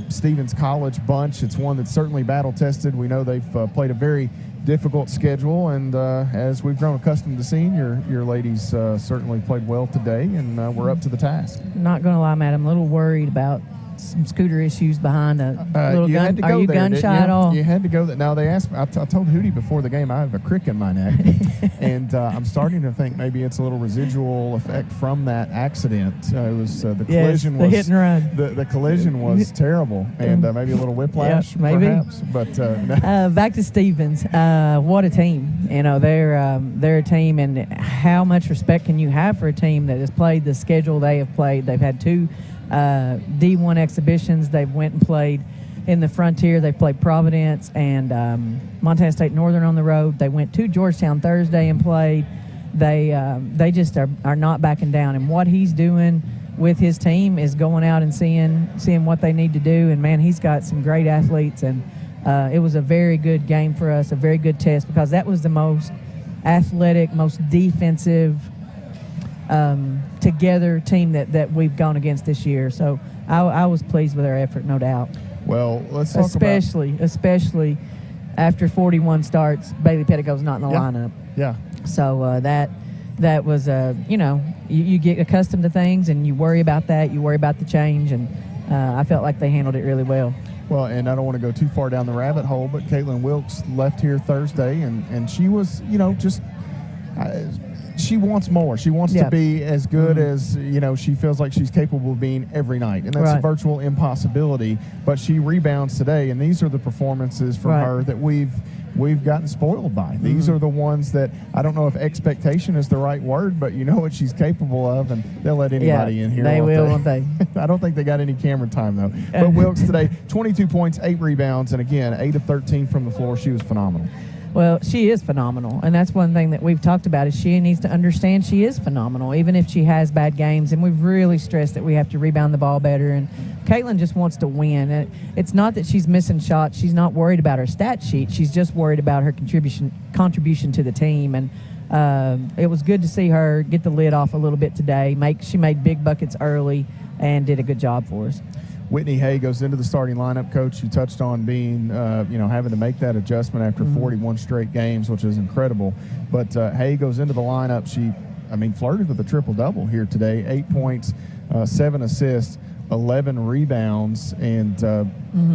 [SPEAKER 1] Stevens College bunch. It's one that's certainly battle-tested. We know they've played a very difficult schedule, and as we've grown accustomed to seeing, your ladies certainly played well today, and we're up to the task.
[SPEAKER 4] Not going to lie, Matt, I'm a little worried about some scooter issues behind a little
[SPEAKER 1] you
[SPEAKER 4] gun.
[SPEAKER 1] had to
[SPEAKER 4] Are
[SPEAKER 1] go
[SPEAKER 4] you
[SPEAKER 1] there,
[SPEAKER 4] gun
[SPEAKER 1] didn't
[SPEAKER 4] shy at
[SPEAKER 1] you?
[SPEAKER 4] all?
[SPEAKER 1] You had to go there. Now, they asked me, I told Hootie before the game I have a crick in my neck, and I'm starting to think maybe it's a little residual effect from that accident. It was the collision
[SPEAKER 4] the hit and run.
[SPEAKER 1] The collision was terrible, and maybe a little whiplash,
[SPEAKER 4] maybe.
[SPEAKER 1] perhaps. But
[SPEAKER 4] back to Stevens. What a team! You know, they're a team, and how much respect can you have for a team that has played the schedule they have played? They've had 2 D1 exhibitions. They've went and played in the Frontier. They played Providence and Montana State Northern on the road. They went to Georgetown Thursday and played. They just are not backing down. And what he's doing with his team is going out and seeing what they need to do. And, man, he's got some great athletes. And it was a very good game for us, a very good test, because that was the most athletic, most defensive together team that we've gone against this year. So I was pleased with our effort, no doubt.
[SPEAKER 1] Well, let's talk
[SPEAKER 4] especially after 41 starts, Bailey Petticoat's not in the lineup.
[SPEAKER 1] Yeah.
[SPEAKER 4] So that was you get accustomed to things and you worry about that. You worry about the change, and I felt like they handled it really well.
[SPEAKER 1] Well, and I don't want to go too far down the rabbit hole, but Caitlin Wilkes left here Thursday, and she was, she wants more. She wants to be as good as, she feels like she's capable of being every night. And that's a virtual impossibility. But she rebounds today, and these are the performances from her that we've gotten spoiled by. These are the ones that, I don't know if expectation is the right word, but you know what she's capable of, and they'll let anybody in here.
[SPEAKER 4] They will, won't they?
[SPEAKER 1] I don't think they got any camera time, though. But Wilkes today, 22 points, 8 rebounds, and again, 8 of 13 from the floor. She was phenomenal.
[SPEAKER 4] Well, she is phenomenal, and that's one thing that we've talked about is she needs to understand she is phenomenal, even if she has bad games, and we've really stressed that we have to rebound the ball better, and Caitlin just wants to win. It's not that she's missing shots. She's not worried about her stat sheet. She's just worried about her contribution to the team, and it was good to see her get the lid off a little bit today. She made big buckets early and did a good job for us.
[SPEAKER 1] Whitney Hay goes into the starting lineup. Coach, you touched on being, having to make that adjustment after 41 straight games, which is incredible. But Hay goes into the lineup. She, flirted with a triple-double here today. 8 points, 7 assists, 11 rebounds, and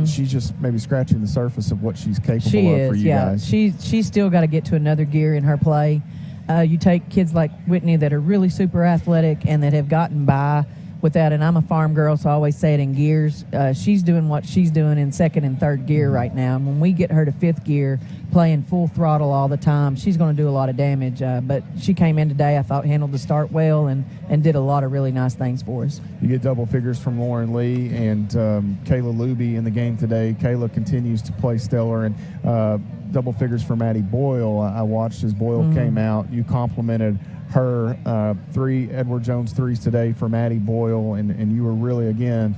[SPEAKER 1] she's just maybe scratching the surface of what she's capable of for you guys.
[SPEAKER 4] She's still got to get to another gear in her play. You take kids like Whitney that are really super athletic and that have gotten by with that, and I'm a farm girl, so I always say it in gears. She's doing what she's doing in second and third gear right now. And when we get her to fifth gear, playing full throttle all the time, she's going to do a lot of damage. But she came in today, I thought, handled the start well and did a lot of really nice things for us.
[SPEAKER 1] You get double figures from Lauren Lee and Kayla Luby in the game today. Kayla continues to play stellar, and double figures for Maddie Boyle. I watched as Boyle came out. You complimented her 3 Edward Jones threes today for Maddie Boyle, and you were really, again,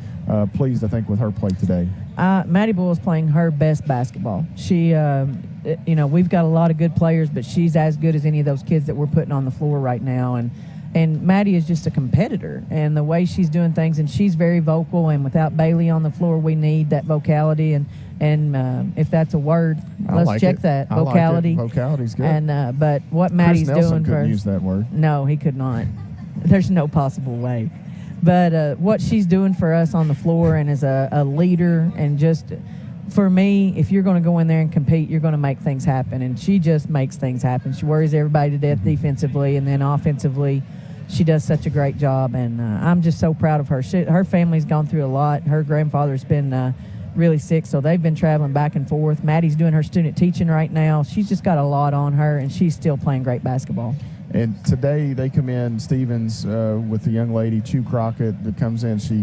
[SPEAKER 1] pleased, I think, with her play today.
[SPEAKER 4] Maddie Boyle is playing her best basketball. She, we've got a lot of good players, but she's as good as any of those kids that we're putting on the floor right now. And Maddie is just a competitor, and the way she's doing things, and she's very vocal, and without Bailey on the floor, we need that vocality, and if that's a word, let's check that. Vocality.
[SPEAKER 1] Like it. Vocality's good.
[SPEAKER 4] And but what Maddie's
[SPEAKER 1] Chris Nelson
[SPEAKER 4] doing
[SPEAKER 1] couldn't
[SPEAKER 4] for
[SPEAKER 1] use that word.
[SPEAKER 4] No, he could not. There's no possible way. But what she's doing for us on the floor and as a leader, and just for me, if you're going to go in there and compete, you're going to make things happen, and she just makes things happen. She worries everybody to death defensively, and then offensively, she does such a great job, and I'm just so proud of her. Her family's gone through a lot. Her grandfather's been really sick, so they've been traveling back and forth. Maddie's doing her student teaching right now. She's just got a lot on her, and she's still playing great basketball. And today they come in, Stevens, with the young lady, Chu Crockett, that comes in. She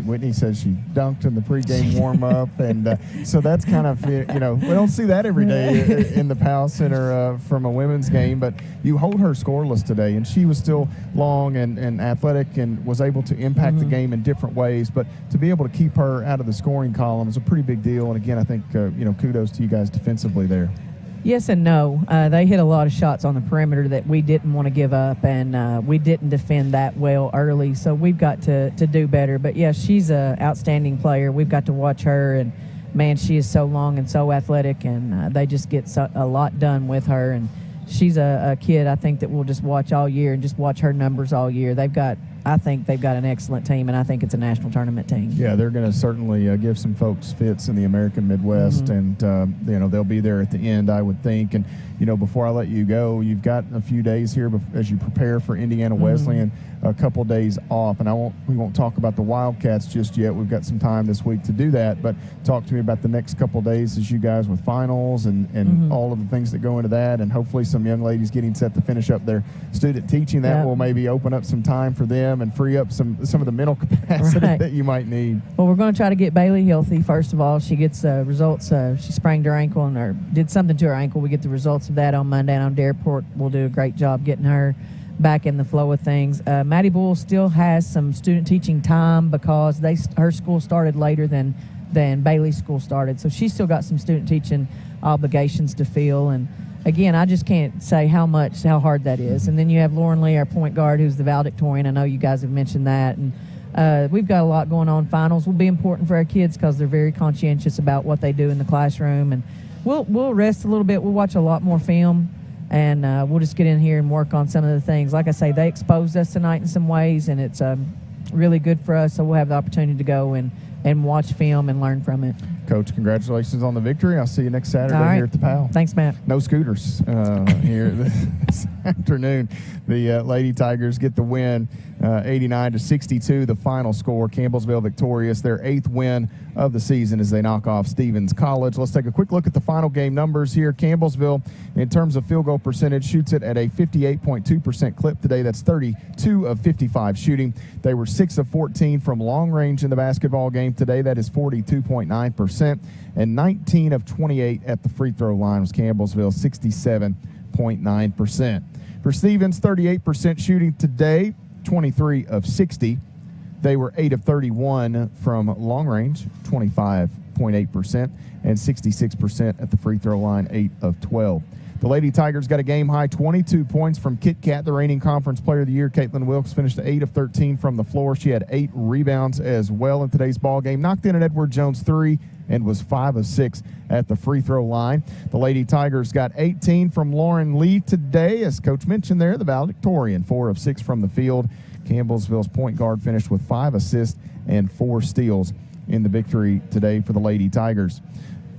[SPEAKER 4] Whitney says she dunked in the pregame warm-up, and so that's kind of, we don't see that every day in the Powell Center from a women's game, but you hold her scoreless today, and she was still long and athletic and was able to impact the game in different ways, but to be able to keep her out of the scoring column is a pretty big deal, and again, I think, kudos to you guys defensively there. Yes and no. They hit a lot of shots on the perimeter that we didn't want to give up, and we didn't defend that well early, so we've got to do better. But, yeah, she's an outstanding player. We've got to watch her, and, man, she is so long and so athletic, and they just get a lot done with her. And she's a kid, I think, that we'll just watch all year and just watch her numbers all year. They've got I think they've got an excellent team, and I think it's a national tournament team.
[SPEAKER 1] Yeah, they're going to certainly give some folks fits in the American Midwest, and they'll be there at the end, I would think. And before I let you go, you've got a few days here as you prepare for Indiana Wesleyan, a couple days off, and we won't talk about the Wildcats just yet. We've got some time this week to do that, but talk to me about the next couple days as you guys with finals and all of the things that go into that, and hopefully some young ladies getting set to finish up their student teaching. That will maybe open up some time for them and free up some of the mental capacity that you might need.
[SPEAKER 4] Well, we're going to try to get Bailey healthy. First of all, she gets results. She sprained her ankle or did something to her ankle. We get the results of that on Monday, and on Dareport we'll do a great job getting her back in the flow of things. Maddie Bull still has some student teaching time because her school started later than Bailey's school started, so she's still got some student teaching obligations to fill. And again, I just can't say how hard that is. And then you have Lauren Lee, our point guard, who's the valedictorian. I know you guys have mentioned that, and we've got a lot going on. Finals will be important for our kids because they're very conscientious about what they do in the classroom. And we'll rest a little bit. We'll watch a lot more film. And we'll just get in here and work on some of the things. Like I say, they exposed us tonight in some ways, and it's really good for us. So we'll have the opportunity to go and watch film and learn from it.
[SPEAKER 1] Coach, congratulations on the victory. I'll see you next Saturday here at the PAL.
[SPEAKER 4] Thanks, Matt.
[SPEAKER 1] No scooters here this afternoon. The Lady Tigers get the win, 89-62, the final score. Campbellsville victorious, their 8th win of the season as they knock off Stevens College. Let's take a quick look at the final game numbers here. Campbellsville, in terms of field goal percentage, shoots it at a 58.2% clip today. That's 32 of 55 shooting. They were 6 of 14 from long range in the basketball game today. That is 42.9%. And 19 of 28 at the free throw line was Campbellsville, 67.9%. For Stevens, 38% shooting today, 23 of 60. They were 8 of 31 from long range, 25.8%, and 66% at the free throw line, 8 of 12. The Lady Tigers got a game-high 22 points from Kit Kat, the reigning Conference Player of the Year. Caitlin Wilkes finished 8 of 13 from the floor. She had 8 rebounds as well in today's ball game. Knocked in an Edward Jones 3 and was 5 of 6 at the free throw line. The Lady Tigers got 18 from Lauren Lee today. As Coach mentioned there, the valedictorian, 4 of 6 from the field. Campbellsville's point guard finished with 5 assists and 4 steals in the victory today for the Lady Tigers.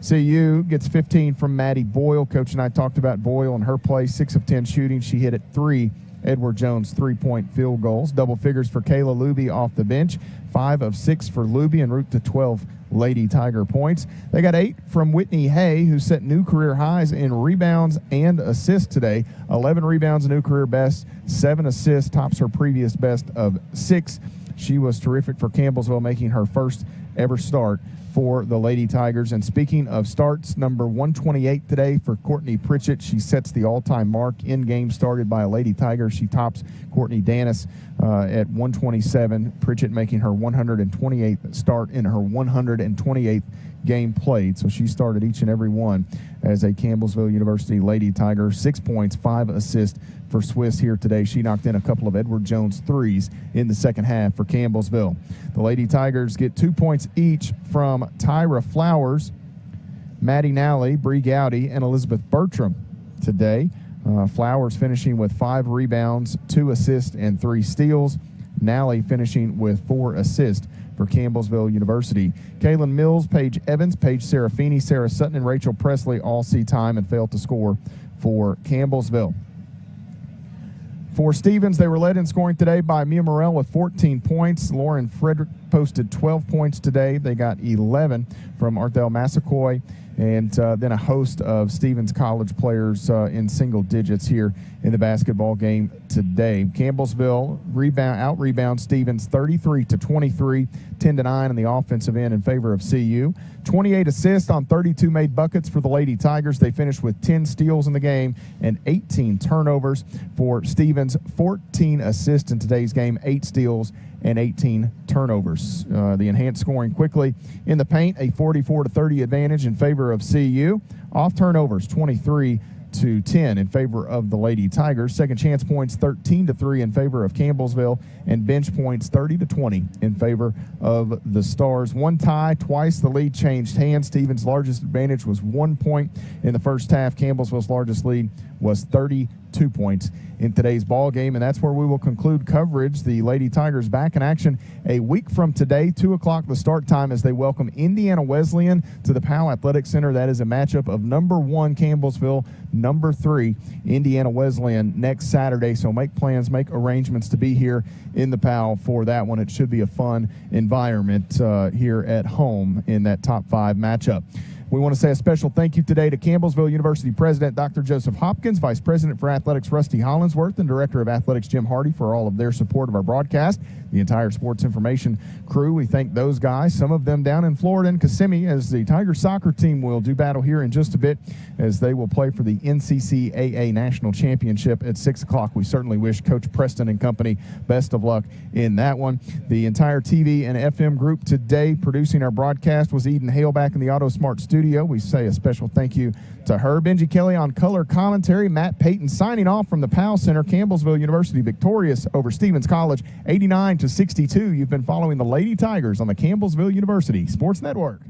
[SPEAKER 1] CU gets 15 from Maddie Boyle. Coach and I talked about Boyle and her play, 6 of 10 shooting. She hit it 3 Edward Jones 3-point field goals. Double figures for Kayla Luby off the bench, 5 of 6 for Luby en route to 12 Lady Tiger points. They got 8 from Whitney Hay, who set new career highs in rebounds and assists today. 11 rebounds, a new career best, 7 assists, tops her previous best of 6. She was terrific for Campbellsville, making her first ever start for the Lady Tigers. And speaking of starts, number 128 today for Courtney Pritchett. She sets the all-time mark in games started by a Lady Tiger. She tops Courtney Danis at 127. Pritchett making her 128th start in her 128th game played. So she started each and every one as a Campbellsville University Lady Tiger. 6 points, 5 assists for Swiss here today. She knocked in a couple of Edward Jones threes in the second half for Campbellsville. The Lady Tigers get 2 points each from Tyra Flowers, Maddie Nally, Bree Gowdy, and Elizabeth Bertram today. Flowers finishing with 5 rebounds, 2 assists, and 3 steals. Nally finishing with 4 assists for Campbellsville University. Kaylin Mills, Paige Evans, Paige Serafini, Sarah Sutton, and Rachel Presley all see time and failed to score for Campbellsville. For Stevens, they were led in scoring today by Mia Morrell with 14 points. Lauren Frederick posted 12 points today. They got 11 from Arthel Massaquoi, and then a host of Stevens College players in single digits here in the basketball game today. Campbellsville out-rebound Stevens 33-23, 10-9 on the offensive end in favor of CU. 28 assists on 32 made buckets for the Lady Tigers. They finished with 10 steals in the game and 18 turnovers for Stevens. 14 assists in today's game, 8 steals and 18 turnovers. The enhanced scoring quickly in the paint, a 44-30 advantage in favor of CU. Off turnovers, 23-10 in favor of the Lady Tigers. Second chance points, 13-3 in favor of Campbellsville, and bench points, 30-20 in favor of the Stars. One tie, twice the lead changed hands. Stevens' largest advantage was 1 point in the first half. Campbellsville's largest lead was 30 2 points in today's ball game, and that's where we will conclude coverage. The Lady Tigers back in action a week from today, 2 o'clock the start time, as they welcome Indiana Wesleyan to the Powell Athletic Center. That is a matchup of number 1 Campbellsville, number 3 Indiana Wesleyan next Saturday. So make plans, make arrangements to be here in the Powell for that one. It should be a fun environment here at home in that top 5 matchup. We want to say a special thank you today to Campbellsville University President Dr. Joseph Hopkins, Vice President for Athletics Rusty Hollinsworth, and Director of Athletics Jim Hardy for all of their support of our broadcast. The entire sports information crew, we thank those guys, some of them down in Florida and Kissimmee, as the Tiger soccer team will do battle here in just a bit as they will play for the NCCAA National Championship at 6 o'clock. We certainly wish Coach Preston and company best of luck in that one. The entire TV and FM group today producing our broadcast was Eden Hale back in the Auto Smart studio. We say a special thank you to her. Benji Kelly on color commentary. Matt Payton signing off from the Powell Center. Campbellsville University victorious over Stevens College, 89-62. You've been following the Lady Tigers on the Campbellsville University Sports Network.